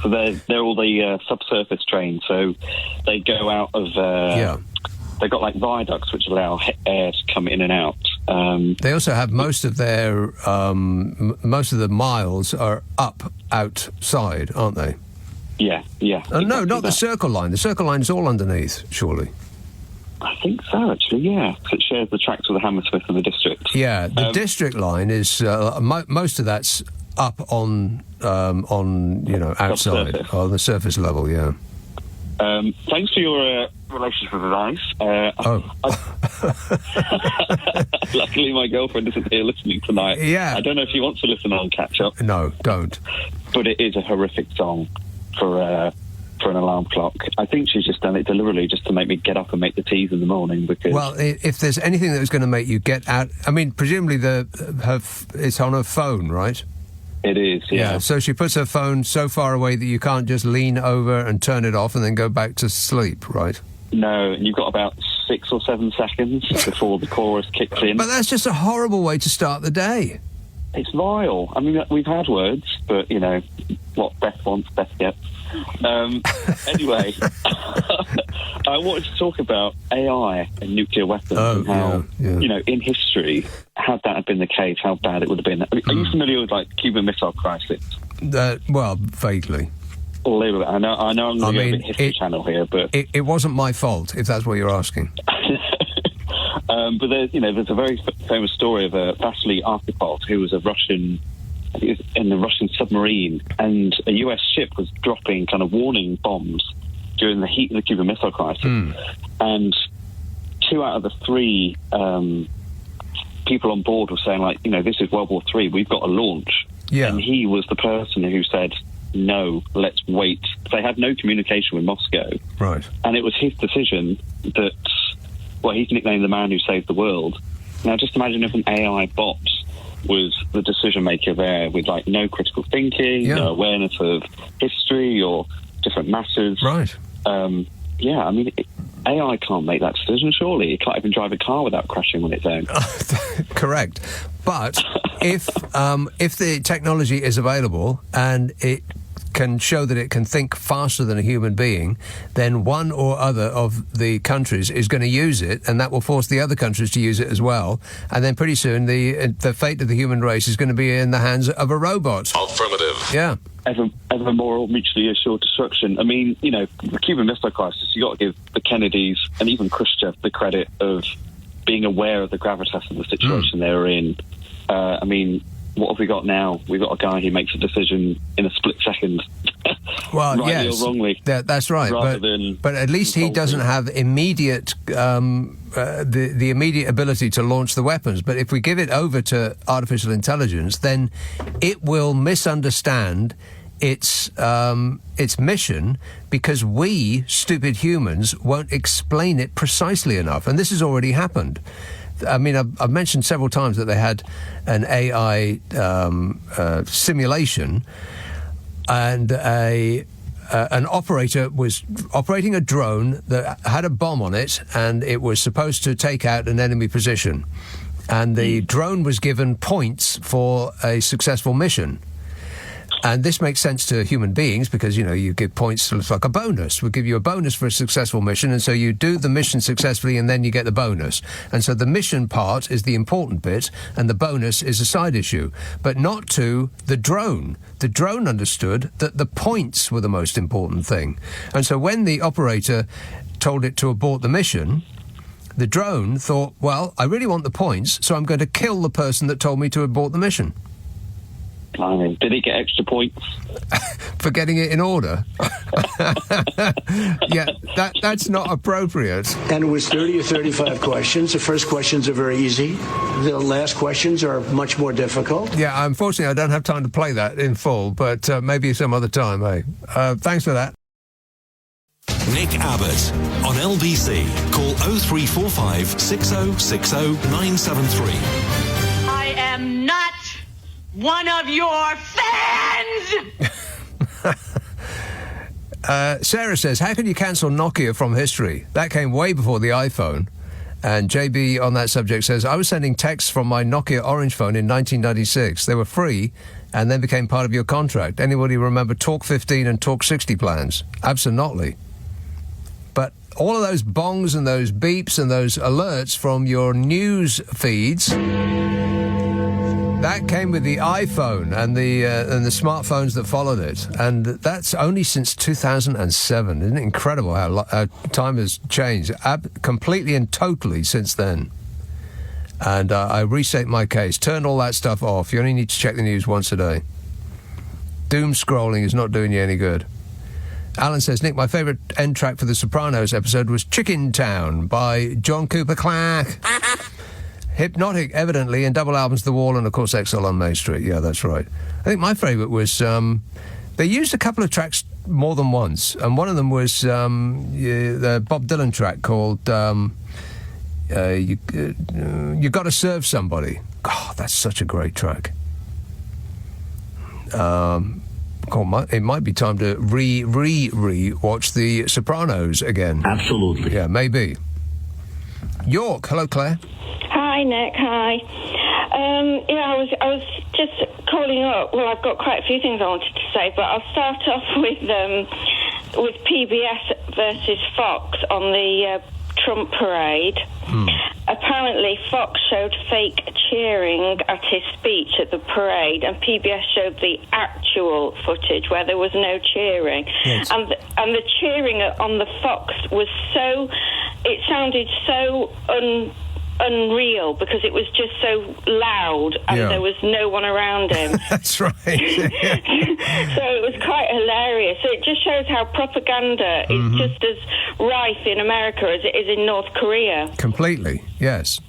So they're all the subsurface trains. So they go out of... They've got like viaducts which allow air to come in and out. They also have most of their... most of the miles are up outside, aren't they? Yeah. No, not that. The Circle Line. The Circle Line is all underneath, surely. I think so, actually, yeah. Because it shares the tracks with the Hammersmith and the District. Yeah, the District Line is... most of that's up on outside, on the surface level, yeah. Thanks for your relationship with advice. Luckily, my girlfriend isn't here listening tonight. Yeah. I don't know if she wants to listen on catch-up. No, don't. But it is a horrific song for an alarm clock. I think she's just done it deliberately just to make me get up and make the teas in the morning because... Well, if there's anything that was going to make you get out... I mean, presumably it's on her phone, right? It is, yeah. So she puts her phone so far away that you can't just lean over and turn it off and then go back to sleep, right? No, and you've got about 6 or 7 seconds before the chorus kicks in. But that's just a horrible way to start the day. It's vile. I mean, we've had words, but, what Beth wants, Beth gets. Anyway, I wanted to talk about AI and nuclear weapons and how, in history, had that have been the case, how bad it would have been. Are you familiar with, Cuban Missile Crisis? Well, vaguely. A little bit. I know I'm going to go a bit History Channel here, but... It wasn't my fault, if that's what you're asking. But there's a very famous story of Vasily Arkhipov, who was a Russian... I think it was in the Russian submarine, and a US ship was dropping kind of warning bombs during the heat of the Cuban Missile Crisis. And 2 out of the 3 people on board were saying, this is World War III, we've got to launch. Yeah. And he was the person who said, no, let's wait. They had no communication with Moscow. Right. And it was his decision that, he's nicknamed the man who saved the world. Now, just imagine if an AI bot was the decision maker there with no critical thinking, no awareness of history or different matters. Right. AI can't make that decision, surely. It can't even drive a car without crashing on its own. Correct. But if the technology is available and it can show that it can think faster than a human being, then one or other of the countries is going to use it, and that will force the other countries to use it as well. And then pretty soon the fate of the human race is going to be in the hands of a robot. Affirmative. Yeah. Ever more mutually assured destruction. I mean, the Cuban Missile Crisis, you got to give the Kennedys and even Khrushchev the credit of being aware of the gravitas of the situation they were in. What have we got now? We've got a guy who makes a decision in a split second. Well, rightly yes, or wrongly. That's right. But at least he doesn't have immediate the immediate ability to launch the weapons. But if we give it over to artificial intelligence, then it will misunderstand its mission because we, stupid humans, won't explain it precisely enough. And this has already happened. I mean, I've mentioned several times that they had an AI simulation, and an operator was operating a drone that had a bomb on it, and it was supposed to take out an enemy position. And the drone was given points for a successful mission. And this makes sense to human beings because, you give points, it's like a bonus. We'll give you a bonus for a successful mission, and so you do the mission successfully and then you get the bonus. And so the mission part is the important bit and the bonus is a side issue, but not to the drone. The drone understood that the points were the most important thing. And so when the operator told it to abort the mission, the drone thought, well, I really want the points, so I'm going to kill the person that told me to abort the mission. Did he get extra points? For getting it in order? Yeah, that's not appropriate. And it was 30 or 35 questions. The first questions are very easy. The last questions are much more difficult. Yeah, unfortunately, I don't have time to play that in full, but maybe some other time, eh? Thanks for that. Nick Abbott on LBC. Call 0345 6060 973. I am not one of your fans! Sarah says, how can you cancel Nokia from history? That came way before the iPhone. And JB on that subject says, I was sending texts from my Nokia Orange phone in 1996. They were free and then became part of your contract. Anybody remember Talk 15 and Talk 60 plans? Absolutely. But all of those bongs and those beeps and those alerts from your news feeds, that came with the iPhone and the smartphones that followed it. And that's only since 2007. Isn't it incredible how time has changed completely and totally since then? And I restate my case. Turn all that stuff off. You only need to check the news once a day. Doom scrolling is not doing you any good. Alan says, Nick, my favourite end track for the Sopranos episode was Chicken Town by John Cooper Clarke. Hypnotic, evidently, and double albums The Wall and, of course, Exile on Main Street. Yeah, that's right. I think my favourite was... they used a couple of tracks more than once, and one of them was the Bob Dylan track called You Gotta Serve Somebody. God, that's such a great track. It might be time to re-watch The Sopranos again. Absolutely. Yeah, maybe. York, hello, Claire. Hi, Nick. Hi. I was just calling up. Well, I've got quite a few things I wanted to say, but I'll start off with PBS versus Fox on the Trump parade. Apparently, Fox showed fake cheering at his speech at the parade, and PBS showed the actual footage where there was no cheering. Yes. And the cheering on the Fox was so... It sounded so unreal because it was just so loud and there was no one around him. That's right. So it was quite hilarious. So it just shows how propaganda is just as rife in America as it is in North Korea. Completely, yes.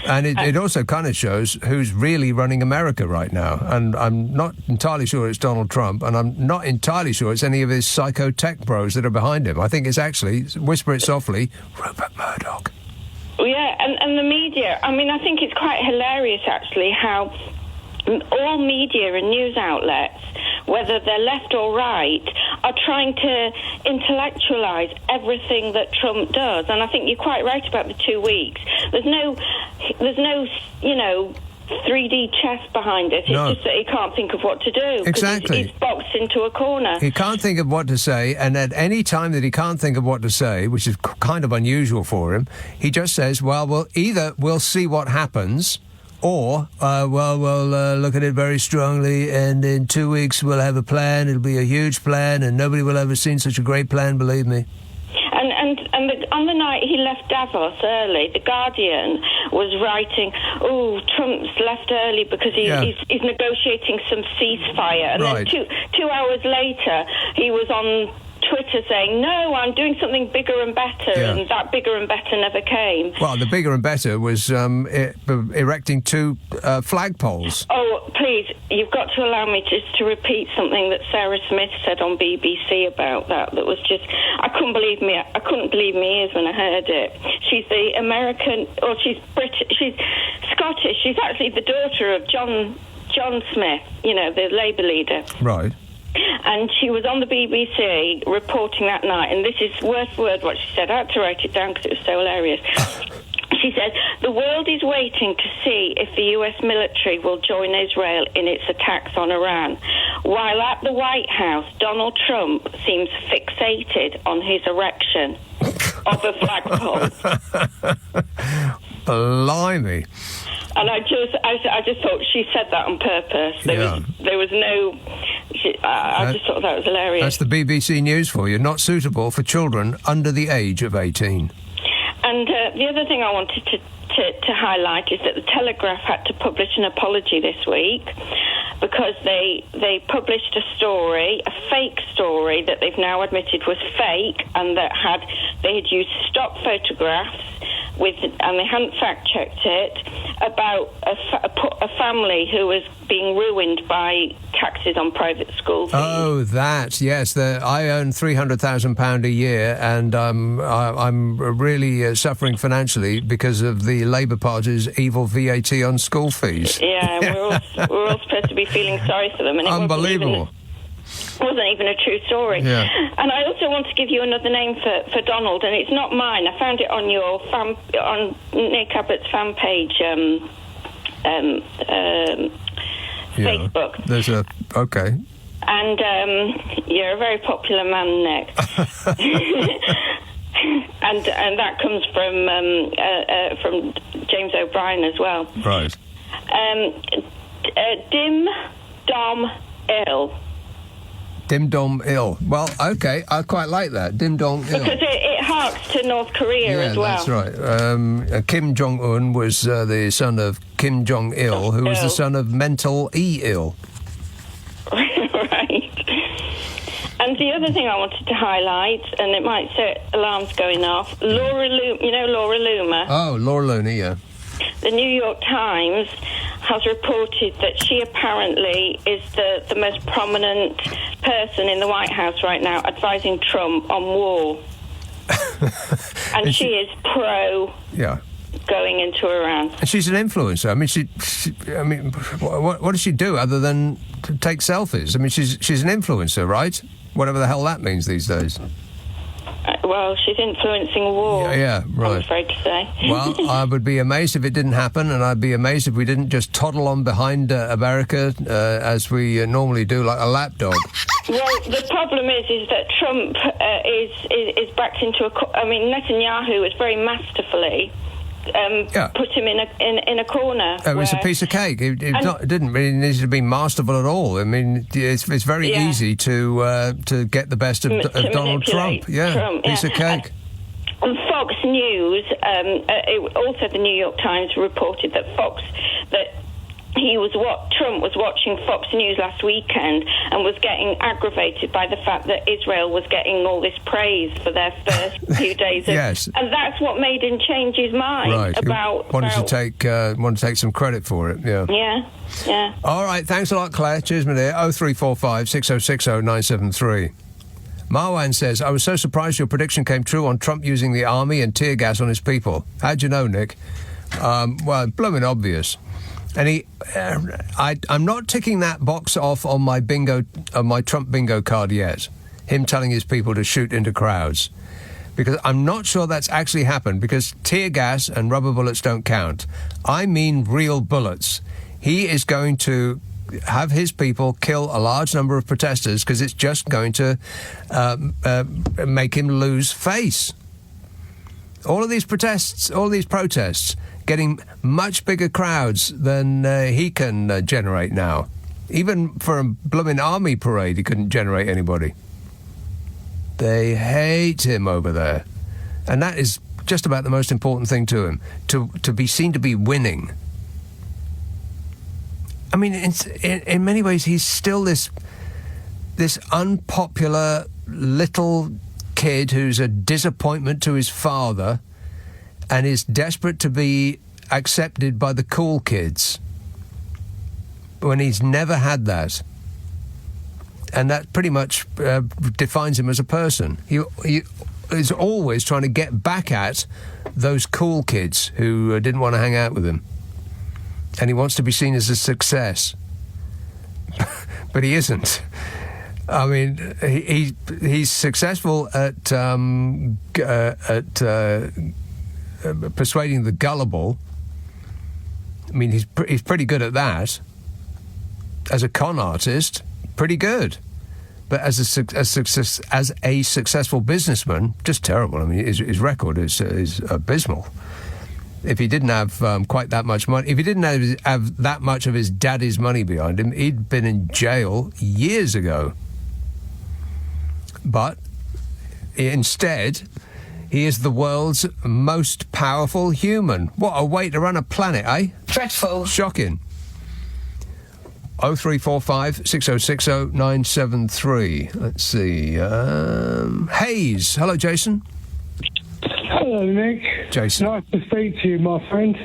And it also kind of shows who's really running America right now. And I'm not entirely sure it's Donald Trump, and I'm not entirely sure it's any of his psycho tech bros that are behind him. I think it's actually, whisper it softly, Rupert Murdoch. Yeah, and the media, I mean, I think it's quite hilarious, actually, how all media and news outlets, whether they're left or right, are trying to intellectualise everything that Trump does. And I think you're quite right about the 2 weeks. There's no 3D chess behind it. It's just that he can't think of what to do. Exactly. He's boxed into a corner. He can't think of what to say, and at any time that he can't think of what to say, which is kind of unusual for him, he just says, well, either we'll see what happens, or, we'll look at it very strongly, and in 2 weeks we'll have a plan. It'll be a huge plan, and nobody will ever seen such a great plan, believe me. And on the night he left Davos early, The Guardian was writing, Trump's left early because he's negotiating some ceasefire. And then two hours later, he was on Twitter saying, no, I'm doing something bigger and better, and that bigger and better never came. Well, the bigger and better was erecting 2 flagpoles. Oh, please, you've got to allow me just to repeat something that Sarah Smith said on BBC about that was just, I couldn't believe my ears when I heard it. She's the American, or she's British, she's Scottish, she's actually the daughter of John Smith, the Labour leader. Right. And she was on the BBC reporting that night, and this is word for word what she said. I had to write it down because it was so hilarious. She said, the world is waiting to see if the US military will join Israel in its attacks on Iran. While at the White House, Donald Trump seems fixated on his erection of a flagpole. Blimey. And I just thought she said that on purpose. There was no... I just thought that was hilarious. That's the BBC News for you. Not suitable for children under the age of 18. And the other thing I wanted to highlight is that the Telegraph had to publish an apology this week because they published a fake story that they've now admitted was fake, and that they had used stock photographs and they hadn't fact-checked it, about a family who was being ruined by taxes on private school fees. Oh, that, yes. I earn £300,000 a year, and I'm really suffering financially because of the Labour Party's evil VAT on school fees. Yeah, we're all supposed to be feeling sorry for them. And unbelievable. wasn't even a true story. Yeah. And I also want to give you another name for Donald, and it's not mine. I found it on your on Nick Abbott's fan page, Facebook. There's okay. And you're a very popular man, Nick. and that comes from James O'Brien as well. Right. Dim Dom Ill. Dim Dom Il. Well, okay, I quite like that. Dim Dom Il. Because it harks to North Korea as well. That's right. Kim Jong-un was the son of Kim Jong-il, who was the son of Mental E-Il. Right. And the other thing I wanted to highlight, and it might set alarms going off, Laura Loomer? Oh, Laura Loomer, yeah. The New York Times has reported that she apparently is the most prominent person in the White House right now advising Trump on war. And she is pro going into Iran. And she's an influencer. I mean, what does she do other than to take selfies? I mean, she's an influencer, right? Whatever the hell that means these days. Well, she's influencing war. Yeah, right. I'm afraid to say. Well, I would be amazed if it didn't happen, and I'd be amazed if we didn't just toddle on behind America as we normally do, like a lapdog. Well, the problem is that Trump is backed into I mean, Netanyahu is very masterfully put him in a corner. It was a piece of cake. It didn't really need to be masterful at all. I mean, it's very easy to get the best of Donald Trump. Piece of cake. On Fox News, also the New York Times reported that Trump was watching Fox News last weekend and was getting aggravated by the fact that Israel was getting all this praise for their first few days. Yes. And that's what made him change his mind wanted to take some credit for it. Yeah. All right, thanks a lot, Claire. Cheers, my dear. 0345 6060 973. Marwan says, I was so surprised your prediction came true on Trump using the army and tear gas on his people. How'd you know, Nick? Well, blooming obvious. And I'm not ticking that box off on my Trump bingo card yet. Him telling his people to shoot into crowds, because I'm not sure that's actually happened. Because tear gas and rubber bullets don't count. I mean real bullets. He is going to have his people kill a large number of protesters because it's just going to make him lose face. All of these protests, getting much bigger crowds than he can generate now. Even for a blooming army parade, he couldn't generate anybody. They hate him over there. And that is just about the most important thing to him, to be seen to be winning. I mean, in many ways, he's still this unpopular little kid who's a disappointment to his father and is desperate to be accepted by the cool kids when he's never had that. And that pretty much defines him as a person. He is always trying to get back at those cool kids who didn't want to hang out with him. And he wants to be seen as a success. But he isn't. I mean, he's successful at persuading the gullible. I mean, he's pretty good at that. As a con artist, pretty good. But as a successful businessman, just terrible. I mean, his record is abysmal. If he didn't have quite that much money, if he didn't have that much of his daddy's money behind him, he'd been in jail years ago. But instead, he is the world's most powerful human. What a way to run a planet, eh? Dreadful. Shocking. 0345 6060 973. Let's see. Hayes. Hello, Jason. Hello, Nick. Jason. Nice to speak to you, my friend.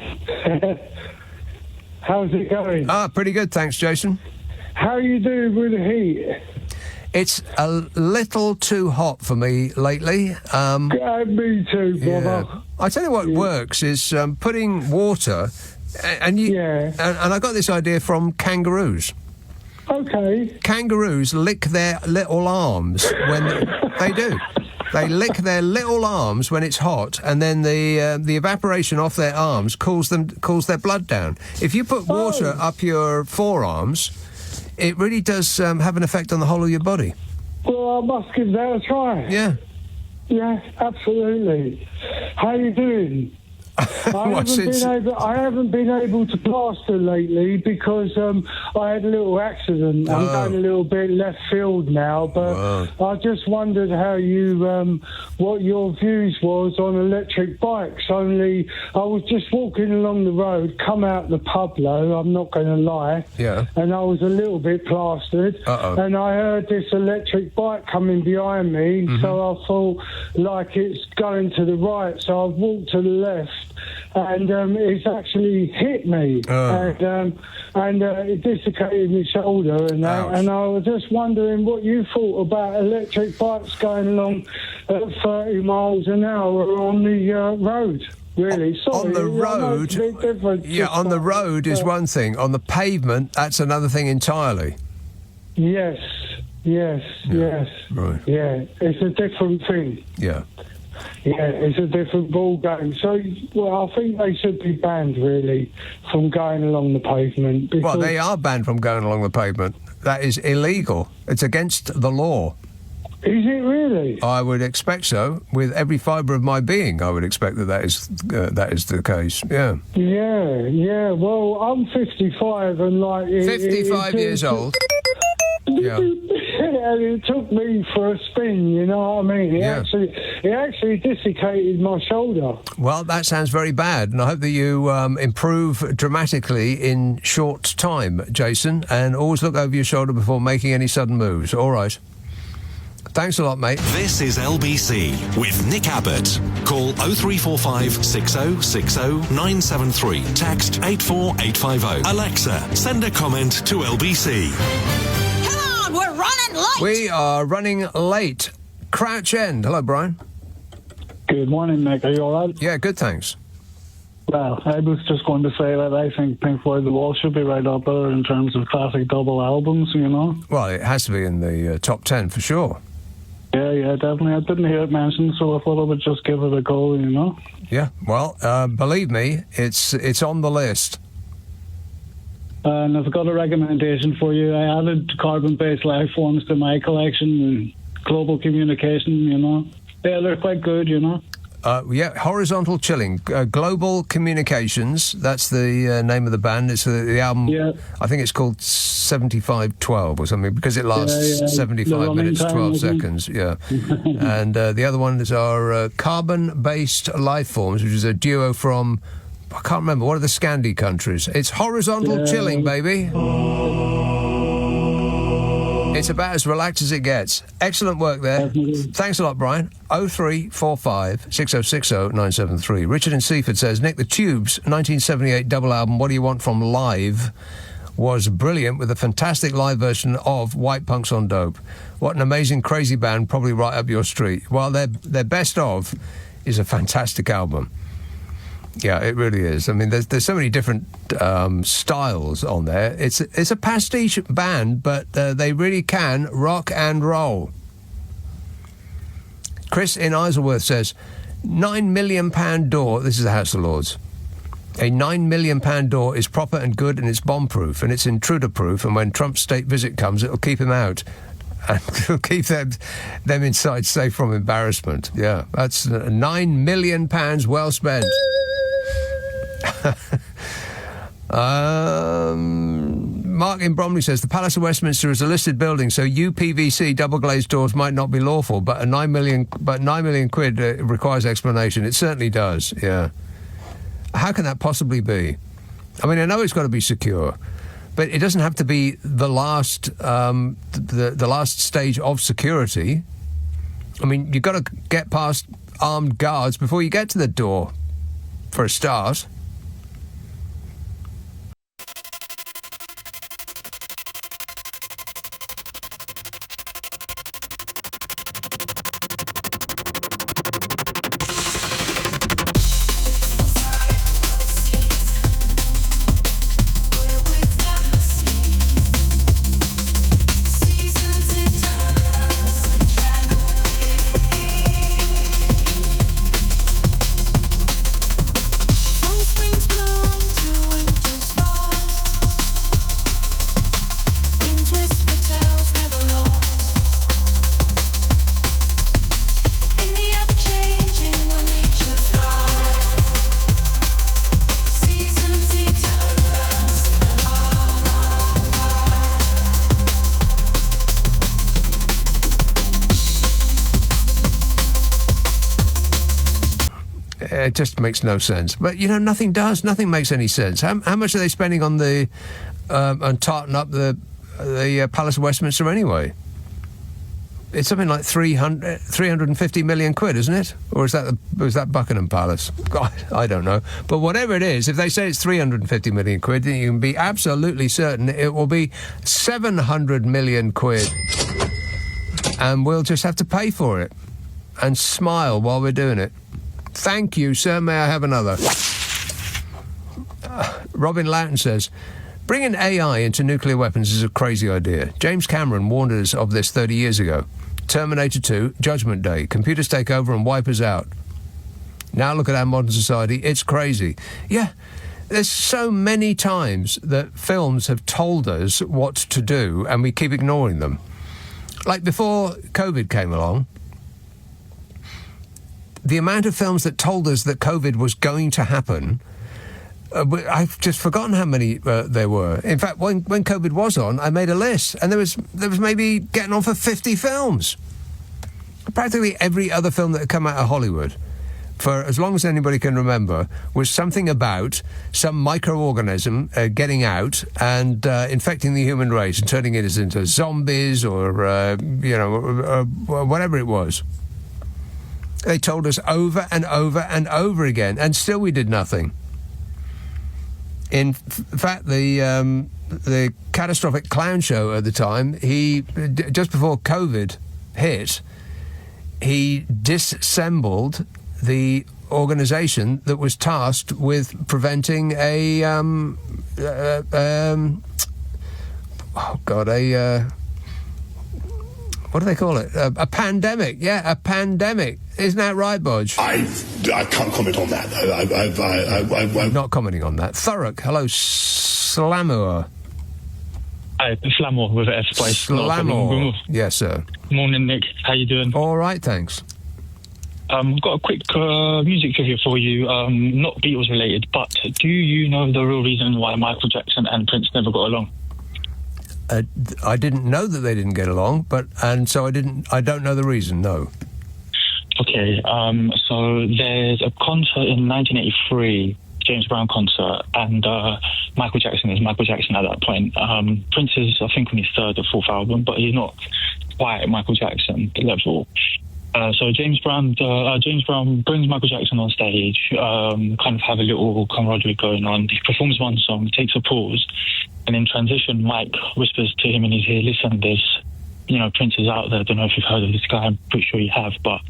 How's it going? Pretty good, thanks, Jason. How are you doing with the heat? It's a little too hot for me lately. Me too, brother. Yeah. I tell you what works is putting water, and I got this idea from kangaroos. Okay. Kangaroos lick their little arms when they do. They lick their little arms when it's hot, and then the evaporation off their arms cools their blood down. If you put water up your forearms, it really does have an effect on the whole of your body. Well, I must give that a try. Yeah. Yeah, absolutely. How you doing? I haven't been able to plaster lately because I had a little accident. I'm going a little bit left field now, but I just wondered how you, what your views was on electric bikes. Only I was just walking along the road, come out the pub though, I'm not going to lie, and I was a little bit plastered, and I heard this electric bike coming behind me, so I thought like it's going to the right, so I've walked to the left. And it's actually hit me, and it dislocated my shoulder, and that. And I was just wondering what you thought about electric bikes going along at 30 miles an hour on the road. Really, sorry. On the road, on the road is one thing. On the pavement, that's another thing entirely. Yes. Right. Yeah, it's a different thing. Yeah. Yeah, it's a different ball game. So, well, I think they should be banned, really, from going along the pavement. Well, they are banned from going along the pavement. That is illegal. It's against the law. Is it really? I would expect so. With every fibre of my being, I would expect that is the case. Yeah. Yeah. Well, I'm 55 and like 55 years old. Yeah. And it took me for a spin, you know what I mean? It actually desiccated my shoulder. Well, that sounds very bad, and I hope that you improve dramatically in short time, Jason, and always look over your shoulder before making any sudden moves. All right. Thanks a lot, mate. This is LBC with Nick Abbott. Call 0345 6060 973. Text 84850. Alexa, send a comment to LBC. We're running late. We are running late. Crouch End. Hello, Brian. Good morning, Nick. Are you all right? Yeah, good, thanks. Well, I was just going to say that I think Pink Floyd The Wall should be right up there in terms of classic double albums, you know? Well, it has to be in the top 10 for sure. Yeah, definitely. I didn't hear it mentioned, so I thought I would just give it a go, you know? Yeah, well, believe me, it's on the list. And I've got a recommendation for you. I added carbon-based life forms to my collection and global communication, you know. Yeah, they're quite good, you know. Horizontal Chilling. Global Communications, that's the name of the band. It's the album, I think it's called 7512 or something, because it lasts 75 minutes, 12 seconds. Yeah. And the other ones are Carbon-Based Life Forms, which is a duo from... I can't remember. What are the Scandi countries? It's Horizontal Chilling, baby. It's about as relaxed as it gets. Excellent work there. Thanks a lot, Brian. 0345 6060 973. Richard in Seaford says, Nick, the Tubes' 1978 double album, What Do You Want From Live, was brilliant with a fantastic live version of White Punks on Dope. What an amazing, crazy band, probably right up your street. Well, their best of is a fantastic album. Yeah, it really is. I mean, there's so many different styles on there. It's a pastiche band, but they really can rock and roll. Chris in Isleworth says, £9 million door. This is the House of Lords. A £9 million door is proper and good, and it's bomb-proof, and it's intruder-proof, and when Trump's state visit comes, it'll keep him out. And it'll keep them inside safe from embarrassment. Yeah, that's £9 million well spent. Mark in Bromley says the Palace of Westminster is a listed building, so UPVC double glazed doors might not be lawful, but £9 million quid requires explanation. It certainly does. Yeah. How can that possibly be? I mean, I know it's got to be secure, but it doesn't have to be the last the last stage of security. I mean, you've got to get past armed guards before you get to the door, for a start. It just makes no sense. But, nothing does. Nothing makes any sense. How much are they spending on on tarting up the Palace of Westminster anyway? It's something like 350 million quid, isn't it? Or was that Buckingham Palace? God, I don't know. But whatever it is, if they say it's 350 million quid, then you can be absolutely certain it will be 700 million quid. And we'll just have to pay for it and smile while we're doing it. Thank you, sir. May I have another? Robin Loughton says, bringing AI into nuclear weapons is a crazy idea. James Cameron warned us of this 30 years ago. Terminator 2, Judgment Day. Computers take over and wipe us out. Now look at our modern society. It's crazy. Yeah, there's so many times that films have told us what to do and we keep ignoring them. Like before COVID came along, the amount of films that told us that COVID was going to happen, I've just forgotten how many there were. In fact, when COVID was on, I made a list, and there was maybe getting on for 50 films. Practically every other film that had come out of Hollywood, for as long as anybody can remember, was something about some microorganism getting out and infecting the human race and turning us into zombies or whatever it was. They told us over and over and over again, and still we did nothing. In fact, the catastrophic clown show at the time, just before COVID hit, he disassembled the organisation that was tasked with preventing what do they call it? A pandemic. Yeah, a pandemic. Isn't that right, Bodge? I can't comment on that. I'm not commenting on that. Thurrock, hello, Slamour. Hi, Slamour with an F place. Slamour. Yes, sir. Morning, Nick. How you doing? All right, thanks. I've got a quick music trivia for you, not Beatles related, but do you know the real reason why Michael Jackson and Prince never got along? I didn't know that they didn't get along, so I don't know the reason, no. Okay, so there's a concert in 1983, James Brown concert, and Michael Jackson is Michael Jackson at that point. Prince is, I think, on his third or fourth album, but he's not quite Michael Jackson level. So James Brown brings Michael Jackson on stage, kind of have a little camaraderie going on. He performs one song, takes a pause, and in transition, Mike whispers to him in his ear, listen, there's, Prince is out there. I don't know if you've heard of this guy. I'm pretty sure you have, but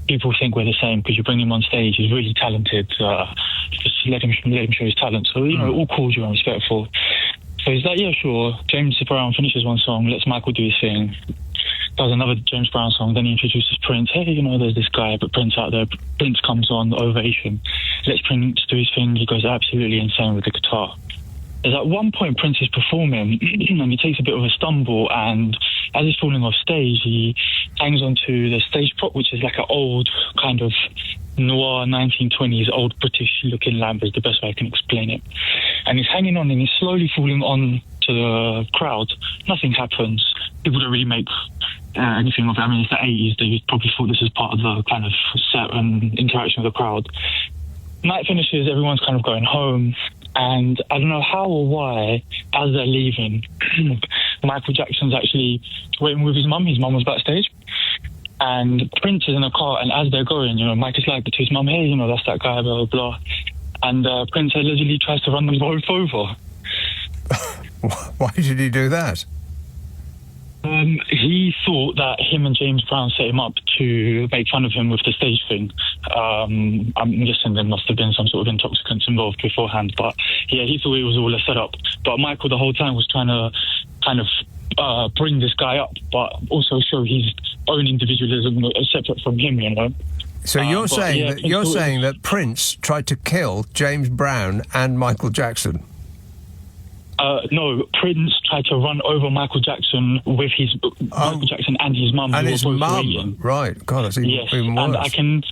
people think we're the same because you bring him on stage. He's really talented. Just let him show his talent. So, all cordial and respectful. So he's like, yeah, sure. James Brown finishes one song, lets Michael do his thing. Does another James Brown song, then he introduces Prince. Hey, there's this guy, but Prince out there. Prince comes on, ovation. Lets Prince do his thing. He goes absolutely insane with the guitar. There's at one point Prince is performing and he takes a bit of a stumble, and as he's falling off stage, he hangs onto the stage prop, which is like an old kind of noir 1920s old British looking lamp, is the best way I can explain it. And he's hanging on and he's slowly falling on to the crowd. Nothing happens. People don't really make anything of it. I mean, it's the 80s. They probably thought this is part of the kind of set and interaction with the crowd. Night finishes, everyone's kind of going home, and I don't know how or why, as they're leaving, Michael Jackson's actually waiting with his mum. His mum was backstage, and Prince is in a car, and as they're going, Mike is like to his mum, hey, that's that guy, blah, blah, blah. And Prince allegedly tries to run them both over. Why did he do that? He thought that him and James Brown set him up to make fun of him with the stage thing. I'm guessing there must have been some sort of intoxicants involved beforehand, but yeah, he thought it was all a setup. But Michael the whole time was trying to kind of bring this guy up, but also show his own individualism separate from him, So you're saying that Prince tried to kill James Brown and Michael Jackson? No, Prince tried to run over Michael Jackson with Michael Jackson and his mum. And his mum, right? God, that's even worse. And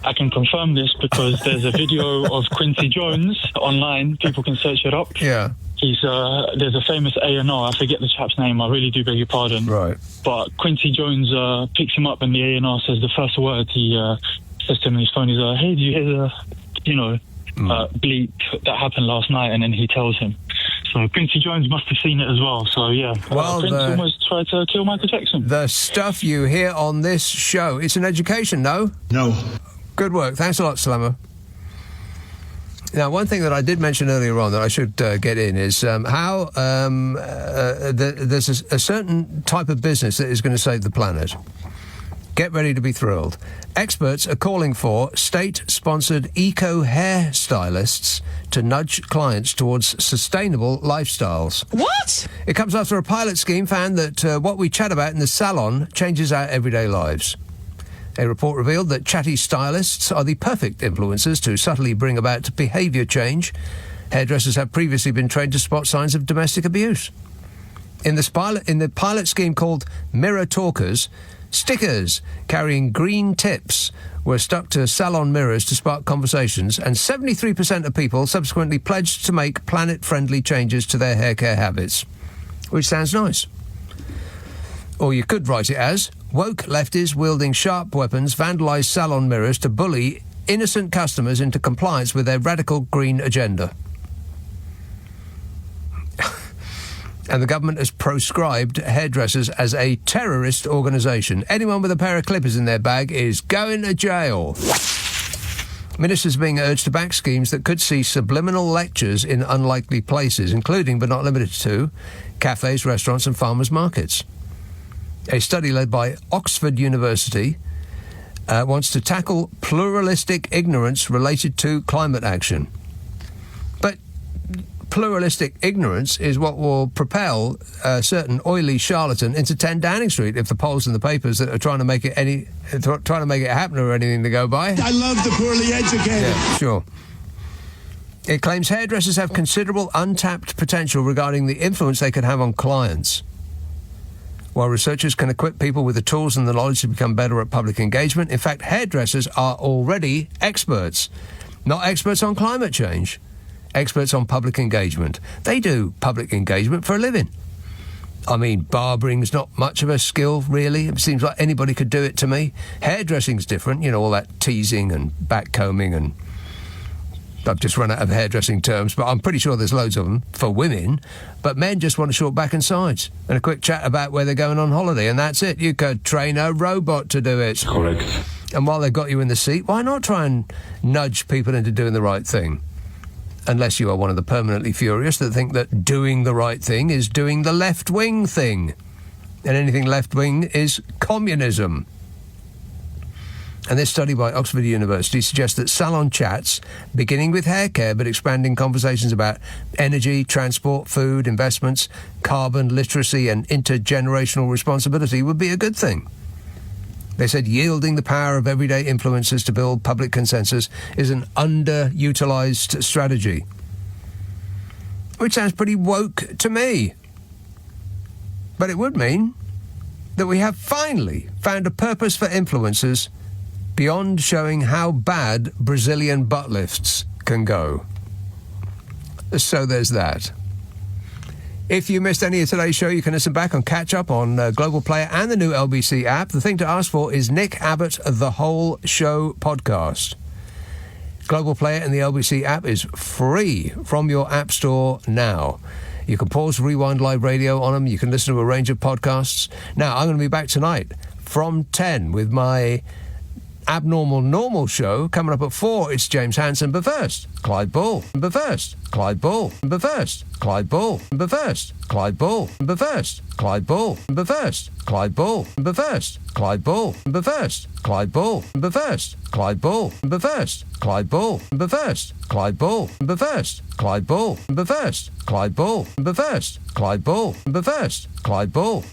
I can confirm this because there's a video of Quincy Jones online. People can search it up. Yeah. There's a famous A&R. I forget the chap's name. I really do beg your pardon. Right. But Quincy Jones picks him up, and the A&R says the first word he says to him on his phone, he's like, hey, did you hear the, bleep that happened last night? And then he tells him. So Quincy Jones must have seen it as well. So, yeah, Prince almost tried to kill Michael Jackson. The stuff you hear on this show, it's an education, no? No. Good work. Thanks a lot, Slammer. Now, one thing that I did mention earlier on that I should get in is how there's a certain type of business that is going to save the planet. Get ready to be thrilled. Experts are calling for state-sponsored eco-hairstylists to nudge clients towards sustainable lifestyles. What? It comes after a pilot scheme found that what we chat about in the salon changes our everyday lives. A report revealed that chatty stylists are the perfect influencers to subtly bring about behaviour change. Hairdressers have previously been trained to spot signs of domestic abuse. In the pilot scheme called Mirror Talkers, stickers carrying green tips were stuck to salon mirrors to spark conversations, and 73% of people subsequently pledged to make planet-friendly changes to their hair care habits. Which sounds nice. Or you could write it as, woke lefties wielding sharp weapons vandalise salon mirrors to bully innocent customers into compliance with their radical green agenda. And the government has proscribed hairdressers as a terrorist organisation. Anyone with a pair of clippers in their bag is going to jail. Ministers are being urged to back schemes that could see subliminal lectures in unlikely places, including, but not limited to, cafes, restaurants and farmers' markets. A study led by Oxford University wants to tackle pluralistic ignorance related to climate action. But pluralistic ignorance is what will propel a certain oily charlatan into 10 Downing Street if the polls in the papers that are trying to make it happen or anything to go by. I love the poorly educated. Yeah, sure. It claims hairdressers have considerable untapped potential regarding the influence they can have on clients. While researchers can equip people with the tools and the knowledge to become better at public engagement, in fact, hairdressers are already experts. Not experts on climate change, experts on public engagement. They do public engagement for a living. I mean, barbering's not much of a skill, really. It seems like anybody could do it to me. Hairdressing's different, all that teasing and backcombing and... I've just run out of hairdressing terms, but I'm pretty sure there's loads of them for women. But men just want a short back and sides and a quick chat about where they're going on holiday, and that's it. You could train a robot to do it. Correct. And while they've got you in the seat, why not try and nudge people into doing the right thing? Unless you are one of the permanently furious that think that doing the right thing is doing the left-wing thing. And anything left-wing is communism. And this study by Oxford University suggests that salon chats, beginning with hair care but expanding conversations about energy, transport, food, investments, carbon, literacy and intergenerational responsibility would be a good thing. They said yielding the power of everyday influencers to build public consensus is an underutilised strategy. Which sounds pretty woke to me. But it would mean that we have finally found a purpose for influencers beyond showing how bad Brazilian butt lifts can go. So there's that. If you missed any of today's show, you can listen back on Catch Up on Global Player and the new LBC app. The thing to ask for is Nick Abbott, The Whole Show podcast. Global Player and the LBC app is free from your app store now. You can pause, rewind live radio on them. You can listen to a range of podcasts. Now, I'm going to be back tonight from 10 with my Abnormal Normal show. Coming up at 4, it's James Hansen. But first, Clyde Bull. But first, Clyde Bull. But first, Clyde Bull. But first, Clyde Bull. But first, Clyde Bull. But first, Clyde Bull. But first, Clyde Bull. But first, Clyde Bull. But first, Clyde Bull. But first, Clyde Bull. But first, Clyde Bull. But first, Clyde Bull. But first, Clyde Bull. But first, Clyde Bull. But first, Clyde Bull.